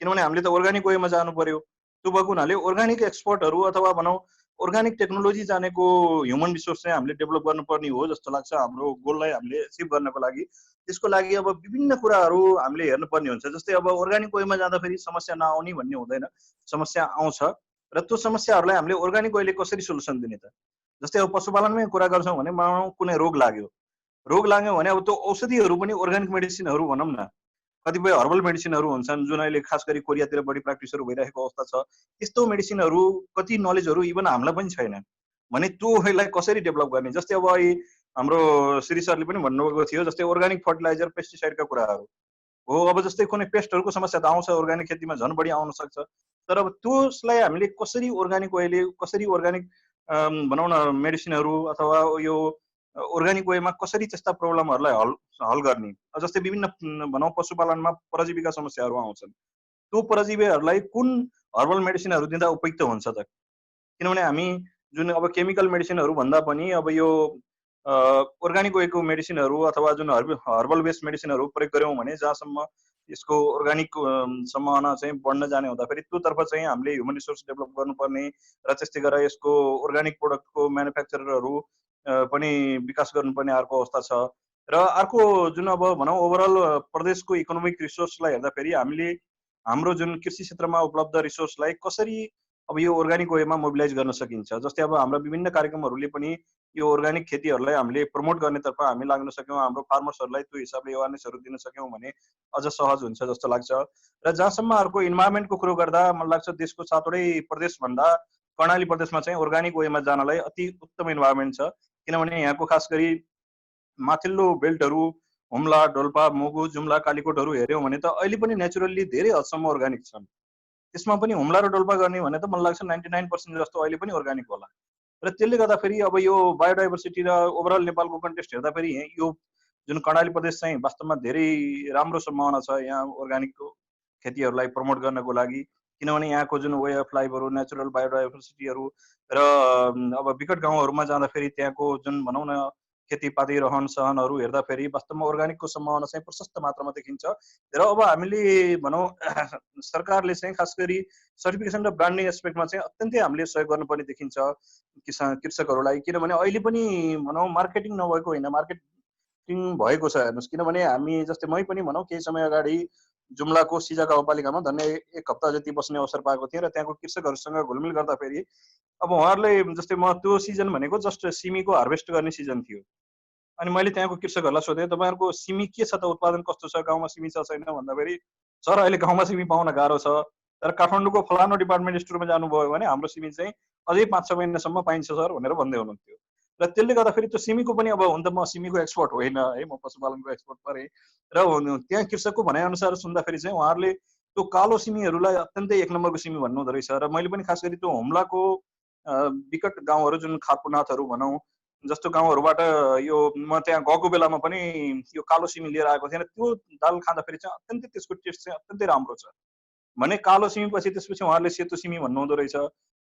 किनभने हामीले त अर्गानिक वेमा जानु पर्यो। त्यो भएको हुनाले अर्गानिक एक्सपर्टहरू अथवा भनौँ अर्गानिक टेक्नोलोजी जानेको ह्युमन रिसोर्स चाहिँ हामीले डेभलप गर्नुपर्ने हो जस्तो लाग्छ हाम्रो गोललाई हामीले एचिभ गर्नको लागि। त्यसको लागि अब विभिन्न कुराहरू हामीले हेर्नुपर्ने हुन्छ। जस्तै अब अर्गानिक वेमा जाँदाखेरि समस्या नआउने भन्ने हुँदैन, समस्या आउँछ र त्यो समस्याहरूलाई हामीले अर्गानिक वेले कसरी सोल्युसन दिने त? जस्तै अब पशुपालनमै कुरा गर्छौँ भने मानौँ कुनै रोग लाग्यो भने अब त्यो औषधिहरू पनि अर्गानिक मेडिसिनहरू भनौँ न, कतिपय हर्बल मेडिसिनहरू हुन्छन् जुन अहिले खास गरी कोरियातिर बढी प्र्याक्टिसहरू भइरहेको अवस्था छ। त्यस्तो मेडिसिनहरू कति नलेजहरू इभन हामीलाई पनि छैन भने त्योलाई कसरी डेभलप गर्ने? जस्तै अब हाम्रो श्री सरले पनि भन्नुभएको थियो जस्तै अर्गानिक फर्टिलाइजर पेस्टिसाइडका कुराहरू हो। अब जस्तै कुनै पेस्टहरूको समस्या त आउँछ अर्गानिक खेतीमा झन् बढी आउन सक्छ। तर अब त्यसलाई हामीले कसरी अर्गानिक वेले कसरी अर्गानिक भनौँ न मेडिसिनहरू अथवा यो अर्गानिक वेमा कसरी त्यस्ता प्रब्लमहरूलाई हल गर्ने? जस्तै विभिन्न भनौँ पशुपालनमा परजीवीका समस्याहरू आउँछन्, त्यो परजीवीहरूलाई कुन हर्बल मेडिसिनहरू दिँदा उपयुक्त हुन्छ त? किनभने हामी जुन अब केमिकल मेडिसिनहरू भन्दा पनि अब यो अर्गानिक वेको मेडिसिनहरू अथवा जुन हर्बल बेस्ड मेडिसिनहरू प्रयोग गऱ्यौँ भने जहाँसम्म यसको अर्गानिक सम्भावना चाहिँ बढ्न जाने हुँदाखेरि त्योतर्फ चाहिँ हामीले ह्युमन रिसोर्स डेभलप गर्नुपर्ने र त्यस्तै गरेर यसको अर्गानिक प्रोडक्टको म्यानुफ्याक्चररहरू पनि विकास गर्नुपर्ने अर्को अवस्था छ। र अर्को जुन अब भनौँ ओभरअल प्रदेशको इकोनोमिक रिसोर्सलाई हेर्दाखेरि हामीले हाम्रो जुन कृषि क्षेत्रमा उपलब्ध रिसोर्सलाई कसरी अब यो अर्गानिक वेमा मोबिलाइज गर्न सकिन्छ? जस्तै अब हाम्रा विभिन्न कार्यक्रमहरूले पनि यो अर्गानिक खेतीहरूलाई हामीले प्रमोट गर्नेतर्फ हामी लाग्न सक्यौँ, हाम्रो फार्मर्सहरूलाई त्यो हिसाबले अवेरनेसहरू दिन सक्यौँ भने अझ सहज हुन्छ जस्तो लाग्छ। र जहाँसम्म अर्को इन्भाइरोमेन्टको कुरो गर्दा मलाई लाग्छ देशको 7वटै प्रदेशभन्दा कर्णाली प्रदेशमा चाहिँ अर्गानिक वेमा जानलाई अति उत्तम इन्भाइरोमेन्ट छ। किनभने यहाँको खास गरी माथिल्लो बेल्टहरू हुम्ला, डोल्पा, मुगु, जुम्ला, कालीकोटहरू हेऱ्यौँ भने त अहिले पनि नेचुरल्ली धेरै हदसम्म अर्गानिक छन्। त्यसमा पनि हुम्ला र डोल्पा गर्ने भने त मलाई लाग्छ 99% जस्तो अहिले पनि अर्गानिक होला। र त्यसले गर्दाखेरि अब यो बायोडाइभर्सिटी र ओभरअल नेपालको कन्टेक्स्ट हेर्दाखेरि यो जुन कर्णाली प्रदेश चाहिँ वास्तवमा धेरै राम्रो सम्भावना छ यहाँ अर्गानिकको खेतीहरूलाई प्रमोट गर्नको लागि। किनभने यहाँको जुन वे अफ लाइफहरू, नेचुरल बायोडाइभर्सिटीहरू र अब विकट गाउँहरूमा जाँदाखेरि त्यहाँको जुन भनौँ न खेतीपाती रहन सहनहरू हेर्दाखेरि वास्तवमा अर्गानिकको सम्भावना चाहिँ प्रशस्त मात्रामा देखिन्छ। र अब हामीले भनौँ सरकारले चाहिँ खास गरी सर्टिफिकेसन र ब्रान्डिङ एस्पेक्टमा चाहिँ अत्यन्तै हामीले सहयोग गर्नुपर्ने देखिन्छ कृषकहरूलाई। किनभने अहिले पनि भनौँ मार्केटिङ नभएको होइन, मार्केटिङ भएको छ हेर्नुहोस्। किनभने हामी जस्तै मै पनि भनौँ केही समय अगाडि जुम्लाको सिजा गाउँपालिकामा धन्य 1 हप्ता जति बस्ने अवसर पाएको थिएँ र त्यहाँको कृषकहरूसँग घुलमिल गर्दाखेरि अब उहाँहरूले जस्तै म त्यो सिजन भनेको जस्ट सिमीको हार्भेस्ट गर्ने सिजन थियो। अनि मैले त्यहाँको कृषकहरूलाई सोधेँ तपाईँहरूको सिमी के छ त, उत्पादन कस्तो छ, गाउँमा सिमी छ छैन भन्दाखेरि सर अहिले गाउँमा सिमी पाउन गाह्रो छ, तर काठमाडौँको फलानु डिपार्टमेन्ट स्टोरमा जानुभयो भने हाम्रो सिमी चाहिँ अझै 5-6 महिनासम्म पाइन्छ सर भनेर भन्दै हुनुहुन्थ्यो। र त्यसले गर्दाखेरि त्यो सिमीको पनि अब हुन त म सिमीको एक्सपर्ट होइन है, म पशुपालनको एक्सपर्ट परेँ र त्यहाँ कृषकको भनाइअनुसार सुन्दाखेरि चाहिँ उहाँहरूले त्यो कालो सिमीहरूलाई अत्यन्तै एक नम्बरको सिमी भन्नु हुँदो रहेछ। र मैले पनि खास गरी त्यो हुम्लाको विकट गाउँहरू जुन खारपुनाथहरू भनौँ जस्तो गाउँहरूबाट यो म त्यहाँ गएको बेलामा पनि यो कालो सिमी लिएर आएको थिएन। त्यो दाल खाँदाखेरि चाहिँ अत्यन्तै त्यसको टेस्ट चाहिँ अत्यन्तै राम्रो छ। भने कालो सिमी पछि त्यसपछि उहाँहरूले सेतो सिमी भन्नुहुँदो रहेछ।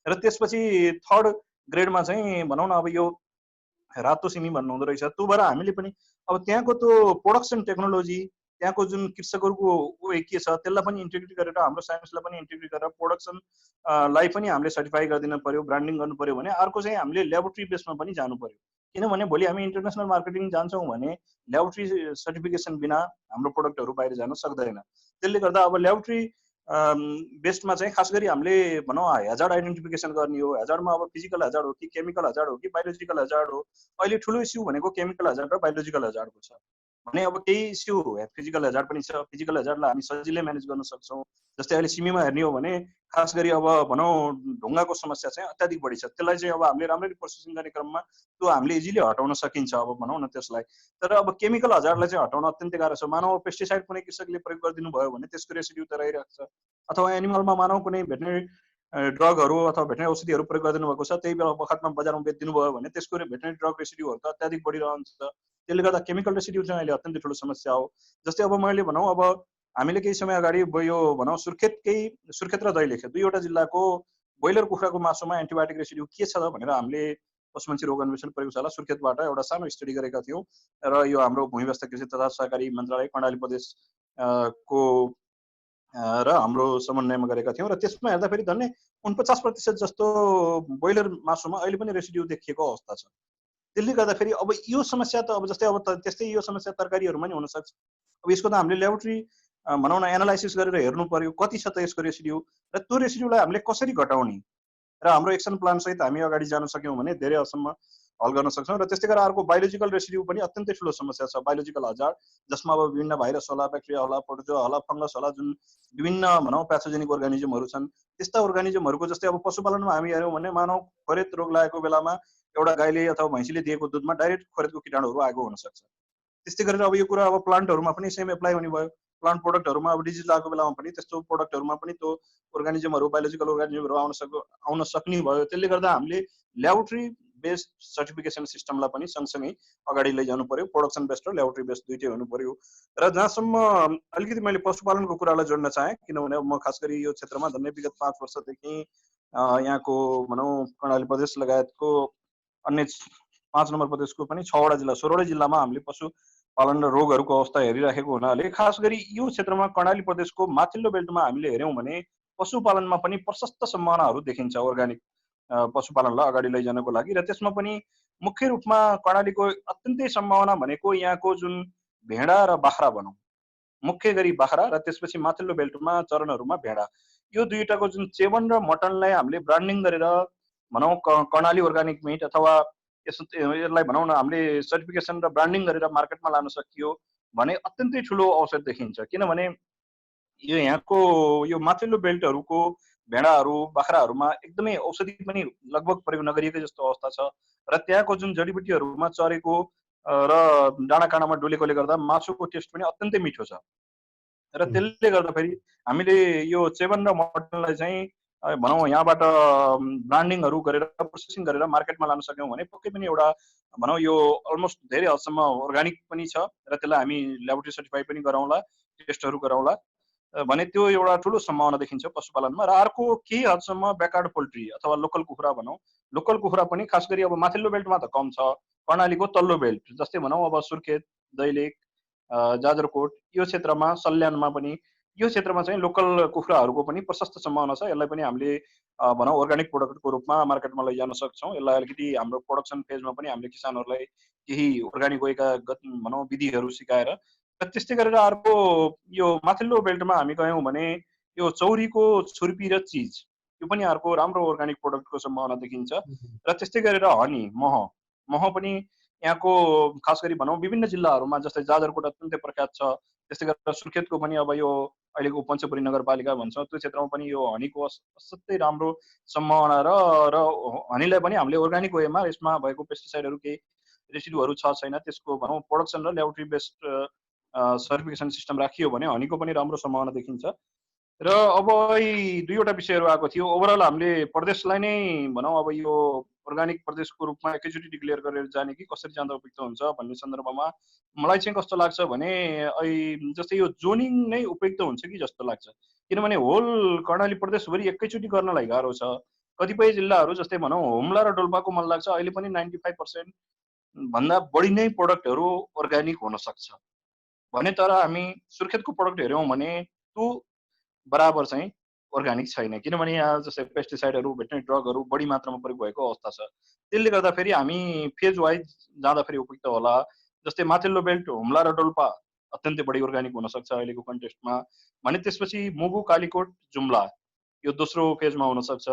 र त्यसपछि थर्ड ग्रेडमा चाहिँ भनौँ न अब यो रातो सिमी भन्नुहुँदो रहेछ। त्यो भएर हामीले पनि अब त्यहाँको त्यो प्रोडक्सन टेक्नोलोजी त्यहाँको जुन कृषकहरूको के छ त्यसलाई पनि इन्टिग्रेट गरेर हाम्रो साइन्सलाई पनि इन्टिग्रेट गरेर प्रोडक्सन लाई पनि हामीले सर्टिफाई गरिदिनु पर्यो, ब्रान्डिङ गर्नु पर्यो। भने अर्को चाहिँ हामीले ल्याबोरेटरी बेसमा पनि जानु पर्यो। किनभने भोलि हामी इन्टरनेसनल मार्केटिङ जान्छौँ भने ल्याबोरेटरी सर्टिफिकेसन बिना हाम्रो प्रोडक्टहरू बाहिर जान सक्दैन। त्यसले गर्दा अब ल्याबोरेटरी बेस्डमा चाहिँ खास गरी हामीले भनौँ हेजार्ड आइडेन्टिफिकेसन गर्ने हो। हेजार्डमा अब फिजिकल हेजार्ड हो कि केमिकल हेजार्ड हो कि बायोलोजिकल हेजार्ड हो। अहिले ठुलो इस्यु भनेको केमिकल हेजार्ड र बायोलोजिकल हेजार्डको छ भने अब केही इस्यु फिजिकल हेजार्ड पनि छ। फिजिकल हेजार्डलाई हामी सजिलै म्यानेज गर्न सक्छौँ। जस्तै अहिले सिमीमा हेर्ने हो भने खास गरी अब भनौँ ढुङ्गाको समस्या चाहिँ अत्याधिक बढी छ। त्यसलाई चाहिँ अब हामीले राम्ररी प्रोसेसिङ गर्ने क्रममा त्यो हामीले इजिली हटाउन सकिन्छ अब भनौँ न त्यसलाई। तर अब केमिकल हजारलाई चाहिँ हटाउन अत्यन्तै गाह्रो छ। मानव पेस्टिसाइड कुनै कृषकले प्रयोग गरिदिनु भयो भने त्यसको रेसिड्यू त रहिरहेको छ। अथवा एनिमलमा मानव कुनै भेटनेरी ड्रगहरू अथवा भेटनेरी औषधिहरू प्रयोग गरिदिनु भएको छ, त्यही बेला बखतमा बजारमा बेचिदिनु भयो भने त्यसको भेटनेरी ड्रग रेसिड्यूहरू त अत्याधिक बढिरहन्छ। त्यसले गर्दा केमिकल रेसिड्यू चाहिँ अहिले अत्यन्तै ठुलो समस्या हो। जस्तै अब मैले भनौँ अब हामीले केही समय अगाडि यो भनौँ सुर्खेत र दैलेख दुईवटा जिल्लाको ब्रोइलर कुखुराको मासुमा एन्टिबायोटिक रेसिड्यू के छ भनेर हामीले पशुपन्छी रोग अन्वेषण प्रयोगशाला सुर्खेतबाट एउटा सानो स्टडी गरेका थियौँ। र यो हाम्रो भूमिव्यवस्था कृषि तथा सहकारी मन्त्रालय कर्णाली प्रदेश को र हाम्रो समन्वयमा गरेका थियौँ। र त्यसमा हेर्दाखेरि झन्डै 49% जस्तो ब्रोइलर मासुमा अहिले पनि रेसिड्यू देखिएको अवस्था छ। त्यसले गर्दाखेरि अब यो समस्या त अब जस्तै अब त्यस्तै यो समस्या तरकारीहरूमा नि हुनसक्छ। अब यसको त हामीले ल्याबोरेटरी भनौँ न एनालाइसिस गरेर हेर्नु पर्यो कति छ त यसको रेसिड्यू र त्यो रेसिड्यूलाई हामीले कसरी घटाउने र हाम्रो एक्सन प्लान सहित हामी अगाडि जान सक्यौँ भने धेरै हदसम्म हल गर्न सक्छौँ। र त्यस्तै गरेर अर्को बायोलोजिकल रेसिड्यू पनि अत्यन्तै ठुलो समस्या छ। बायोलोजिकल हजार्ड जसमा अब विभिन्न भाइरस होला, ब्याक्टेरिया होला, प्रोटोजोआ होला, फङ्गस होला, जुन विभिन्न भनौँ प्याथोजेनिक अर्गानिजमहरू छन्। त्यस्ता अर्गानिजमहरूको जस्तै अब पशुपालनमा हामी हेऱ्यौँ भने मानव खोरेत रोग लागेको बेलामा एउटा गाईले अथवा भैँसीले दिएको दुधमा डाइरेक्ट खोरेतको किटाणुहरू आएको हुनसक्छ। त्यस्तै गरेर अब यो कुरा अब प्लान्टहरूमा पनि सेम एप्लाई हुने भयो। प्लान्ट प्रोडक्टहरूमा अब डिजिज लागेको बेलामा पनि त्यस्तो प्रोडक्टहरूमा पनि त्यो अर्गानिजमहरू बायोलोजिकल अर्गानिजमहरू आउन सक्ने भयो। त्यसले गर्दा हामीले ल्याबोरेटरी बेस्ड सर्टिफिकेसन सिस्टमलाई पनि सँगसँगै अगाडि लैजानु पर्यो। प्रोडक्सन बेस्ड र ल्याबोरेटरी बेस्ड दुइटै हुनु पर्यो। र जहाँसम्म अलिकति मैले पशुपालनको कुरालाई जोड्न चाहेँ किनभने अब म खास गरी यो क्षेत्रमा झन्डै विगत 5 वर्षदेखि यहाँको भनौँ कर्णाली प्रदेश लगायतको अन्य 5 नम्बर प्रदेशको पनि 6वटा जिल्ला 16वटै जिल्लामा हामीले पशुपालन र रोगहरूको अवस्था हेरिराखेको हुनाले खास गरी यो क्षेत्रमा कर्णाली प्रदेशको माथिल्लो बेल्टमा हामीले हेऱ्यौँ भने पशुपालनमा पनि प्रशस्त सम्भावनाहरू देखिन्छ अर्गानिक पशुपालनलाई अगाडि लैजानको लागि। र त्यसमा पनि मुख्य रूपमा कर्णालीको अत्यन्तै सम्भावना भनेको यहाँको जुन भेडा र बाख्रा भनौँ, मुख्य गरी बाख्रा र त्यसपछि माथिल्लो बेल्टमा चरणहरूमा भेडा, यो दुईटाको जुन चेवन र मटनलाई हामीले ब्रान्डिङ गरेर भनौँ कर्णाली अर्गानिक मिट अथवा यसलाई भनौँ न हामीले सर्टिफिकेसन र ब्रान्डिङ गरेर मार्केटमा लान सकियो भने अत्यन्तै ठुलो अवसर देखिन्छ। किनभने यो यहाँको यो माथिल्लो बेल्टहरूको भेडाहरू बाख्राहरूमा एकदमै औषधि पनि लगभग प्रयोग नगरिएकै जस्तो अवस्था छ। र त्यहाँको जुन जडीबुटीहरूमा चरेको र डाँडाकाँडामा डुलेकोले गर्दा मासुको टेस्ट पनि अत्यन्तै मिठो छ। र त्यसले गर्दाखेरि हामीले यो चेवन र मटनलाई चाहिँ भनौँ यहाँबाट ब्रान्डिङहरू गरेर प्रोसेसिङ गरेर मार्केटमा लान सक्यौँ भने पक्कै पनि एउटा भनौँ यो अलमोस्ट धेरै हदसम्म अर्गानिक पनि छ र त्यसलाई हामी ल्याबोरेटरी सर्टिफाई पनि गराउँला, टेस्टहरू गराउँला भने त्यो एउटा ठुलो सम्भावना देखिन्छ पशुपालनमा। र अर्को केही हदसम्म ब्याकयार्ड पोल्ट्री अथवा लोकल कुखुरा भनौँ, लोकल कुखुरा पनि खास गरी अब माथिल्लो बेल्टमा त कम छ, कर्णालीको तल्लो बेल्ट जस्तै भनौँ अब सुर्खेत, दैलेख, जाजरकोट यो क्षेत्रमा, सल्यानमा पनि यो क्षेत्रमा चाहिँ लोकल कुखुराहरूको पनि प्रशस्त सम्भावना छ। यसलाई पनि हामीले भनौँ अर्गानिक प्रोडक्टको रूपमा मार्केटमा लैजान सक्छौँ। यसलाई अलिकति हाम्रो प्रोडक्सन फेजमा पनि हामीले किसानहरूलाई केही अर्गानिक वेका भनौँ विधिहरू सिकाएर। र त्यस्तै गरेर अर्को यो माथिल्लो बेल्टमा हामी गयौँ भने यो चौरीको छुर्पी र चिज यो पनि अर्को राम्रो अर्गानिक प्रोडक्टको सम्भावना देखिन्छ। र त्यस्तै गरेर हनी मह पनि यहाँको खास गरी भनौँ विभिन्न जिल्लाहरूमा जस्तै जाजरकोट अत्यन्तै प्रख्यात छ। त्यस्तै गरेर सुर्खेतको पनि अब यो अहिलेको पञ्चपुरी नगरपालिका भन्छौँ त्यो क्षेत्रमा पनि यो हनीको असाध्यै राम्रो सम्भावना र हनीलाई पनि हामीले अर्गानिक वेमा यसमा भएको पेस्टिसाइडहरू केही रेसिड्यूहरू छ छैन त्यसको भनौँ प्रोडक्सन र ल्याबोरेटरी बेस्ड सर्टिफिकेसन सिस्टम राखियो भने हनीको पनि राम्रो सम्भावना देखिन्छ। र अब यी दुईवटा विषयहरू आएको थियो। ओभरअल हामीले प्रदेशलाई नै भनौँ अब यो अर्गानिक प्रदेशको रूपमा एकैचोटि डिक्लेयर गरेर जाने कि कसरी जाँदा उपयुक्त हुन्छ भन्ने सन्दर्भमा मलाई चाहिँ कस्तो लाग्छ भने जस्तै यो जोनिङ नै उपयुक्त हुन्छ कि जस्तो लाग्छ। किनभने होल कर्णाली प्रदेशभरि एकैचोटि गर्नलाई गाह्रो छ। कतिपय जिल्लाहरू जस्तै भनौँ हुम्ला र डोल्पाको मलाई लाग्छ अहिले पनि 95% भन्दा बढी नै प्रोडक्टहरू अर्ग्यानिक हुन सक्छ भने, तर हामी सुर्खेतको प्रोडक्ट हेऱ्यौँ भने त्यो बराबर चाहिँ अर्ग्यानिक छैन। किनभने यहाँ जस्तै पेस्टिसाइडहरू भेटनेरी ड्रगहरू बढी मात्रामा प्रयोग भएको अवस्था छ। त्यसले गर्दाखेरि हामी फेज वाइज जाँदाखेरि उपयुक्त होला। जस्तै माथिल्लो बेल्ट हुम्ला र डोल्पा अत्यन्तै बढी अर्ग्यानिक हुन सक्छ अहिलेको कन्टेक्स्टमा भने, त्यसपछि मुगु कालीकोट जुम्ला यो दोस्रो फेजमा हुन सक्छ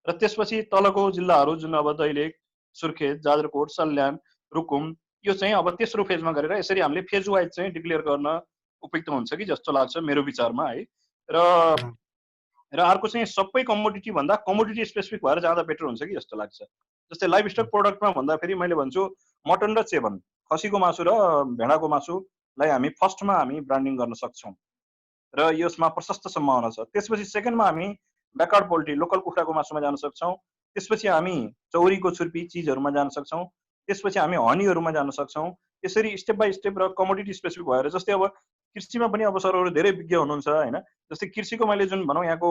र त्यसपछि तलको जिल्लाहरू जुन अब दैलेख सुर्खेत जाजरकोट सल्यान रुकुम यो चाहिँ अब तेस्रो फेजमा गरेर यसरी हामीले फेज वाइज चाहिँ डिक्लेयर गर्न उपयुक्त हुन्छ कि जस्तो लाग्छ मेरो विचारमा है। र अर्को चाहिँ सबै कमोडिटी भन्दा कमोडिटी स्पेसिफिक भएर जाँदा बेटर हुन्छ कि जस्तो लाग्छ। जस्तै लाइफ स्टक प्रोडक्टमा भन्दाखेरि मैले भन्छु मटन र चेवन खसीको मासु र भेडाको मासुलाई हामी फर्स्टमा हामी ब्रान्डिङ गर्न सक्छौँ र यसमा प्रशस्त सम्भावना छ। त्यसपछि सेकेन्डमा हामी ब्याकवर्ड पोल्ट्री लोकल कुखुराको मासुमा जान सक्छौँ। त्यसपछि हामी चौरीको छुर्पी चिजहरूमा जान सक्छौँ। त्यसपछि हामी हनीहरूमा जान सक्छौँ। यसरी स्टेप बाई स्टेप र कमोडिटी स्पेसिफिक भएर जस्तै अब कृषिमा पनि अब सरहरू धेरै विज्ञ हुनुहुन्छ होइन। जस्तै कृषिको मैले जुन भनौँ यहाँको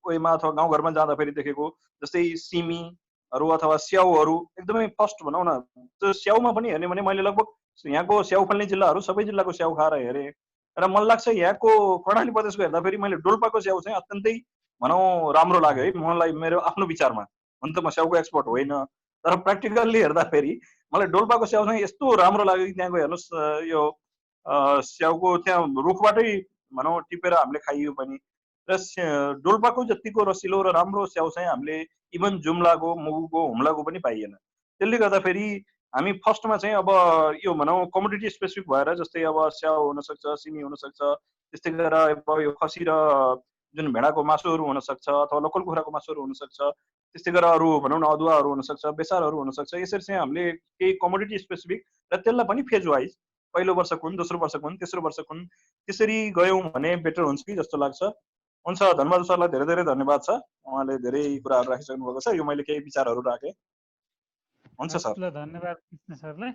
उयोमा अथवा गाउँघरमा जाँदाखेरि देखेको जस्तै सिमीहरू अथवा स्याउहरू एकदमै फर्स्ट भनौँ न, त्यो स्याउमा पनि हेर्ने भने मैले लगभग यहाँको स्याउ फल्ने जिल्लाहरू सबै जिल्लाको स्याउ खाएर हेरेँ र मलाई लाग्छ यहाँको कर्णाली प्रदेशको हेर्दाखेरि मैले डोल्पाको स्याउ चाहिँ अत्यन्तै भनौँ राम्रो लाग्यो है मलाई, मेरो आफ्नो विचारमा। हुन त म स्याउको एक्सपर्ट होइन, तर प्र्याक्टिकल्ली हेर्दाखेरि मलाई डोल्पाको स्याउ चाहिँ यस्तो राम्रो लाग्यो कि त्यहाँको हेर्नुहोस् यो स्याउको त्यहाँ रुखबाटै भनौँ टिपेर हामीले खाइयो पनि र डोल्पाको जतिको रसिलो र राम्रो स्याउ चाहिँ हामीले इभन जुम्लाको मुगुको हुम्लाको पनि पाइएन। त्यसले गर्दाखेरि हामी फर्स्टमा चाहिँ अब यो भनौँ कमोडिटी स्पेसिफिक भएर जस्तै अब स्याउ हुनसक्छ, सिमी हुनसक्छ, त्यस्तै गरेर अब यो खसी र जुन भेडाको मासुहरू हुनसक्छ अथवा लोकल कुखुराको मासुहरू हुनसक्छ, त्यस्तै गरेर अरू भनौँ न अदुवाहरू हुनसक्छ, बेसारहरू हुनसक्छ। यसरी चाहिँ हामीले केही कमोडिटी स्पेसिफिक र त्यसलाई पनि फेज वाइज पहिलो वर्ष कुन, दोस्रो वर्ष कुन, तेस्रो वर्ष कुन त्यसरी गयौँ भने बेटर हुन्छ कि जस्तो लाग्छ। हुन्छ, धन्यवाद सरलाई धेरै धेरै धन्यवाद छ, उहाँले धेरै कुराहरू राखिसक्नु भएको छ। यो मैले केही विचारहरू राखेँ। हुन्छ सर, धन्यवाद कृष्ण सरलाई।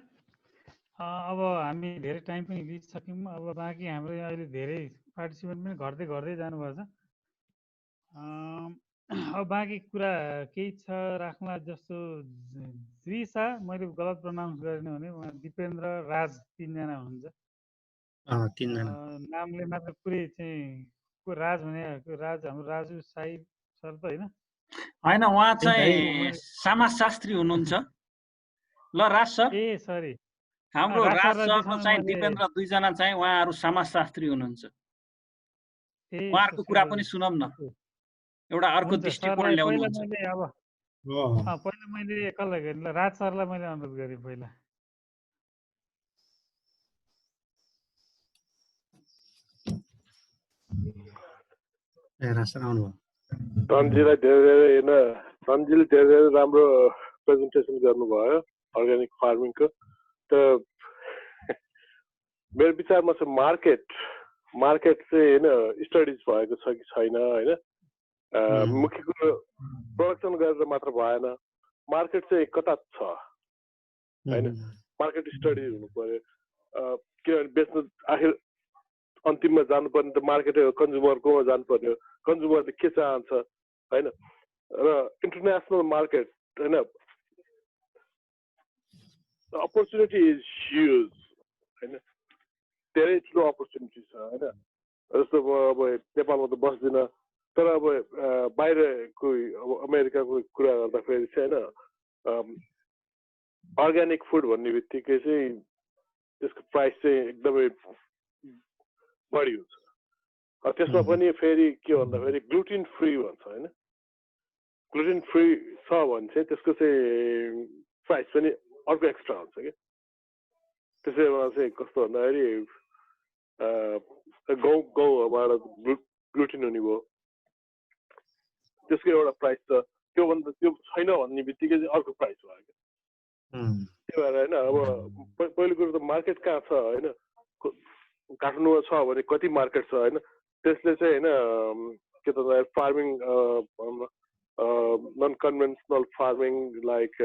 अब हामी धेरै टाइम पनि लिइसक्यौँ। अब बाँकी हाम्रो अहिले धेरै पार्टिसिपेन्ट पनि घट्दै जानुभएको छ। अब बाँकी कुरा केही छ राख्ला जस्तो द्विसा, मैले गलत प्रनाउन्स गरेन भने उहाँ दिपेन्द्र राज तिनजना हुनुहुन्छ। नामले मात्र पुरै चाहिँ को राज भने राज हाम्रो राजु साई सर त होइन? होइन, उहाँ चाहिँ समाजशास्त्री हुनुहुन्छ। ल राज सर, ए सरी, हाम्रो राज सर र चाहिँ दिपेन्द्र दुईजना चाहिँ उहाँहरू समाजशास्त्री हुनुहुन्छ। उहाँहरूको कुरा पनि सुनौँ न, एउटा अर्को दृष्टिकोण ल्याउनुहुन्छ। पहिला मैले कसलाई गरेँ ल, राज सरलाई मैले अनुरोध गरेँ पहिला। धनजीलाई धनजीले धेरै राम्रो प्रेजेन्टेसन गर्नुभयो अर्ग्यानिक फार्मिङको। त मेरो विचारमा चाहिँ मार्केट चाहिँ होइन स्टडिज भएको छ कि छैन होइन। मुख्य कुरो प्रोडक्सन गरेर मात्र भएन, मार्केट चाहिँ कता छ होइन, मार्केट स्टडी हुनु पर्यो। किनभने बेच्नु आखिर अन्तिममा जानुपर्ने त मार्केट कन्ज्युमरकोमा जानु पर्यो, कन्ज्युमरले के चाहन्छ होइन। र इन्टरनेसनल मार्केट होइन, अपर्च्युनिटी इज ह्युज होइन, धेरै ठुलो अपर्च्युनिटी छ होइन। जस्तो म अब नेपालमा त बस्दिनँ, तर अब बाहिरको अब अमेरिकाको कुरा गर्दाखेरि चाहिँ होइन अर्ग्यानिक फुड भन्ने बित्तिकै चाहिँ त्यसको प्राइस चाहिँ एकदमै बढी हुन्छ। त्यसमा पनि फेरि के भन्दाखेरि ग्लुटिन फ्री भन्छ होइन। ग्लुटिन फ्री छ भने चाहिँ त्यसको चाहिँ प्राइस पनि अर्को एक्स्ट्रा हुन्छ क्या। त्यसैमा चाहिँ कस्तो भन्दाखेरि गहुँबाट ग्लुटिन हुने भयो, त्यसको एउटा प्राइस छ। त्योभन्दा त्यो छैन भन्ने बित्तिकै चाहिँ अर्को प्राइस भयो क्या। त्यही भएर होइन अब पहिलो कुरो त मार्केट कहाँ छ होइन। काठमाडौँमा छ भने कति मार्केट छ होइन, त्यसले चाहिँ होइन के त farming non-conventional farming like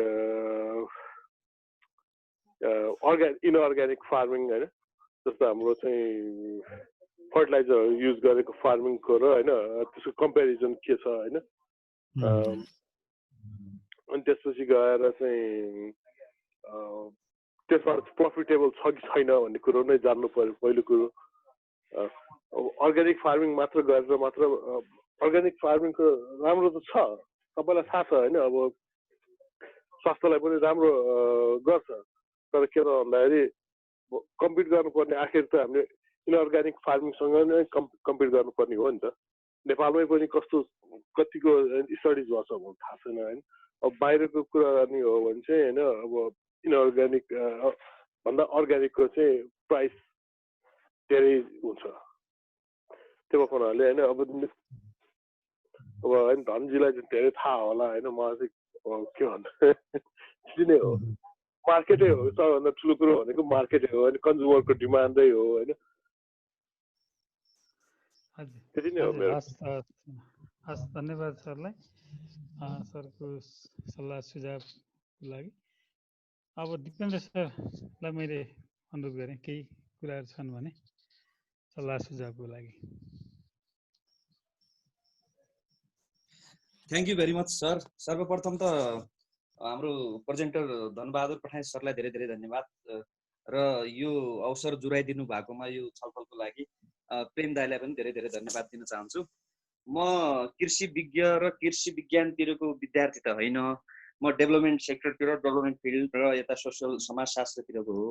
inorganic farming हैन जस्तो हाम्रो चाहिँ फर्टिलाइजर युज गरेको फार्मिङ को र हैन त्यसको कम्पेरिजन के छ हैन अनि त्यसपछि गएर चाहिँ त्यसमा प्रफिटेबल छ कि छैन भन्ने कुरो नै जान्नु पर्यो पहिलो कुरो अर्ग्यानिक फार्मिङ मात्र गरेर मात्र अर्ग्यानिक फार्मिङको राम्रो त छ तपाईलाई थाहा छ हैन अब स्वास्थ्यलाई पनि राम्रो गर्छ तर के त भन्दाखेरि कम्पिट गर्नुपर्ने आखिर त हामीले इनअर्ग्यानिक फार्मिङसँग नै कम्पिट गर्नुपर्ने हो नि त नेपालमै पनि कतिको स्टडिज भएको छ भने थाहा छैन हैन अब बाहिरको कुरा गर्ने हो भने चाहिँ हैन अब इनअर्ग्यानिक भन्दा अर्ग्यानिकको चाहिँ प्राइस धेरै हुन्छ त्यो हुनाले हैन अब हैन धनजीलाई चाहिँ धेरै थाहा होला हैन मलाई चाहिँ के भन्नु त्यति नै हो मार्केटै हो सबभन्दा ठुलो कुरो भनेको मार्केटै हो अनि कन्ज्युमरको डिमान्डै हो हैन त्यति नै हो मेरो हस् धन्यवाद सरलाई सरको सल्लाह सुझावको लागि अब दिपेन्द्र सरलाई मैले अनुरोध गरेँ केही कुराहरू छन् भने सल्लाह सुझावको लागि thank you very much sir सर्वप्रथम त हाम्रो प्रेजेन्टर धनबहादुर पठाई सरलाई धेरै धेरै धन्यवाद र यो अवसर जुराइदिनु भएकोमा यो छलफलको लागि प्रेम दाइलाई पनि धेरै धेरै धन्यवाद दिन चाहन्छु म कृषि विज्ञ र कृषि विज्ञानतिरको विद्यार्थी त होइन म डेभलपमेन्ट सेक्टरतिर डेभलपमेन्ट फिल्ड र यता सोसल समाजशास्त्रतिरको हो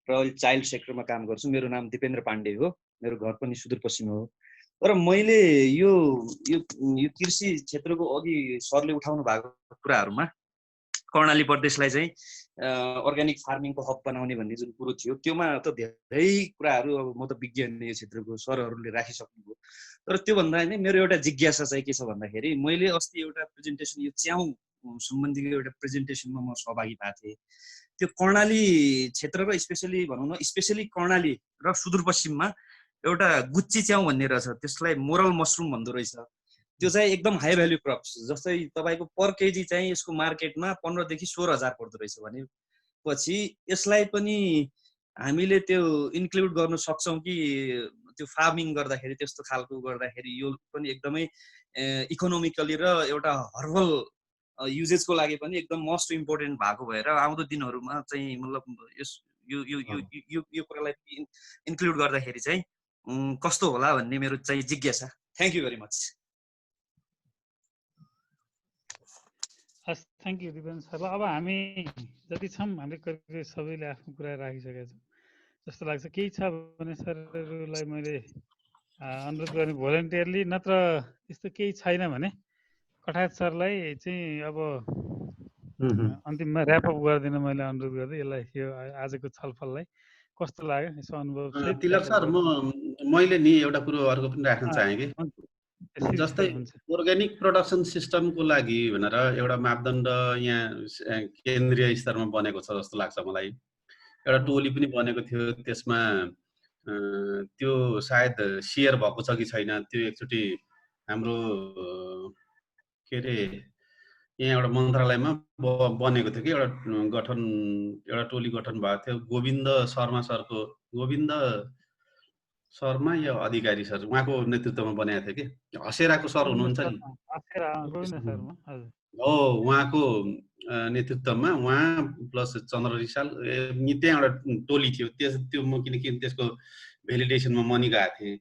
र अहिले चाइल्ड सेक्टरमा काम गर्छु मेरो नाम दिपेन्द्र पाण्डे हो मेरो घर पनि सुदूरपश्चिम हो तर मैले यो कृषि क्षेत्रको अघि सरले उठाउनु भएको कुराहरूमा कर्णाली प्रदेशलाई चाहिँ अर्ग्यानिक फार्मिङको हब बनाउने भन्ने जुन कुरो थियो त्योमा त धेरै कुराहरू अब म त विज्ञ यो क्षेत्रको सरहरूले राखिसक्नुभयो तर त्योभन्दा होइन मेरो एउटा जिज्ञासा चाहिँ के छ भन्दाखेरि मैले अस्ति एउटा प्रेजेन्टेसन यो च्याउ सम्बन्धीको एउटा प्रेजेन्टेसनमा म सहभागी भएको थिएँ त्यो कर्णाली क्षेत्र र स्पेसली भनौँ न स्पेसली कर्णाली र सुदूरपश्चिममा एउटा गुच्ची च्याउ भन्ने रहेछ त्यसलाई मोरल मसरुम भन्दो रहेछ त्यो चाहिँ एकदम हाई भ्याल्यु क्रप्स जस्तै तपाईँको पर केजी चाहिँ यसको मार्केटमा 15 देखि 16,000 पर्दो रहेछ भनेपछि यसलाई पनि हामीले त्यो इन्क्लुड गर्न सक्छौँ कि त्यो फार्मिङ गर्दाखेरि त्यस्तो खालको गर्दाखेरि यो पनि एकदमै इकोनोमिकली र एउटा हर्बल युजेसको लागि पनि एकदम मोस्ट इम्पोर्टेन्ट भएको भएर आउँदो दिनहरूमा चाहिँ मतलब यस यो कुरालाई इन्क्लुड गर्दाखेरि चाहिँ कस्तो होला भन्ने मेरो चाहिँ जिज्ञासा थ्याङ्क यू भेरी मच हस् थ्याङ्क यू दिपेन्द्र सर अब हामी जति छौँ हामीले करिब सबैले आफ्नो कुरा राखिसकेका छौँ जस्तो लाग्छ केही छ भने सरहरूलाई मैले अनुरोध गर्ने भोलिन्टियरली नत्र यस्तो केही छैन भने कठायत सरलाई चाहिँ अब अन्तिममा ऱ्यापअप गरिदिन मैले अनुरोध गर्दै यसलाई यो आजको छलफललाई कस्तो लाग्यो यसो अनुभव तिलक सर मैले नि एउटा कुरो अर्को पनि राख्न चाहेँ कि जस्तै अर्ग्यानिक प्रोडक्सन सिस्टमको लागि भनेर एउटा मापदण्ड यहाँ केन्द्रीय स्तरमा बनेको छ जस्तो लाग्छ मलाई एउटा टोली पनि बनेको थियो त्यसमा त्यो सायद सेयर भएको छ कि छैन त्यो एकचोटि हाम्रो के अरे यहाँ एउटा मन्त्रालयमा बनेको थियो कि एउटा टोली गठन भएको थियो गोविन्द शर्मा या अधिकारी सर उहाँको नेतृत्वमा बनाएको थियो कि हसेराको सर हुनुहुन्छ नि हो उहाँको नेतृत्वमा उहाँ प्लस चन्द्र रिसाल त्यहाँ एउटा टोली थियो त्यो म किनकि त्यसको भ्यालिडेसनमा मनी गएको थिएँ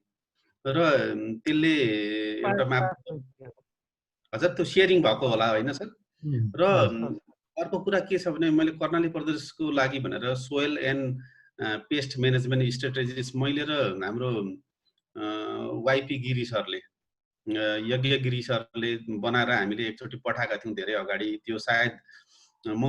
र त्यसले एउटा हजुर त्यो सेयरिङ भएको होला होइन सर र अर्को कुरा के छ भने मैले कर्णाली प्रदेशको लागि भनेर soil and paste management strategies मैले र हाम्रो वाइपी गिरी सरले यज्ञ गिरी सरले बनाएर हामीले एकचोटि पठाएका थियौँ धेरै अगाडि त्यो सायद म